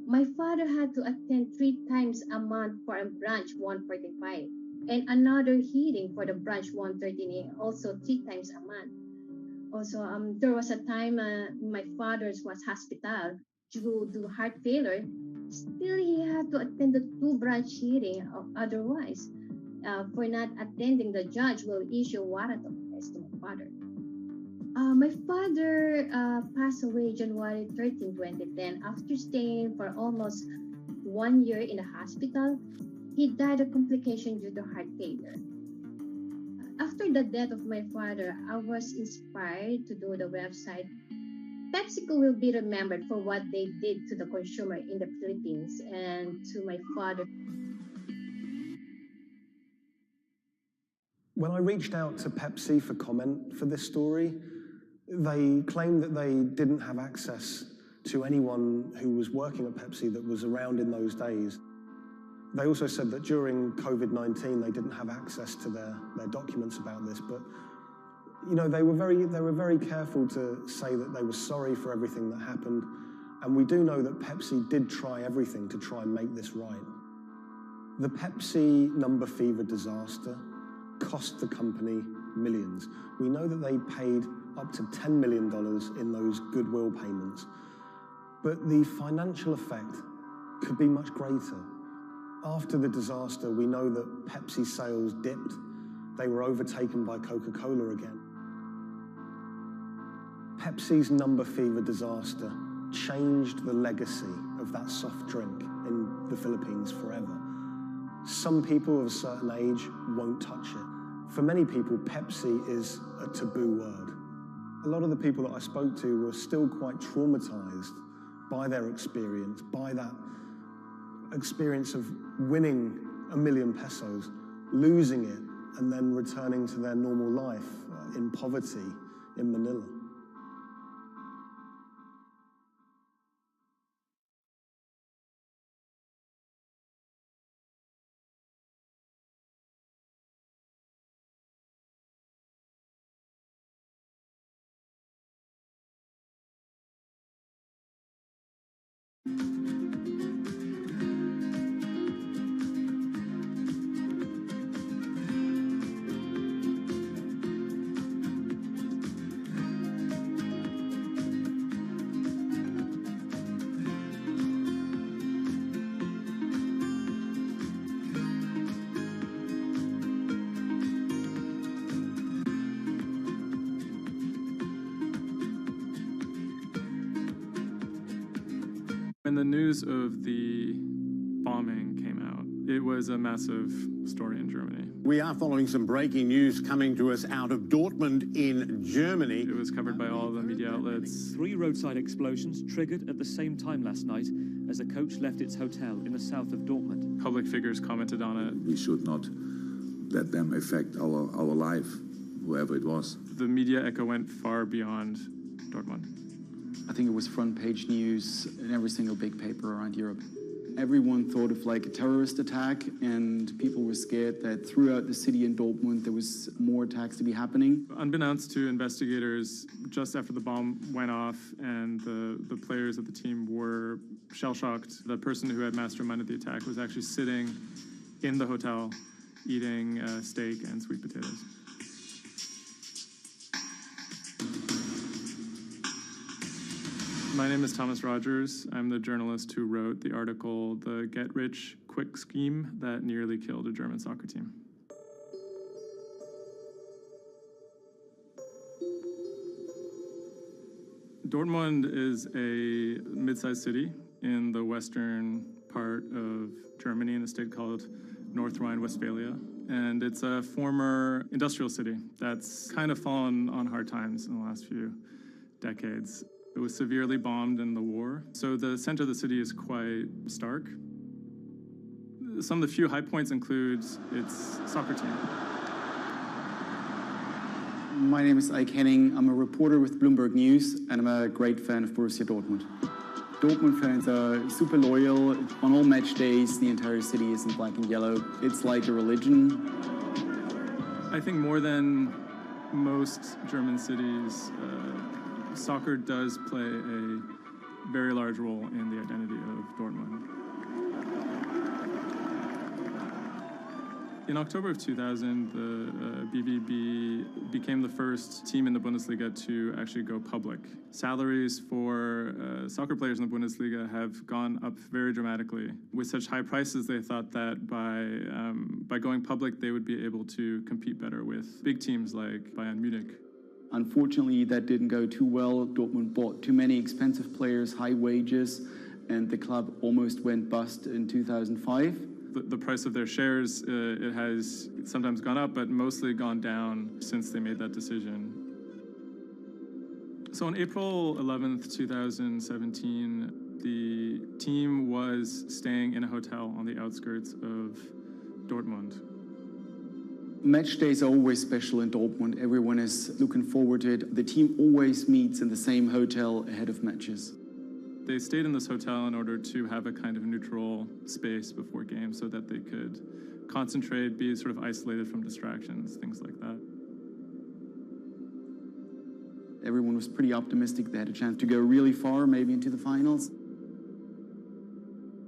My father had to attend 3 times a month for a branch 145 and another hearing for the branch 113, also 3 times a month. Also, there was a time my father was hospital due to heart failure. Still, he had to attend the 2 branch hearing. Otherwise, for not attending, the judge will issue a warrant of arrest to my father. My father passed away January 13, 2010. After staying for almost 1 year in the hospital, he died of complication due to heart failure. After the death of my father, I was inspired to do the website. PepsiCo will be remembered for what they did to the consumer in the Philippines and to my father. When I reached out to Pepsi for comment for this story, they claimed that they didn't have access to anyone who was working at Pepsi that was around in those days. They also said that during COVID-19, they didn't have access to their documents about this, but you know, they were very careful to say that they were sorry for everything that happened, and we do know that Pepsi did try everything to try and make this right. The Pepsi number fever disaster cost the company millions. We know that they paid up to $10 million in those goodwill payments, but the financial effect could be much greater. After the disaster, we know that Pepsi sales dipped. They were overtaken by Coca-Cola again. Pepsi's number fever disaster changed the legacy of that soft drink in the Philippines forever. Some people of a certain age won't touch it. For many people, Pepsi is a taboo word. A lot of the people that I spoke to were still quite traumatized by their experience, by that experience of winning $1 million pesos, losing it, and then returning to their normal life in poverty in Manila. When the news of the bombing came out, it was a massive story in Germany. We are following some breaking news coming to us out of Dortmund in Germany. It was covered by all the media outlets. 3 roadside explosions triggered at the same time last night as a coach left its hotel in the south of Dortmund. Public figures commented on it. We should not let them affect our life, whoever it was. The media echo went far beyond Dortmund. I think it was front page news in every single big paper around Europe. Everyone thought of like a terrorist attack, and people were scared that throughout the city in Dortmund there was more attacks to be happening. Unbeknownst to investigators, just after the bomb went off and the players of the team were shell-shocked, the person who had masterminded the attack was actually sitting in the hotel eating steak and sweet potatoes. My name is Thomas Rogers. I'm the journalist who wrote the article, The Get Rich quick scheme that nearly killed a German soccer team. Dortmund is a mid-sized city in the western part of Germany in a state called North Rhine-Westphalia. And it's a former industrial city that's kind of fallen on hard times in the last few decades. It was severely bombed in the war, so the center of the city is quite stark. Some of the few high points include its soccer team. My name is Ike Henning. I'm a reporter with Bloomberg News, and I'm a great fan of Borussia Dortmund. Dortmund fans are super loyal. On all match days, the entire city is in black and yellow. It's like a religion. I think more than most German cities, soccer does play a very large role in the identity of Dortmund. In October of 2000, the BVB became the first team in the Bundesliga to actually go public. Salaries for soccer players in the Bundesliga have gone up very dramatically. With such high prices, they thought that by going public, they would be able to compete better with big teams like Bayern Munich. Unfortunately, that didn't go too well. Dortmund bought too many expensive players, high wages, and the club almost went bust in 2005. The price of their shares, it has sometimes gone up, but mostly gone down since they made that decision. So on April 11th, 2017, the team was staying in a hotel on the outskirts of Dortmund. Match days are always special in Dortmund. Everyone is looking forward to it. The team always meets in the same hotel ahead of matches. They stayed in this hotel in order to have a kind of neutral space before games so that they could concentrate, be sort of isolated from distractions, things like that. Everyone was pretty optimistic. They had a chance to go really far, maybe into the finals.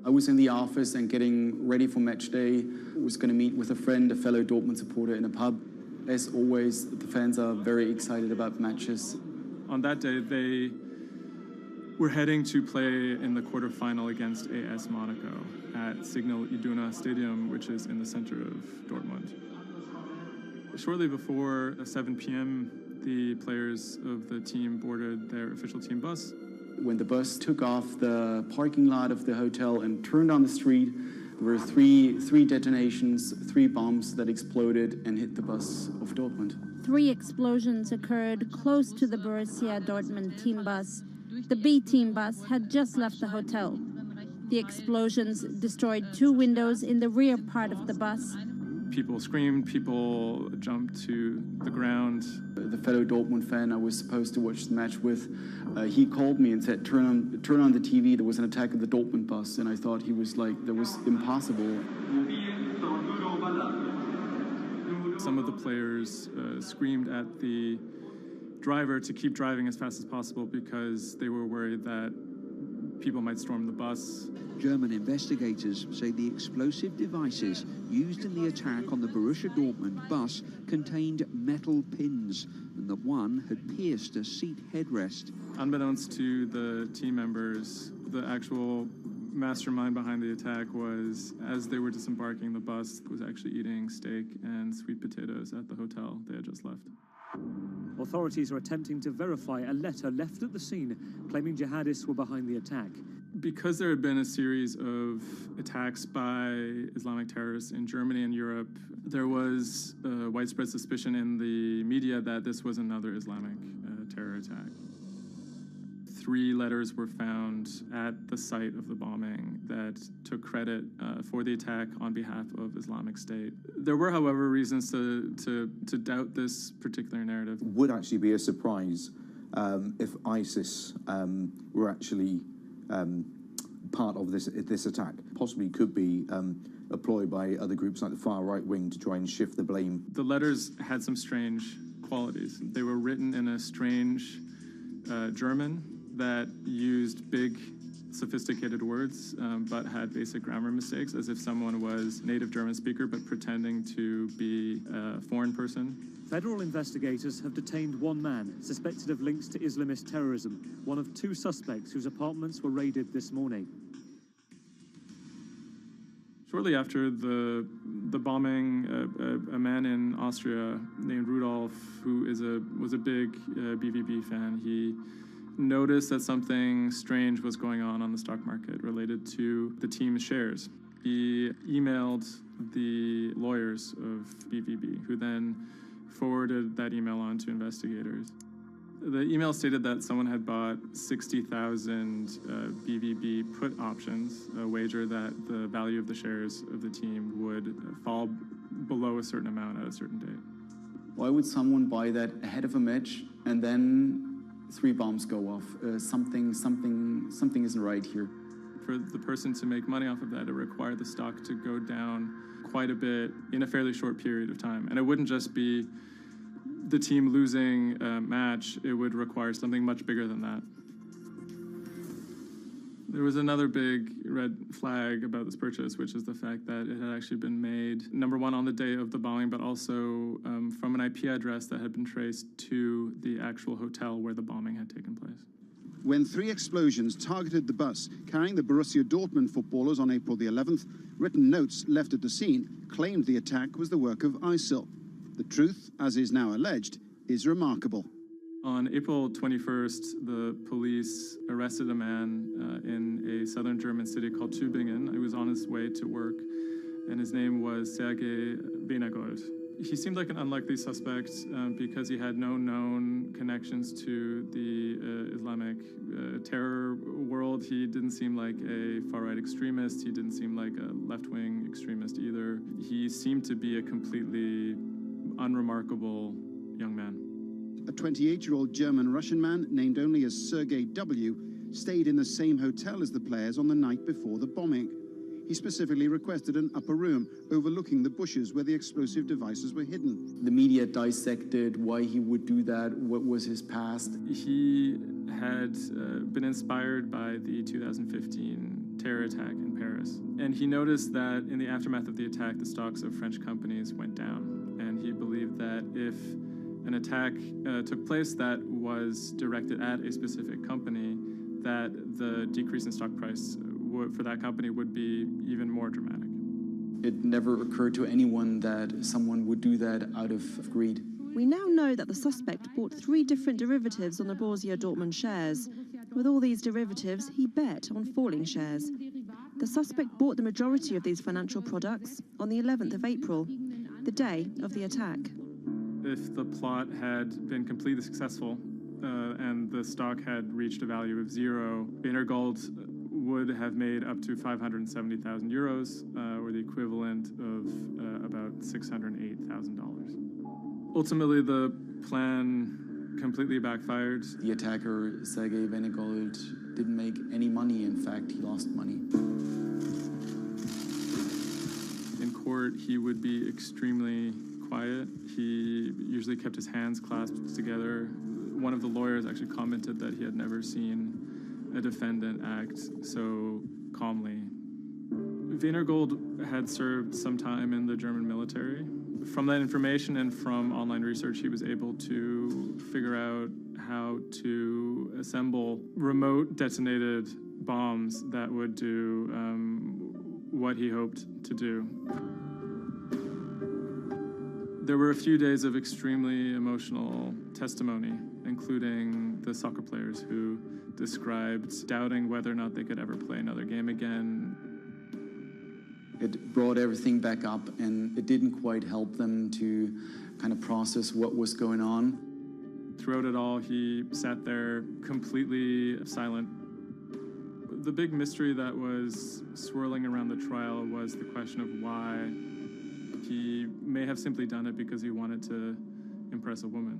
I was in the office and getting ready for match day. I was going to meet with a friend, a fellow Dortmund supporter, in a pub. As always, the fans are very excited about matches. On that day, they were heading to play in the quarterfinal against AS Monaco at Signal Iduna Stadium, which is in the center of Dortmund. Shortly before 7 p.m., the players of the team boarded their official team bus. When the bus took off the parking lot of the hotel and turned on the street, there were three detonations, 3 bombs that exploded and hit the bus of Dortmund. 3 explosions occurred close to the Borussia Dortmund team bus. The B team bus had just left the hotel. The explosions destroyed 2 windows in the rear part of the bus. People screamed, people jumped to the ground. The fellow Dortmund fan I was supposed to watch the match with, he called me and said, turn on the TV, there was an attack of the Dortmund bus. And I thought he was like, that was impossible. Some of the players screamed at the driver to keep driving as fast as possible because they were worried that people might storm the bus. German investigators say the explosive devices used in the attack on the Borussia Dortmund bus contained metal pins, and that one had pierced a seat headrest. Unbeknownst to the team members, the actual mastermind behind the attack was, as they were disembarking, the bus was actually eating steak and sweet potatoes at the hotel they had just left. Authorities are attempting to verify a letter left at the scene claiming jihadists were behind the attack. Because there had been a series of attacks by Islamic terrorists in Germany and Europe, there was widespread suspicion in the media that this was another Islamic terror attack. 3 letters were found at the site of the bombing that took credit for the attack on behalf of Islamic State. There were, however, reasons to doubt this particular narrative. Would actually be a surprise if ISIS were actually part of this attack. Possibly could be a ploy by other groups like the far right wing to try and shift the blame. The letters had some strange qualities. They were written in a strange German that used big, sophisticated words, but had basic grammar mistakes, as if someone was native German speaker, but pretending to be a foreign person. Federal investigators have detained 1 man suspected of links to Islamist terrorism, one of 2 suspects whose apartments were raided this morning. Shortly after the bombing, a man in Austria named Rudolf, who was a big BVB fan, he noticed that something strange was going on the stock market related to the team's shares. He emailed the lawyers of BVB, who then forwarded that email on to investigators. The email stated that someone had bought 60,000 BVB put options, a wager that the value of the shares of the team would fall below a certain amount at a certain date. Why would someone buy that ahead of a match and then 3 bombs go off? Something isn't right here. For the person to make money off of that, it required the stock to go down quite a bit in a fairly short period of time. And it wouldn't just be the team losing a match, it would require something much bigger than that. There was another big red flag about this purchase, which is the fact that it had actually been made, number one, on the day of the bombing, but also from an IP address that had been traced to the actual hotel where the bombing had taken place. When 3 explosions targeted the bus carrying the Borussia Dortmund footballers on April the 11th, written notes left at the scene claimed the attack was the work of ISIL. The truth, as is now alleged, is remarkable. On April 21st, the police arrested a man in a southern German city called Tübingen. He was on his way to work, and his name was Sergei Venegold. He seemed like an unlikely suspect because he had no known connections to the Islamic terror world. He didn't seem like a far-right extremist. He didn't seem like a left-wing extremist either. He seemed to be a completely unremarkable young man. A 28-year-old German-Russian man, named only as Sergei W., stayed in the same hotel as the players on the night before the bombing. He specifically requested an upper room overlooking the bushes where the explosive devices were hidden. The media dissected why he would do that, what was his past. He had been inspired by the 2015 terror attack in Paris. And he noticed that in the aftermath of the attack, the stocks of French companies went down. And he believed that if an attack took place that was directed at a specific company, that the decrease in stock price for that company would be even more dramatic. It never occurred to anyone that someone would do that out of greed. We now know that the suspect bought 3 different derivatives on the Borussia Dortmund shares. With all these derivatives, he bet on falling shares. The suspect bought the majority of these financial products on the 11th of April, the day of the attack. If the plot had been completely successful and the stock had reached a value of 0, Venergold would have made up to 570,000 euros, or the equivalent of about $608,000. Ultimately, the plan completely backfired. The attacker, Sergei Venegold, didn't make any money. In fact, he lost money. In court, he would be extremely quiet. He usually kept his hands clasped together. One of the lawyers actually commented that he had never seen a defendant act so calmly. Venergold had served some time in the German military. From that information and from online research, he was able to figure out how to assemble remote detonated bombs that would do what he hoped to do. There were a few days of extremely emotional testimony, including the soccer players who described doubting whether or not they could ever play another game again. It brought everything back up, and it didn't quite help them to kind of process what was going on. Throughout it all, he sat there completely silent. The big mystery that was swirling around the trial was the question of why. He may have simply done it because he wanted to impress a woman.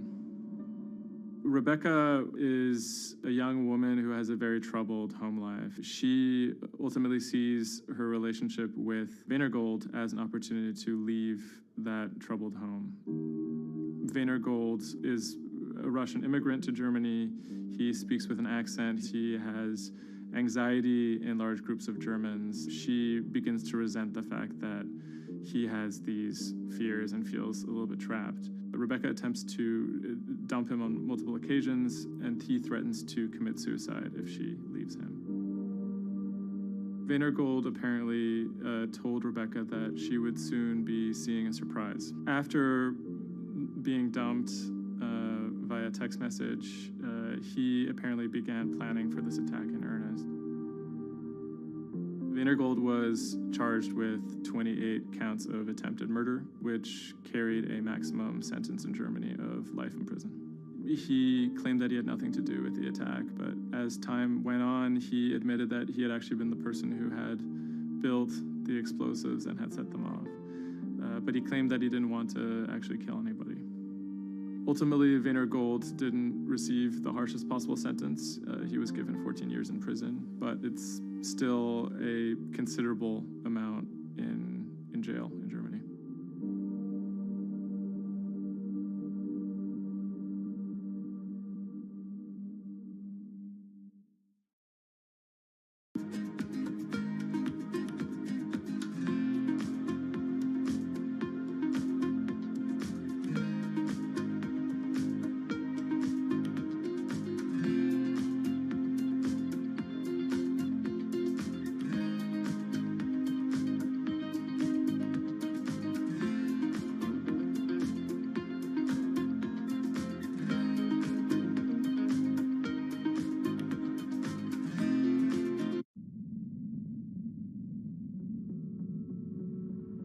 Rebecca is a young woman who has a very troubled home life. She ultimately sees her relationship with Venergold as an opportunity to leave that troubled home. Venergold is a Russian immigrant to Germany. He speaks with an accent. He has anxiety in large groups of Germans. She begins to resent the fact that he has these fears and feels a little bit trapped. Rebecca attempts to dump him on multiple occasions, and he threatens to commit suicide if she leaves him. Gold apparently told Rebecca that she would soon be seeing a surprise. After being dumped via text message, he apparently began planning for this attack in earnest. Gold was charged with 28 counts of attempted murder, which carried a maximum sentence in Germany of life in prison. He claimed that he had nothing to do with the attack, but as time went on, he admitted that he had actually been the person who had built the explosives and had set them off. But he claimed that he didn't want to actually kill anybody. Ultimately, Gold didn't receive the harshest possible sentence. He was given 14 years in prison, but it's still a considerable amount in jail in Germany.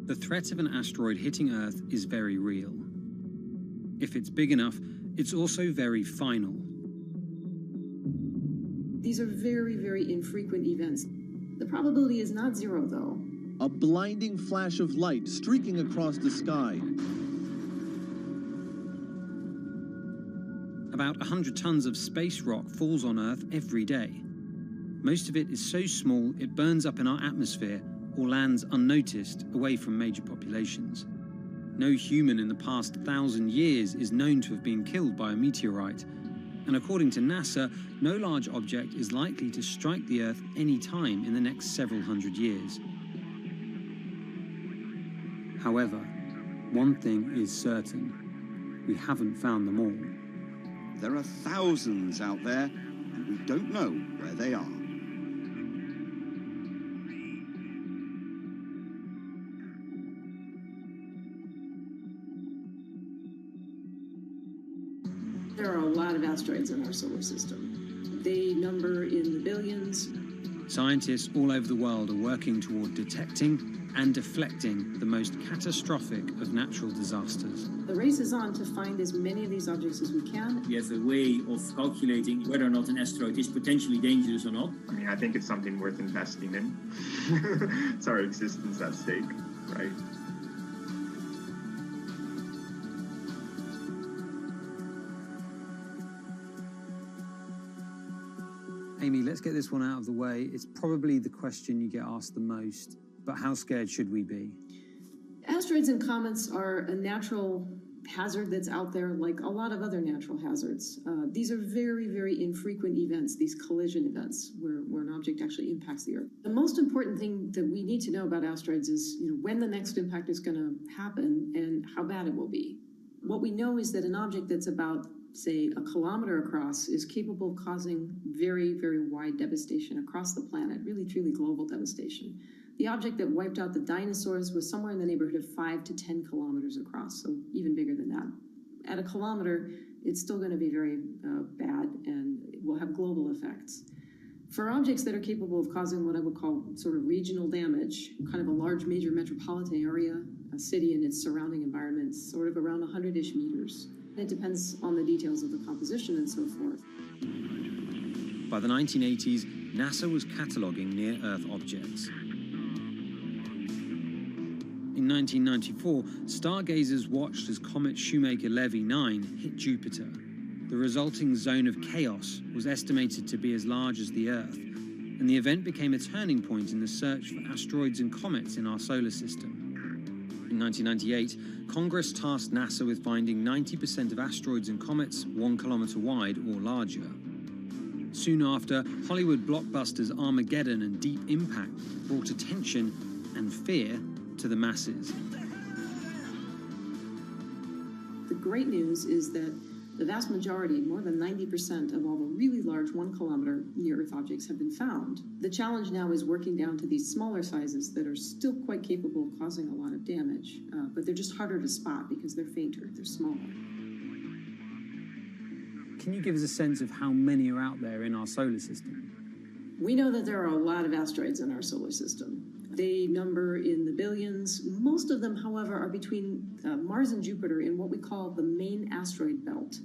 The threat of an asteroid hitting Earth is very real. If it's big enough, it's also very final. These are very, very infrequent events. The probability is not zero, though. A blinding flash of light streaking across the sky. About 100 tons of space rock falls on Earth every day. Most of it is so small it burns up in our atmosphere or lands unnoticed away from major populations. No human in the past 1,000 years is known to have been killed by a meteorite, and according to NASA, no large object is likely to strike the Earth any time in the next several hundred years. However, one thing is certain: we haven't found them all. There are thousands out there, and we don't know where they are. There are a lot of asteroids in our solar system. They number in the billions. Scientists all over the world are working toward detecting and deflecting the most catastrophic of natural disasters. The race is on to find as many of these objects as we can. We have a way of calculating whether or not an asteroid is potentially dangerous or not. I mean, I think it's something worth investing in. It's our existence at stake, right? Amy, let's get this one out of the way. It's probably the question you get asked the most, but how scared should we be? Asteroids and comets are a natural hazard that's out there like a lot of other natural hazards. These are very, very infrequent events, these collision events, where an object actually impacts the Earth. The most important thing that we need to know about asteroids is when the next impact is going to happen and how bad it will be. What we know is that an object that's about, say, a kilometer across is capable of causing very, very wide devastation across the planet, really, truly global devastation. The object that wiped out the dinosaurs was somewhere in the neighborhood of 5 to 10 kilometers across, so even bigger than that. At a kilometer, it's still going to be very bad and it will have global effects. For objects that are capable of causing what I would call sort of regional damage, kind of a large major metropolitan area, a city and its surrounding environment, sort of around 100-ish meters. It depends on the details of the composition and so forth. By the 1980s, NASA was cataloguing near-Earth objects. In 1994, stargazers watched as comet Shoemaker-Levy 9 hit Jupiter. The resulting zone of chaos was estimated to be as large as the Earth, and the event became a turning point in the search for asteroids and comets in our solar system. In 1998, Congress tasked NASA with finding 90% of asteroids and comets 1 kilometer wide or larger. Soon after, Hollywood blockbusters Armageddon and Deep Impact brought attention and fear to the masses. The great news is that The vast majority, more than 90% of all the really large 1 kilometer near-Earth objects have been found. The challenge now is working down to these smaller sizes that are still quite capable of causing a lot of damage, but they're just harder to spot because they're fainter, they're smaller. Can you give us a sense of how many are out there in our solar system? We know that there are a lot of asteroids in our solar system. They number in the billions. Most of them, however, are between Mars and Jupiter in what we call the main asteroid belt.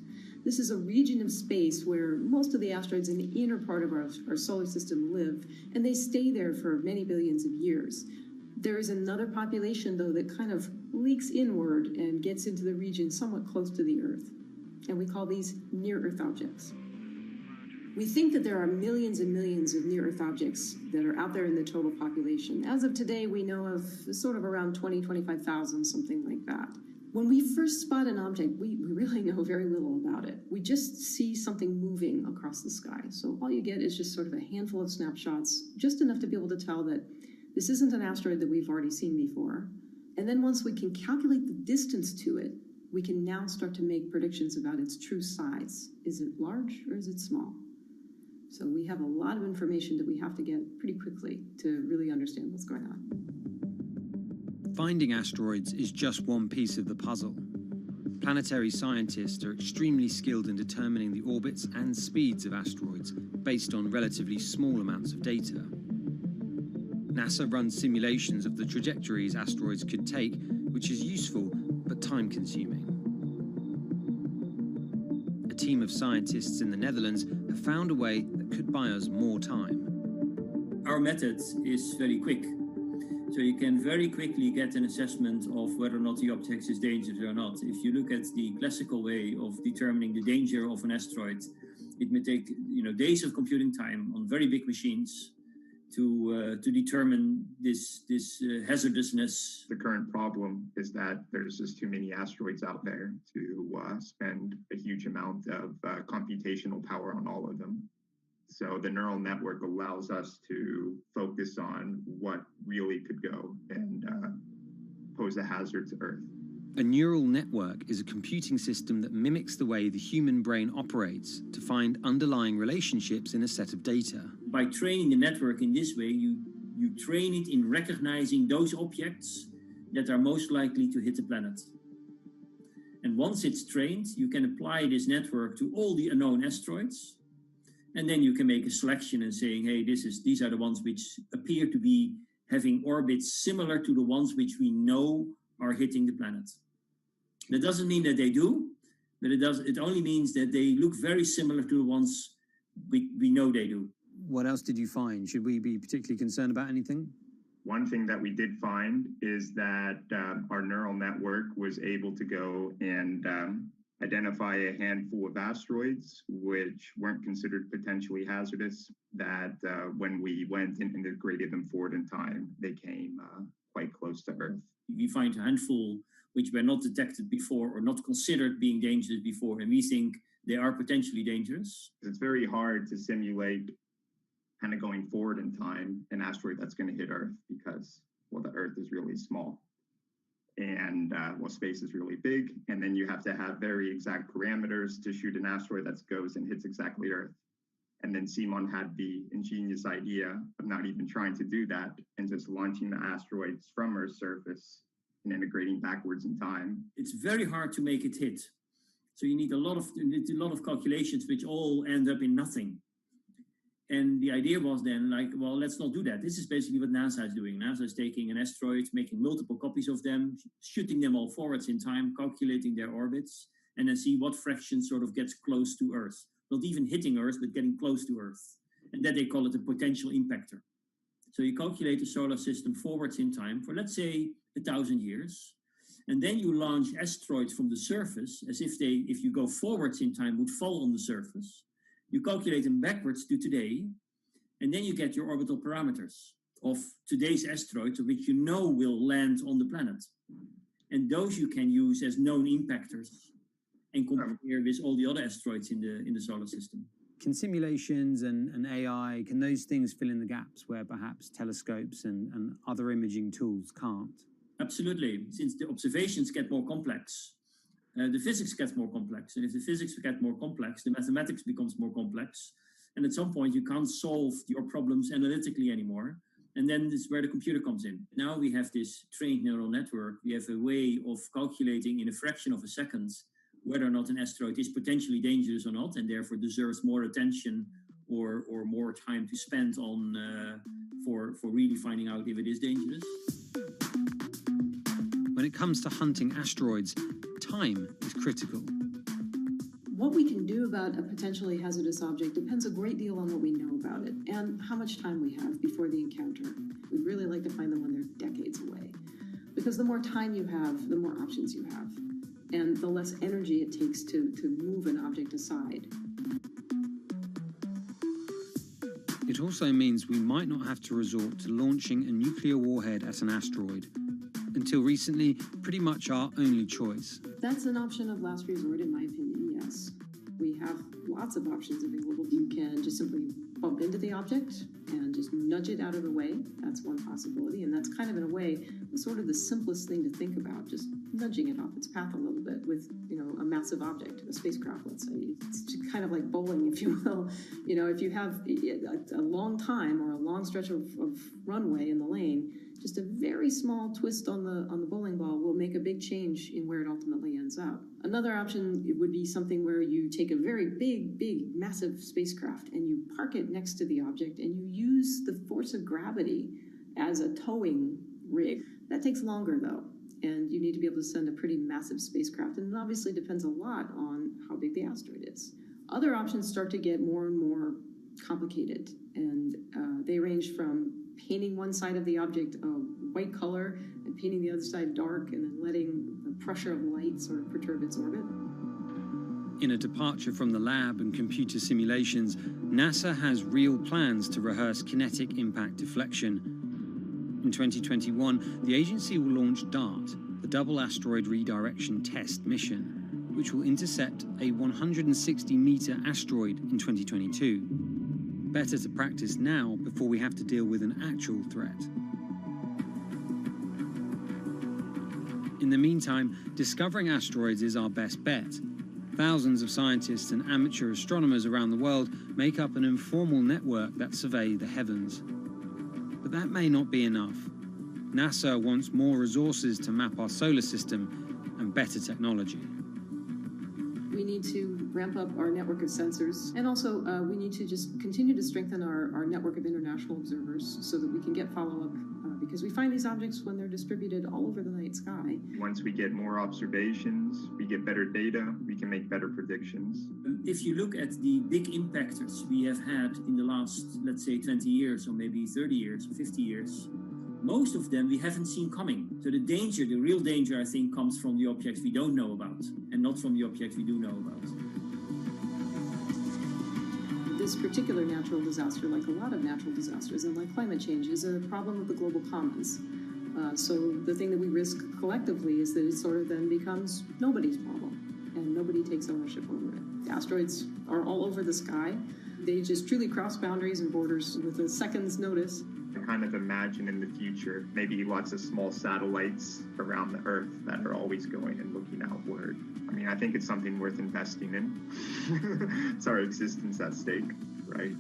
This is a region of space where most of the asteroids in the inner part of our solar system live, and they stay there for many billions of years. There is another population, though, that kind of leaks inward and gets into the region somewhat close to the Earth, and we call these near-Earth objects. We think that there are millions and millions of near-Earth objects that are out there in the total population. As of today, we know of sort of around 20, 25,000, something like that. When we first spot an object, we really know very little about it. We just see something moving across the sky. So all you get is just sort of a handful of snapshots, just enough to be able to tell that this isn't an asteroid that we've already seen before. And then once we can calculate the distance to it, we can now start to make predictions about its true size. Is it large or is it small? So we have a lot of information that we have to get pretty quickly to really understand what's going on. Finding asteroids is just one piece of the puzzle. Planetary scientists are extremely skilled in determining the orbits and speeds of asteroids based on relatively small amounts of data. NASA runs simulations of the trajectories asteroids could take, which is useful but time-consuming. A team of scientists in the Netherlands have found a way that could buy us more time. Our method is very quick. So you can very quickly get an assessment of whether or not the object is dangerous or not. If you look at the classical way of determining the danger of an asteroid, it may take days of computing time on very big machines to determine this hazardousness. The current problem is that there's just too many asteroids out there to spend a huge amount of computational power on all of them. So the neural network allows us to focus on what really could go and pose a hazard to Earth. A neural network is a computing system that mimics the way the human brain operates to find underlying relationships in a set of data. By training the network in this way, you train it in recognizing those objects that are most likely to hit the planet. And once it's trained, you can apply this network to all the unknown asteroids. And then you can make a selection and saying, hey, these are the ones which appear to be having orbits similar to the ones which we know are hitting the planet. That doesn't mean that they do, but it only means that they look very similar to the ones we know they do. What else did you find? Should we be particularly concerned about anything? One thing that we did find is that our neural network was able to go and identify a handful of asteroids which weren't considered potentially hazardous, that when we went and integrated them forward in time, they came quite close to Earth. We find a handful which were not detected before or not considered being dangerous before, and we think they are potentially dangerous. It's very hard to simulate kind of going forward in time an asteroid that's going to hit Earth because, well, the Earth is really small. And space is really big, and then you have to have very exact parameters to shoot an asteroid that goes and hits exactly Earth. And then Simon had the ingenious idea of not even trying to do that and just launching the asteroids from Earth's surface and integrating backwards in time. It's very hard to make it hit. So you need a lot of calculations which all end up in nothing. And the idea was then let's not do that. This is basically what NASA is doing. NASA is taking an asteroid, making multiple copies of them, shooting them all forwards in time, calculating their orbits, and then see what fraction sort of gets close to Earth. Not even hitting Earth, but getting close to Earth. And that they call it a potential impactor. So you calculate the solar system forwards in time for, let's say, 1,000 years. And then you launch asteroids from the surface as if you go forwards in time, would fall on the surface. You calculate them backwards to today, and then you get your orbital parameters of today's asteroids, which you know will land on the planet. And those you can use as known impactors and compare with all the other asteroids in the solar system. Can simulations and AI, can those things fill in the gaps where perhaps telescopes and other imaging tools can't? Absolutely. Since the observations get more complex, the physics gets more complex. And if the physics get more complex, the mathematics becomes more complex. And at some point, you can't solve your problems analytically anymore. And then this is where the computer comes in. Now we have this trained neural network. We have a way of calculating in a fraction of a second whether or not an asteroid is potentially dangerous or not, and therefore deserves more attention or more time to spend on for really finding out if it is dangerous. When it comes to hunting asteroids, time is critical. What we can do about a potentially hazardous object depends a great deal on what we know about it and how much time we have before the encounter. We'd really like to find them when they're decades away, because the more time you have, the more options you have, and the less energy it takes to move an object aside. It also means we might not have to resort to launching a nuclear warhead at an asteroid. Until recently, pretty much our only choice. That's an option of last resort, in my opinion, yes. We have lots of options available. You can just simply bump into the object and just nudge it out of the way. That's one possibility, and that's kind of, in a way, sort of the simplest thing to think about, just nudging it off its path a little bit with, a massive object, a spacecraft, let's say. It's just kind of like bowling, if you will. If you have a long time or a long stretch of runway in the lane, just a very small twist on the bowling ball will make a big change in where it ultimately ends up. Another option would be something where you take a very big, massive spacecraft and you park it next to the object and you use the force of gravity as a towing rig. That takes longer, though, and you need to be able to send a pretty massive spacecraft, and it obviously depends a lot on how big the asteroid is. Other options start to get more and more complicated, and they range from painting one side of the object a white color and painting the other side dark, and then letting the pressure of light sort of perturb its orbit. In a departure from the lab and computer simulations, NASA has real plans to rehearse kinetic impact deflection. In 2021, the agency will launch DART, the Double Asteroid Redirection Test mission, which will intercept a 160-meter asteroid in 2022. Better to practice now before we have to deal with an actual threat. In the meantime, discovering asteroids is our best bet. Thousands of scientists and amateur astronomers around the world make up an informal network that survey the heavens. But that may not be enough. NASA wants more resources to map our solar system and better technology. We need to ramp up our network of sensors, and also we need to just continue to strengthen our network of international observers so that we can get follow-up, because we find these objects when they're distributed all over the night sky. Once we get more observations, we get better data, we can make better predictions. If you look at the big impactors we have had in the last, let's say, 20 years, or maybe 30 years, or 50 years, most of them we haven't seen coming. So the real danger, I think, comes from the objects we don't know about, and not from the objects we do know about. This particular natural disaster, like a lot of natural disasters and like climate change, is a problem of the global commons. So the thing that we risk collectively is that it sort of then becomes nobody's problem, and nobody takes ownership over it. The asteroids are all over the sky. They just truly cross boundaries and borders with a second's notice. I kind of imagine in the future maybe lots of small satellites around the Earth that are always going and looking outward. I mean, I think it's something worth investing in. It's our existence at stake, right?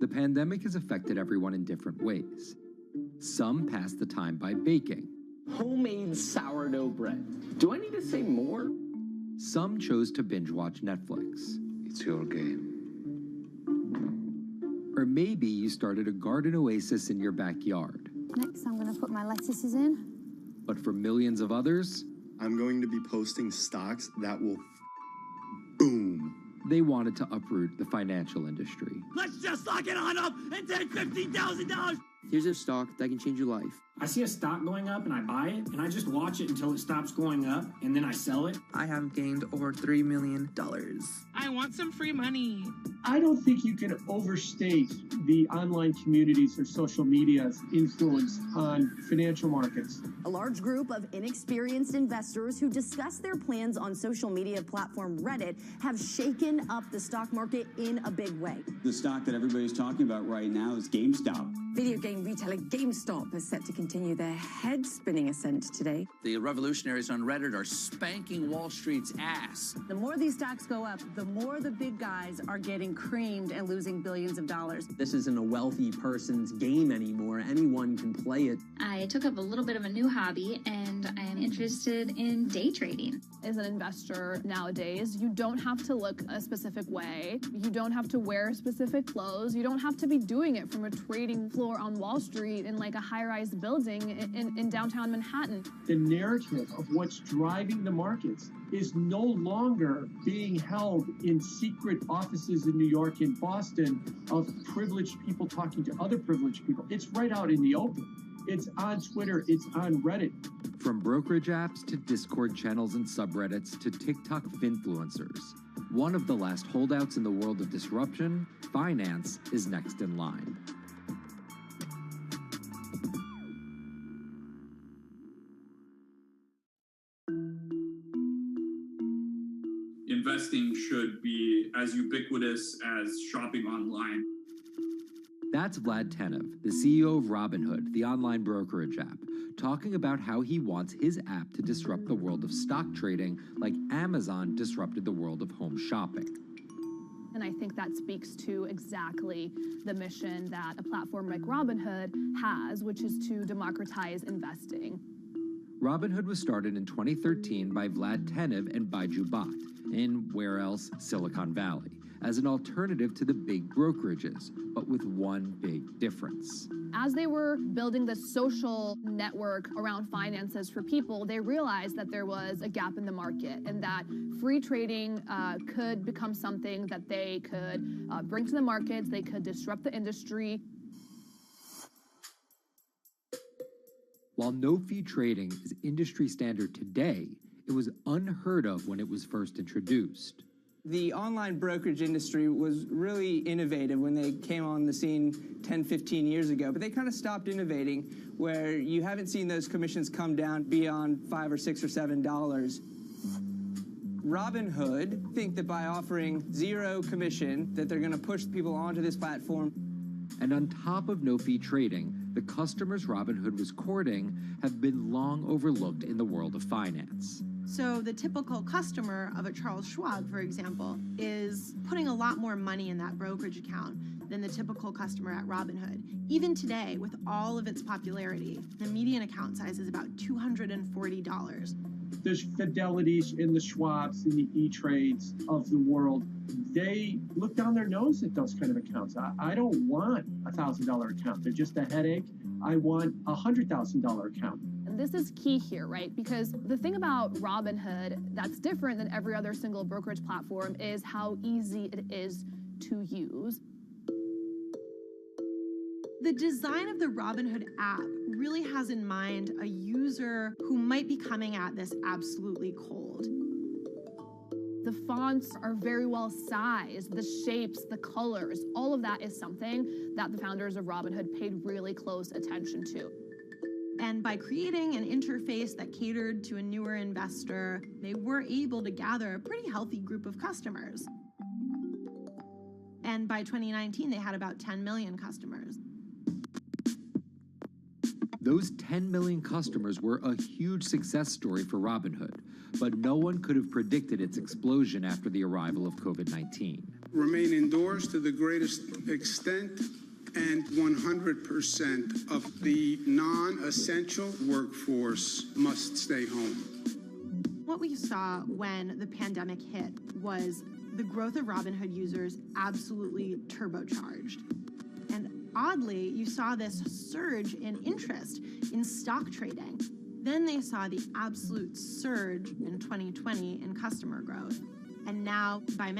The pandemic has affected everyone in different ways. Some pass the time by baking. Homemade sourdough bread. Do I need to say more? Some chose to binge watch Netflix. It's your game. Or maybe you started a garden oasis in your backyard. Next, I'm going to put my lettuces in. But for millions of others, I'm going to be posting stocks that will boom. They wanted to uproot the financial industry. Let's just lock it on up and take $15,000. Here's a stock that can change your life. I see a stock going up and I buy it, and I just watch it until it stops going up, and then I sell it. I have gained over $3 million. I want some free money. I don't think you can overstate the online communities or social media's influence on financial markets. A large group of inexperienced investors who discuss their plans on social media platform Reddit have shaken up the stock market in a big way. The stock that everybody's talking about right now is GameStop. Video game retailer GameStop is set to continue their head-spinning ascent today. The revolutionaries on Reddit are spanking Wall Street's ass. The more these stocks go up, the more the big guys are getting creamed and losing billions of dollars. This isn't a wealthy person's game anymore. Anyone can play it. I took up a little bit of a new hobby, and I am interested in day trading. As an investor nowadays, you don't have to look a specific way. You don't have to wear specific clothes. You don't have to be doing it from a trading floor on Wall Street in like a high-rise building in downtown Manhattan. The narrative of what's driving the markets is no longer being held in secret offices in New York and Boston of privileged people talking to other privileged people. It's right out in the open. It's on Twitter, it's on Reddit. From brokerage apps to Discord channels and subreddits to TikTok finfluencers, one of the last holdouts in the world of disruption, finance, is next in line. Investing should be as ubiquitous as shopping online. That's Vlad Tenev, the CEO of Robinhood, the online brokerage app, talking about how he wants his app to disrupt the world of stock trading like Amazon disrupted the world of home shopping. And I think that speaks to exactly the mission that a platform like Robinhood has, which is to democratize investing. Robinhood was started in 2013 by Vlad Tenev and Baiju Bhatt in, where else, Silicon Valley, as an alternative to the big brokerages, but with one big difference. As they were building the social network around finances for people, they realized that there was a gap in the market and that free trading could become something that they could bring to the markets, they could disrupt the industry. While no-fee trading is industry standard today, it was unheard of when it was first introduced. The online brokerage industry was really innovative when they came on the scene 10, 15 years ago, but they kind of stopped innovating where you haven't seen those commissions come down beyond $5 or $6 or $7. Robinhood think that by offering zero commission that they're going to push people onto this platform. And on top of no-fee trading, the customers Robinhood was courting have been long overlooked in the world of finance. So the typical customer of a Charles Schwab, for example, is putting a lot more money in that brokerage account than the typical customer at Robinhood. Even today, with all of its popularity, the median account size is about $240. There's Fidelities and the Schwabs and the E-Trades of the world. They look down their nose at those kind of accounts. I don't want a $1,000 account. They're just a headache. I want a $100,000 account. And this is key here, right? Because the thing about Robinhood that's different than every other single brokerage platform is how easy it is to use. The design of the Robinhood app really has in mind a user who might be coming at this absolutely cold. The fonts are very well sized, the shapes, the colors, all of that is something that the founders of Robinhood paid really close attention to. And by creating an interface that catered to a newer investor, they were able to gather a pretty healthy group of customers. And by 2019, they had about 10 million customers. Those 10 million customers were a huge success story for Robinhood, but no one could have predicted its explosion after the arrival of COVID-19. Remain indoors to the greatest extent, and 100% of the non-essential workforce must stay home. What we saw when the pandemic hit was the growth of Robinhood users absolutely turbocharged. Oddly, you saw this surge in interest in stock trading. Then they saw the absolute surge in 2020 in customer growth. And now, by many